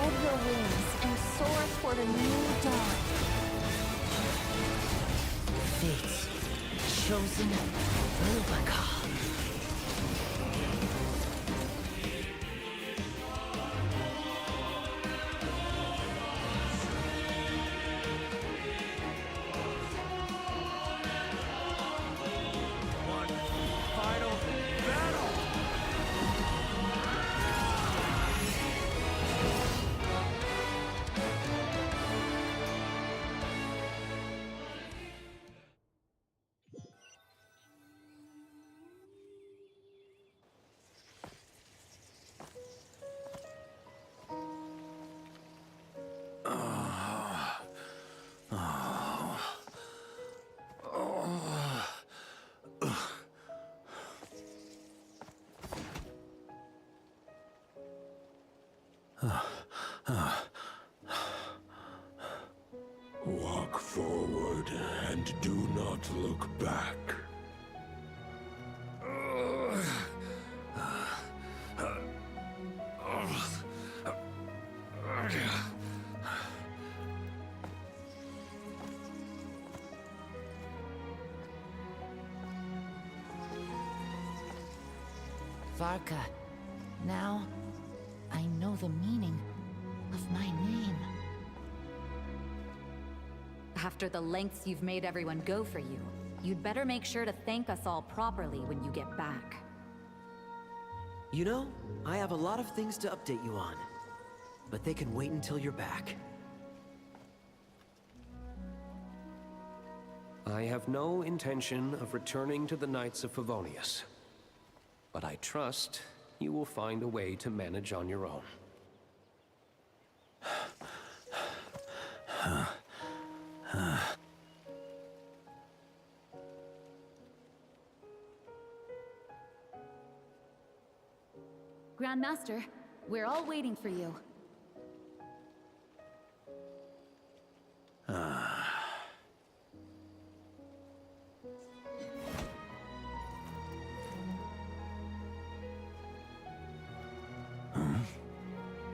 Speaker 4: Spread your wings and soar toward a new dawn.
Speaker 3: Fate's chosen Varka.
Speaker 9: Walk forward and do not look back.
Speaker 12: Varka, now I know the meaning of my name.
Speaker 13: After the lengths you've made everyone go for you, you'd better make sure to thank us all properly when you get back.
Speaker 14: You know, I have a lot of things to update you on, but they can wait until you're back.
Speaker 15: I have no intention of returning to the Knights of Favonius, but I trust you will find a way to manage on your own.
Speaker 13: Grandmaster, we're all waiting for you.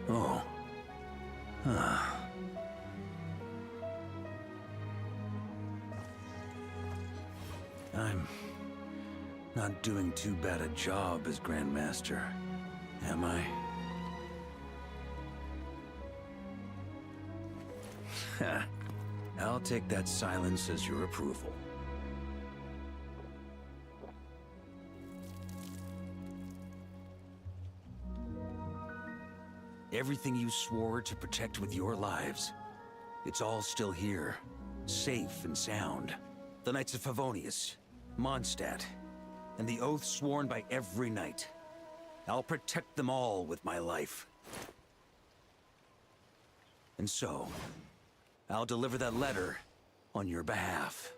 Speaker 1: Oh. I'm not doing too bad a job as Grandmaster, am I? I'll take that silence as your approval. Everything you swore to protect with your lives, it's all still here, safe and sound. The Knights of Favonius, Mondstadt, and the oath sworn by every knight. I'll protect them all with my life. And so, I'll deliver that letter on your behalf.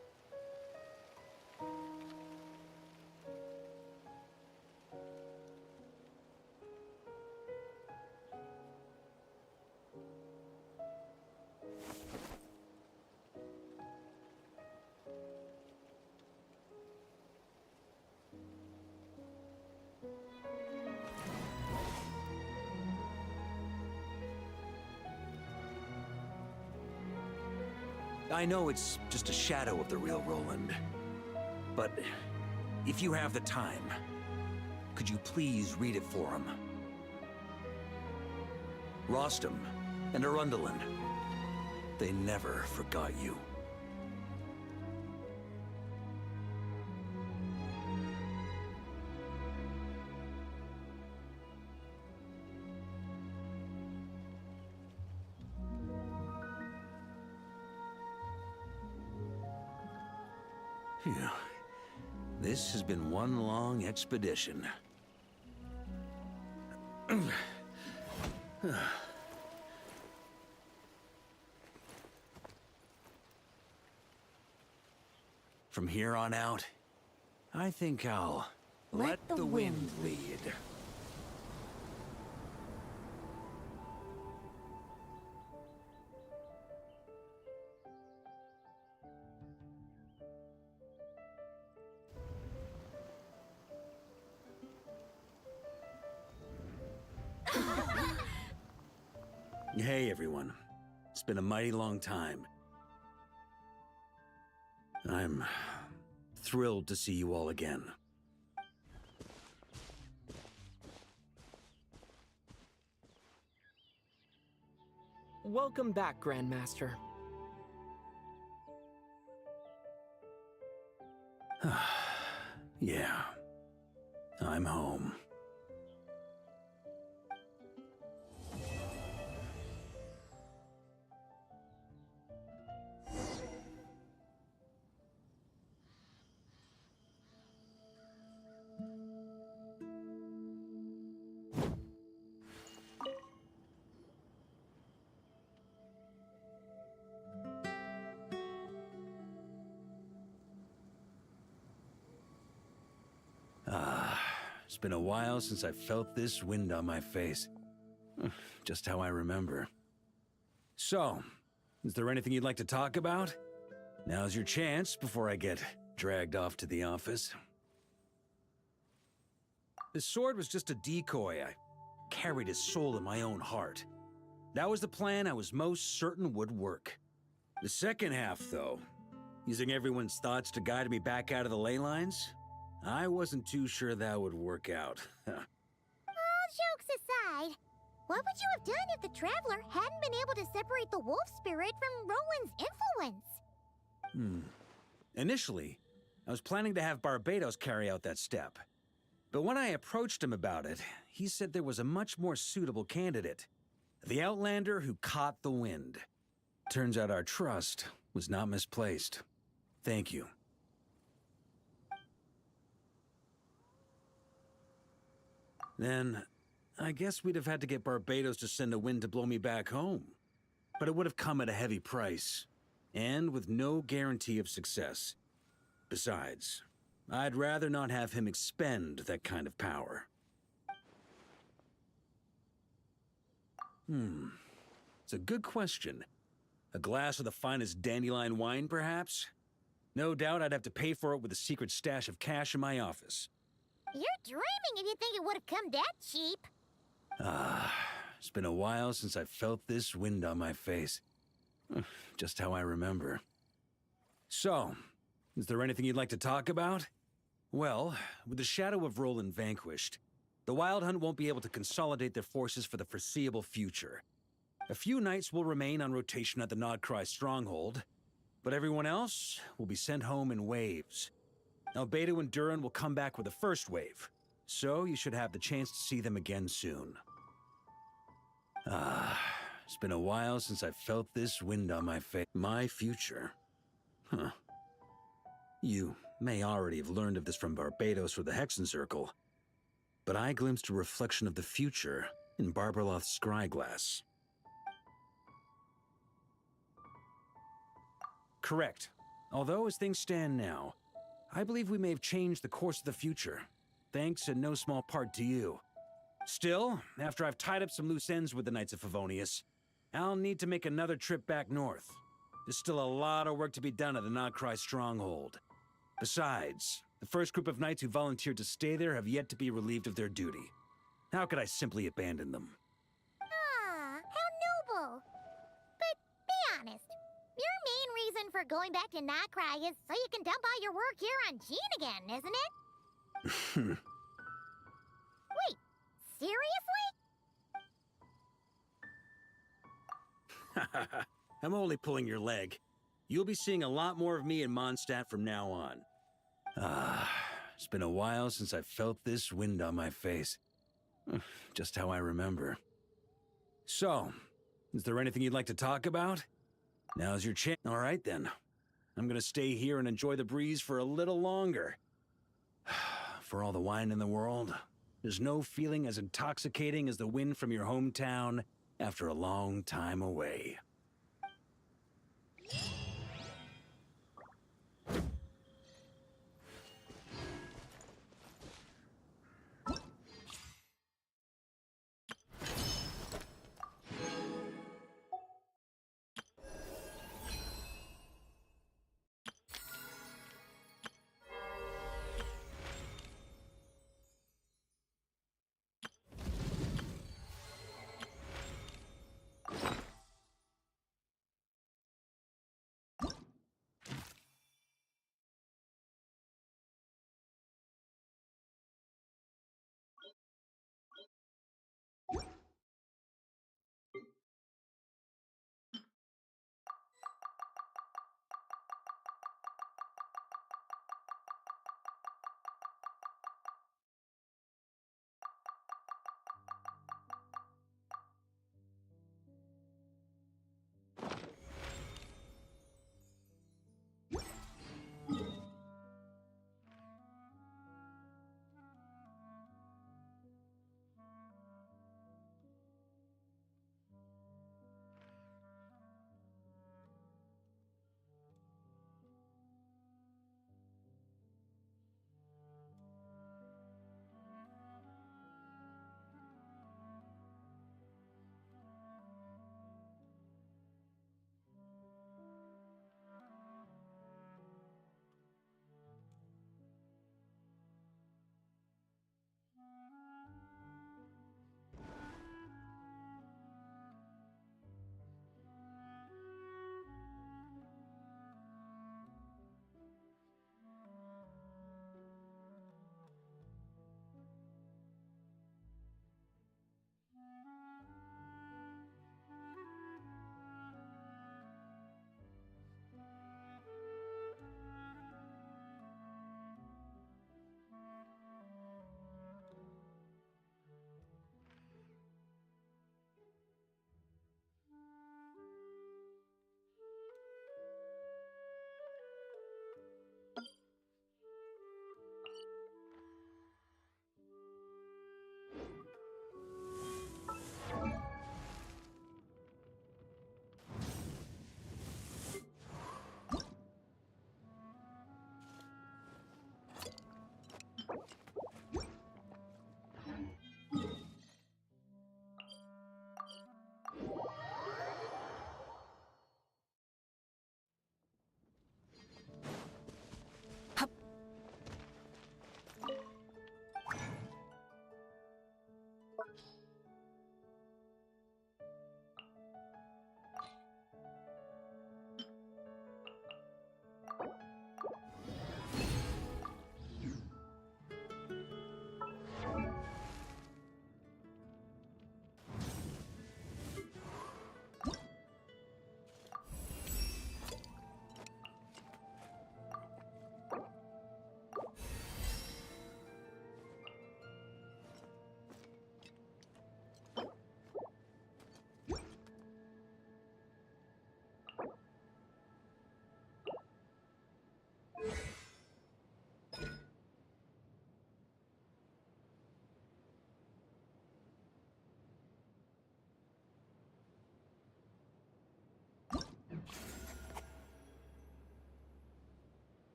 Speaker 1: I know it's just a shadow of the real Roland, but if you have the time, could you please read it for him? Rostam and Arundelen, they never forgot you. Phew. This has been one long expedition. From here on out, I think I'll let the wind lead. Hey everyone, it's been a mighty long time. I'm thrilled to see you all again.
Speaker 14: Welcome back, Grandmaster.
Speaker 1: Yeah, I'm home. It's been a while since I felt this wind on my face. Just how I remember. So, Is there anything you'd like to talk about? Now's your chance before I get dragged off to the office. This sword was just a decoy. I carried his soul in my own heart. That was the plan I was most certain would work. The second half, though, using everyone's thoughts to guide me back out of the ley lines, I wasn't too sure that would work out.
Speaker 2: All jokes aside, what would you have done if the Traveler hadn't been able to separate the wolf spirit from Roland's influence?
Speaker 1: Initially, I was planning to have Barbados carry out that step. But when I approached him about it, he said there was a much more suitable candidate. The Outlander who caught the wind. Turns out our trust was not misplaced. Thank you. Then, I guess we'd have had to get Barbados to send a wind to blow me back home. But it would have come at a heavy price, and with no guarantee of success. Besides, I'd rather not have him expend that kind of power. It's a good question. A glass of the finest dandelion wine, perhaps? No doubt I'd have to pay for it with a secret stash of cash in my office.
Speaker 2: You're dreaming if you think it would have come that cheap.
Speaker 1: It's been a while since I felt this wind on my face. Just how I remember. So, is there anything you'd like to talk about? Well, with the shadow of Roland vanquished, the Wild Hunt won't be able to consolidate their forces for the foreseeable future. A few knights will remain on rotation at the Nodcry stronghold, but everyone else will be sent home in waves. Albedo and Durin will come back with the first wave, so you should have the chance to see them again soon. It's been a while since I felt this wind on my face. My future. You may already have learned of this from Barbados or the Hexen Circle, but I glimpsed a reflection of the future in Barbarloth's scryglass. Correct. Although, as things stand now, I believe we may have changed the course of the future, thanks in no small part to you. Still, after I've tied up some loose ends with the Knights of Favonius, I'll need to make another trip back north. There's still a lot of work to be done at the Nodcry stronghold. Besides, the first group of knights who volunteered to stay there have yet to be relieved of their duty. How could I simply abandon them?
Speaker 2: How noble. But be honest, your main reason for going back to Nodcry is so you can dump all your work here on Jean again, isn't it? Wait, seriously?
Speaker 1: I'm only pulling your leg. You'll be seeing a lot more of me in Mondstadt from now on. It's been a while since I felt this wind on my face. Just how I remember. So, is there anything you'd like to talk about? Now's your chance. All right, then. I'm gonna stay here and enjoy the breeze for a little longer. For all the wine in the world, there's no feeling as intoxicating as the wind from your hometown after a long time away.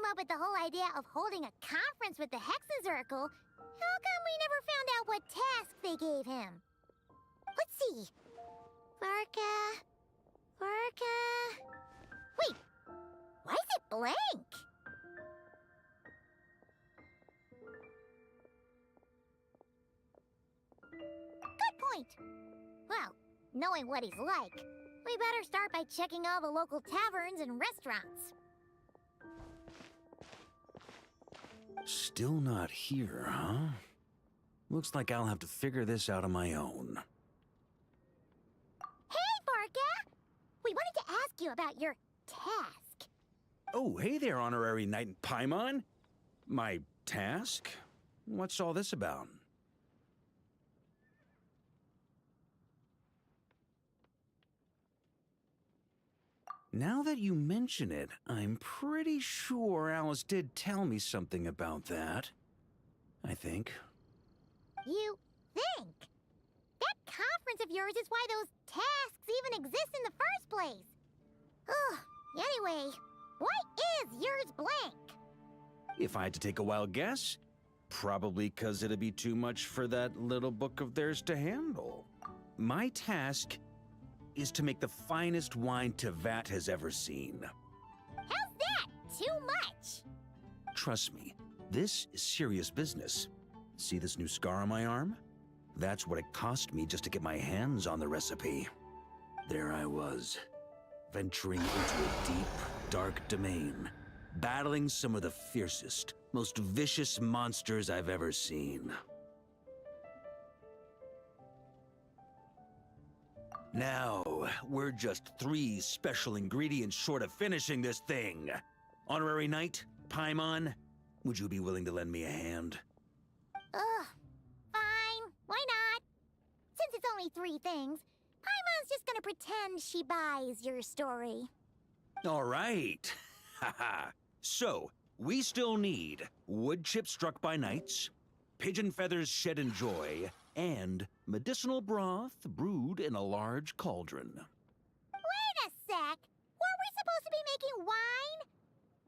Speaker 2: came up with the whole idea of holding a conference with the Hexazircle, how come we never found out what task they gave him? Let's see. Varka... Wait, why is it blank? Good point. Well, knowing what he's like, we better start by checking all the local taverns and restaurants.
Speaker 1: Still not here, huh? Looks like I'll have to figure this out on my own.
Speaker 2: Hey, Varka! We wanted to ask you about your task.
Speaker 1: Oh, hey there, Honorary Knight in Paimon. My task? What's all this about? Now that you mention it, I'm pretty sure Alice did tell me something about that. I think.
Speaker 2: You think? That conference of yours is why those tasks even exist in the first place. Ugh, anyway, why is yours blank?
Speaker 1: If I had to take a wild guess, probably because it'd be too much for that little book of theirs to handle. My task is to make the finest wine Tevat has ever seen.
Speaker 2: How's that too much?
Speaker 1: Trust me, this is serious business. See this new scar on my arm? That's what it cost me just to get my hands on the recipe. There I was, venturing into a deep, dark domain, battling some of the fiercest, most vicious monsters I've ever seen. Now, we're just 3 special ingredients short of finishing this thing. Honorary Knight, Paimon, would you be willing to lend me a hand?
Speaker 2: Ugh, fine, why not? Since it's only 3 things, Paimon's just gonna pretend she buys your story.
Speaker 1: All right. Haha. So, we still need wood chips struck by knights, pigeon feathers shed in joy, and medicinal broth brewed in a large cauldron.
Speaker 2: Wait a sec! Were we supposed to be making wine?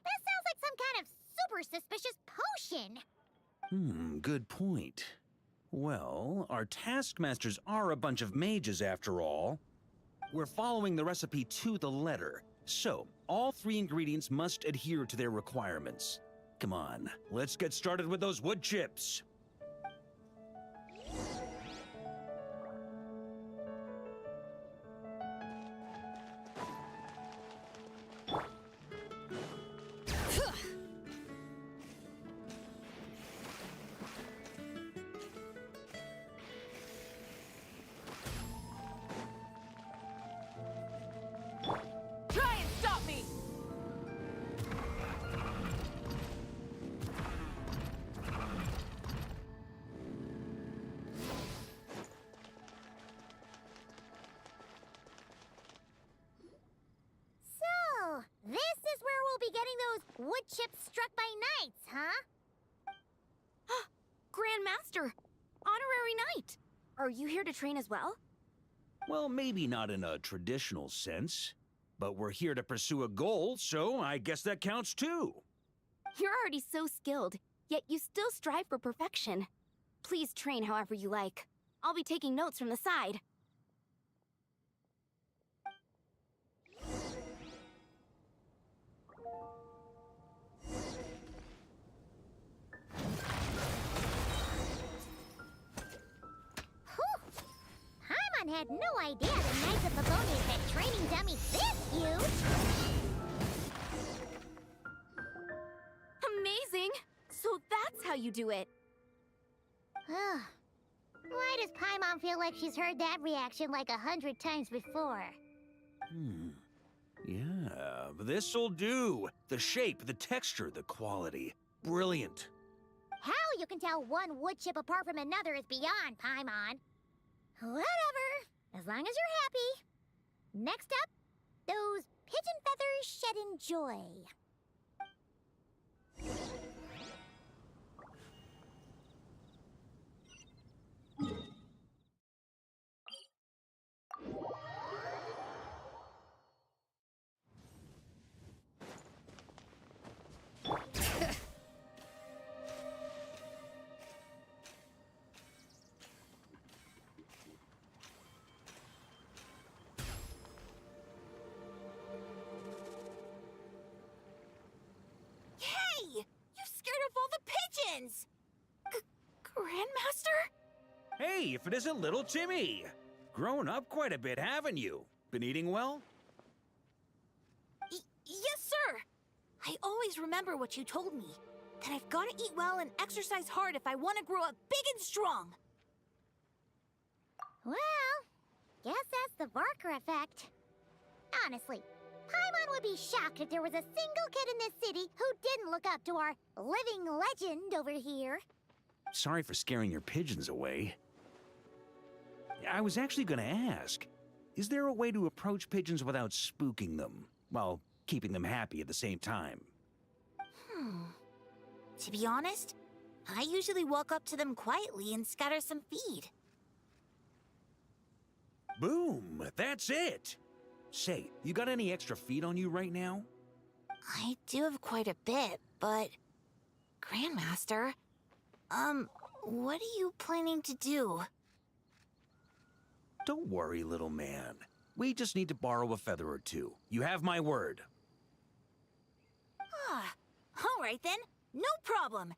Speaker 2: That sounds like some kind of super suspicious potion.
Speaker 1: Good point. Well, our taskmasters are a bunch of mages after all. We're following the recipe to the letter, so all 3 ingredients must adhere to their requirements. Come on, let's get started with those wood chips.
Speaker 21: Try and stop me!
Speaker 2: So, this is where we'll be getting those wood chips struck by knights, huh?
Speaker 16: Grandmaster! Honorary Knight! Are you here to train as well?
Speaker 1: Well, maybe not in a traditional sense, but we're here to pursue a goal, so I guess that counts too.
Speaker 16: You're already so skilled, yet you still strive for perfection. Please train however you like. I'll be taking notes from the side.
Speaker 2: Paimon had no idea the Knights of Favonius had training dummies this huge!
Speaker 16: Amazing! So that's how you do it.
Speaker 2: Why does Paimon feel like she's heard that reaction like 100 times before?
Speaker 1: Yeah, this'll do. The shape, the texture, the quality. Brilliant.
Speaker 2: How you can tell one wood chip apart from another is beyond, Paimon. Whatever, as long as you're happy. Next up, those pigeon feathers shed in joy. pigeons!
Speaker 4: Grandmaster?
Speaker 1: Hey, if it isn't little Timmy! Grown up quite a bit, haven't you? Been eating well?
Speaker 4: Yes, sir! I always remember what you told me. That I've got to eat well and exercise hard if I want to grow up big and strong.
Speaker 2: Well, guess that's the Varka effect. Honestly, Paimon would be shocked if there was a single kid in this city who didn't look up to our living legend over here.
Speaker 1: Sorry for scaring your pigeons away. I was actually gonna ask, is there a way to approach pigeons without spooking them, while keeping them happy at the same time?
Speaker 4: To be honest, I usually walk up to them quietly and scatter some feed.
Speaker 1: Boom! That's it! Say, you got any extra feed on you right now?
Speaker 4: I do have quite a bit, but... Grandmaster, what are you planning to do?
Speaker 1: Don't worry, little man. We just need to borrow a feather or two. You have my word.
Speaker 4: All right then, no problem.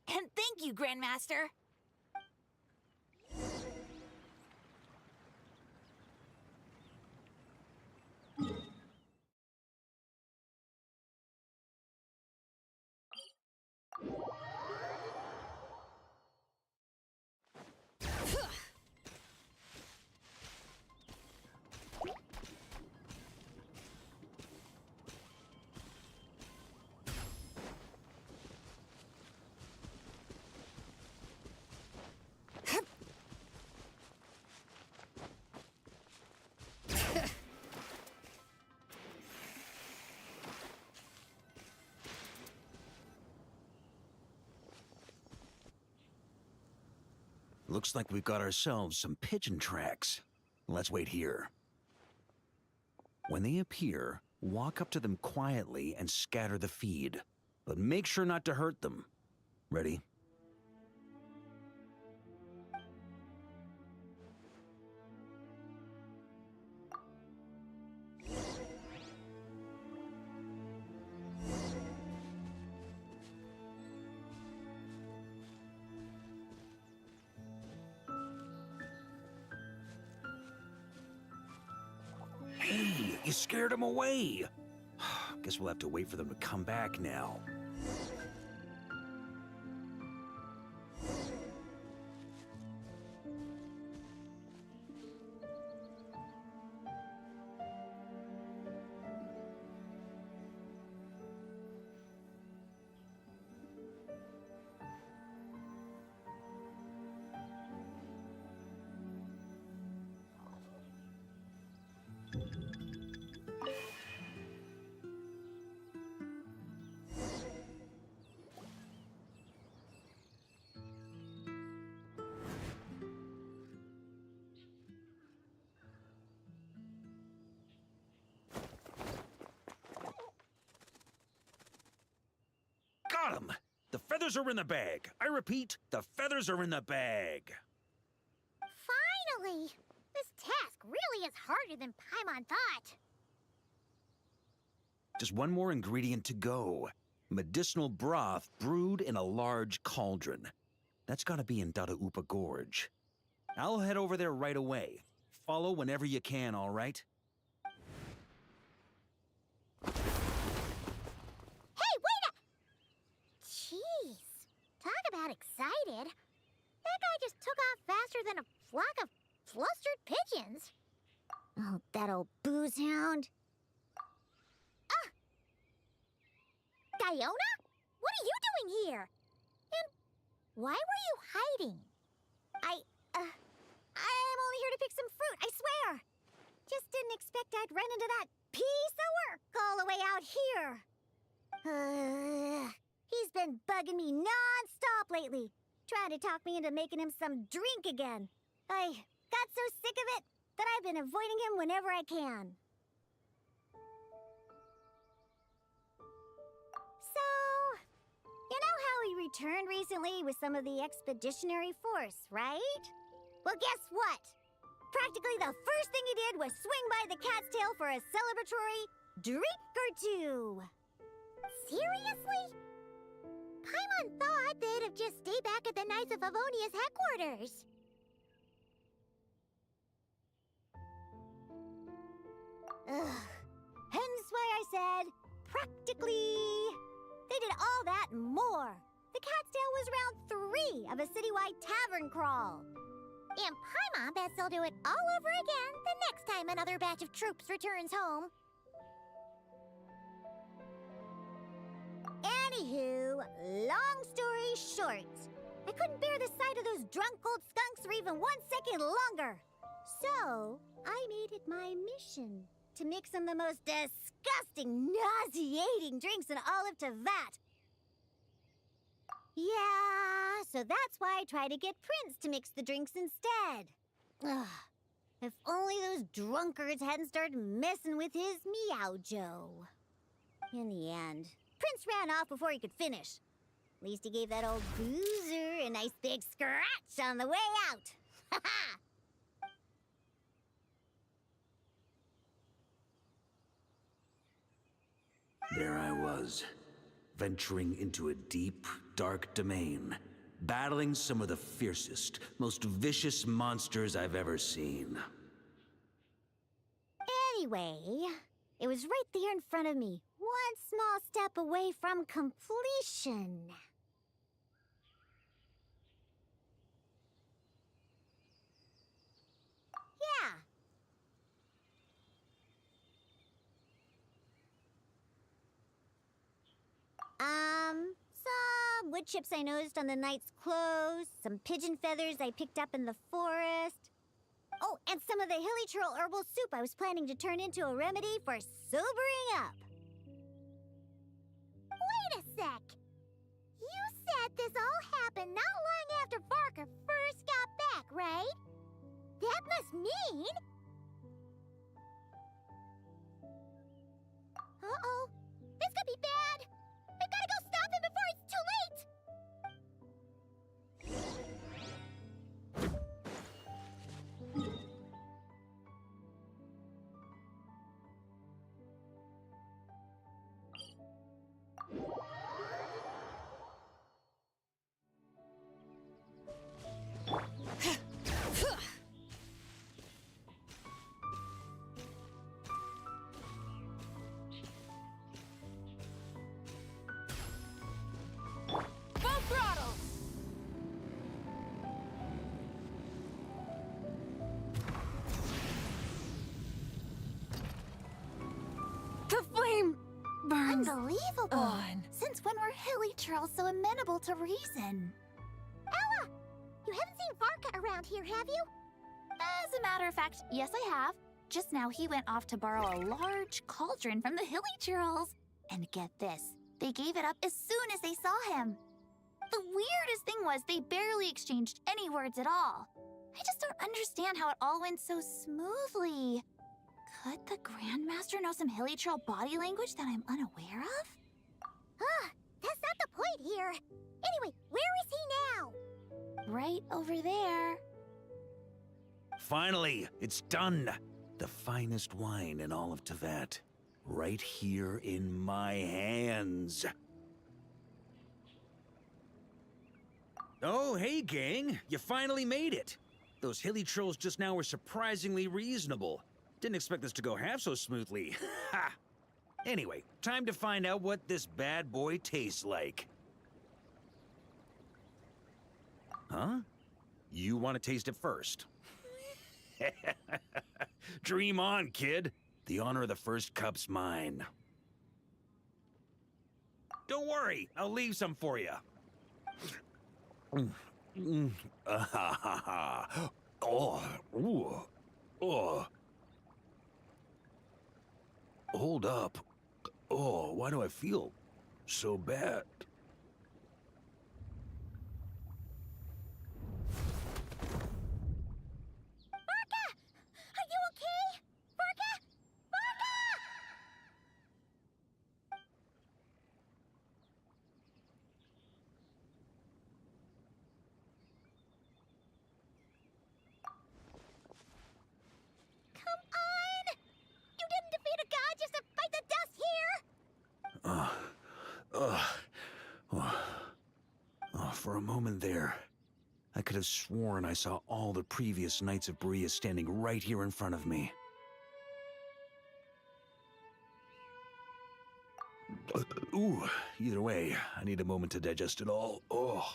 Speaker 4: And thank you, Grandmaster.
Speaker 1: Looks like we've got ourselves some pigeon tracks. Let's wait here. When they appear, walk up to them quietly and scatter the feed. But make sure not to hurt them. Ready? Hey, you scared them away. Guess we'll have to wait for them to come back now. Got 'em! The feathers are in the bag. I repeat, the feathers are in the bag.
Speaker 2: Finally! This task really is harder than Paimon thought.
Speaker 1: Just one more ingredient to go. Medicinal broth brewed in a large cauldron. That's gotta be in Dadaupa Gorge. I'll head over there right away. Follow whenever you can, all right?
Speaker 2: Hey, wait a... Jeez. Talk about excited. That guy just took off faster than a flock of flustered pigeons. Oh, that old booze hound. Diona? What are you doing here? And why were you hiding? I'm only here to pick some fruit, I swear. Just didn't expect I'd run into that piece of work all the way out here. He's been bugging me non-stop lately, trying to talk me into making him some drink again. I got so sick of it that I've been avoiding him whenever I can. So, you know how we returned recently with some of the expeditionary force, right? Well, guess what? Practically the first thing he did was swing by the cat's tail for a celebratory drink or two. Seriously? Paimon thought they'd have just stayed back at the Knights of Favonius headquarters. Ugh. Hence why I said, practically. They did all that and more. The cat's tail was round 3 of a citywide tavern crawl. And Paimon bets they'll do it all over again the next time another batch of troops returns home. Anywho, long story short, I couldn't bear the sight of those drunk old skunks for even 1 second longer. So, I made it my mission to mix some of the most disgusting, nauseating drinks in all of Tevat. Yeah, so that's why I tried to get Prince to mix the drinks instead. Ugh, if only those drunkards hadn't started messing with his Meow-Jo. In the end, Prince ran off before he could finish. At least he gave that old boozer a nice big scratch on the way out. Ha ha!
Speaker 1: There I was, venturing into a deep, dark domain, battling some of the fiercest, most vicious monsters I've ever seen.
Speaker 2: Anyway, it was right there in front of me, one small step away from completion. Yeah. Some wood chips I noticed on the knight's clothes, some pigeon feathers I picked up in the forest. Oh, and some of the hilly churl herbal soup I was planning to turn into a remedy for sobering up. Wait a sec. You said this all happened not long after Varka first got back, right? That must mean... Uh-oh. This could be bad. I've got to go stop him before it's too late!
Speaker 13: The flame burns.
Speaker 2: Unbelievable!
Speaker 13: Since when were hilly churls so amenable to reason?
Speaker 2: Ella! You haven't seen Varka around here, have you?
Speaker 13: As a matter of fact, yes I have. Just now he went off to borrow a large cauldron from the hilly churls. And get this, they gave it up as soon as they saw him. The weirdest thing was they barely exchanged any words at all. I just don't understand how it all went so smoothly. Could the Grandmaster know some hilly churl body language that I'm unaware of?
Speaker 2: That's not the point here. Anyway, where is he now?
Speaker 13: Right over there.
Speaker 1: Finally, it's done. The finest wine in all of Tevat. Right here in my hands. Oh, hey, gang. You finally made it. Those hilly trolls just now were surprisingly reasonable. Didn't expect this to go half so smoothly. Ha! Anyway, time to find out what this bad boy tastes like. Huh? You want to taste it first? Dream on, kid. The honor of the first cup's mine. Don't worry, I'll leave some for you. Oh, ooh, oh. Hold up. Oh, why do I feel so bad?
Speaker 2: Varka! Are you okay? Varka! Varka! Come on! You didn't defeat a god just to fight the dust here!
Speaker 1: For a moment there, I could have sworn I saw all the previous Knights of Boreas standing right here in front of me. Ooh, either way, I need a moment to digest it all. Oh,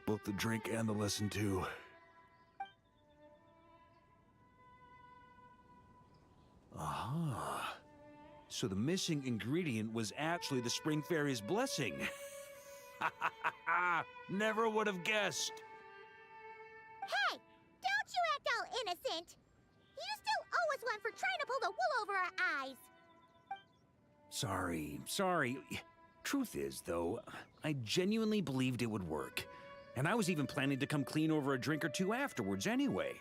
Speaker 1: both the drink and the lesson too. Aha. So the missing ingredient was actually the Spring Fairy's blessing. Never would have guessed.
Speaker 2: Hey, don't you act all innocent. You still owe us one for trying to pull the wool over our eyes.
Speaker 1: Sorry. Truth is, though, I genuinely believed it would work. And I was even planning to come clean over a drink or two afterwards anyway.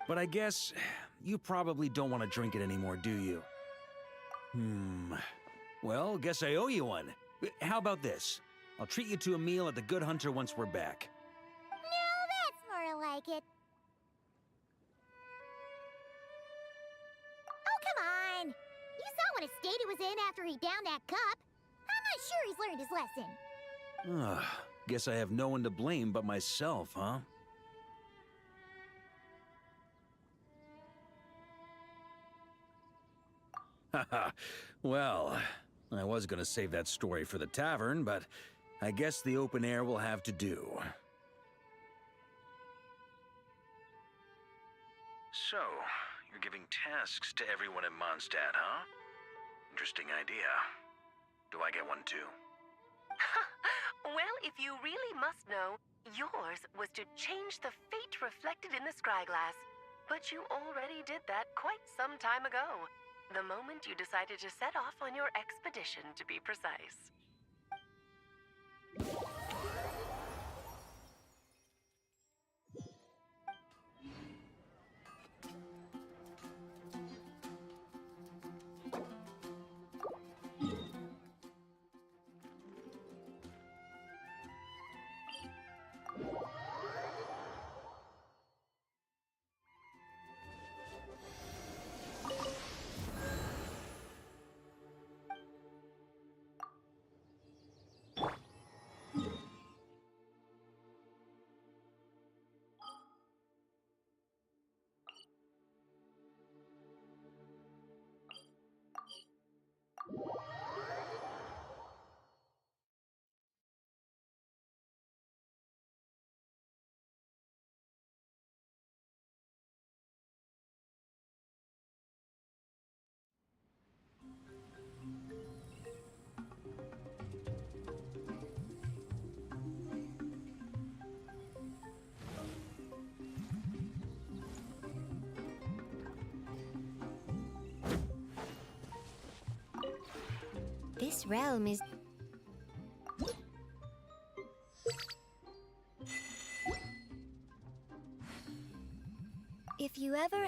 Speaker 1: But I guess you probably don't want to drink it anymore, do you? Well, guess I owe you one. How about this? I'll treat you to a meal at the Good Hunter once we're back.
Speaker 2: No, that's more like it. Oh, come on! You saw what a state he was in after he downed that cup. I'm not sure he's learned his lesson.
Speaker 1: Guess I have no one to blame but myself, huh? Haha, well, I was gonna save that story for the tavern, but I guess the open air will have to do. So, you're giving tasks to everyone in Mondstadt, huh? Interesting idea. Do I get one too?
Speaker 6: Well, if you really must know, yours was to change the fate reflected in the scryglass. But you already did that quite some time ago. The moment you decided to set off on your expedition, to be precise.
Speaker 2: This realm is... If you ever...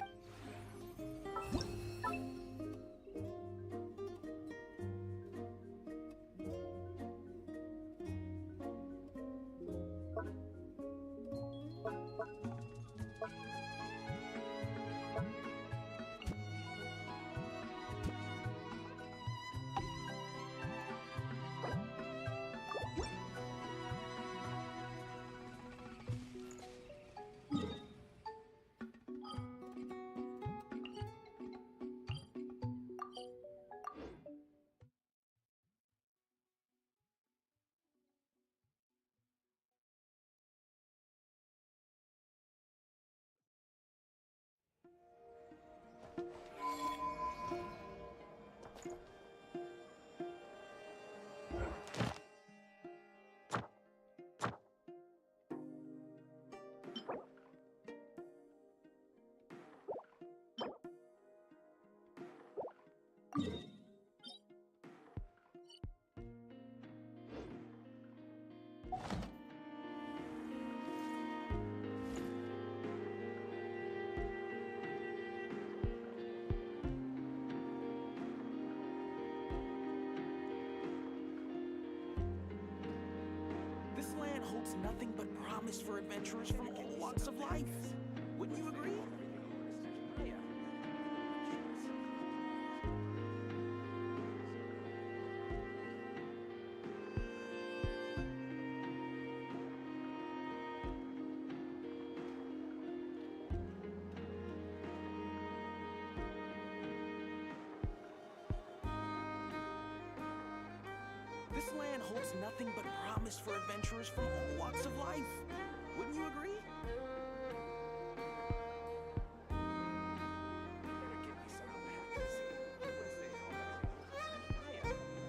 Speaker 11: This land holds nothing but promise for adventurers from all walks of life. Wouldn't you agree? holds nothing but promise for adventurers from all walks of life. Wouldn't you agree?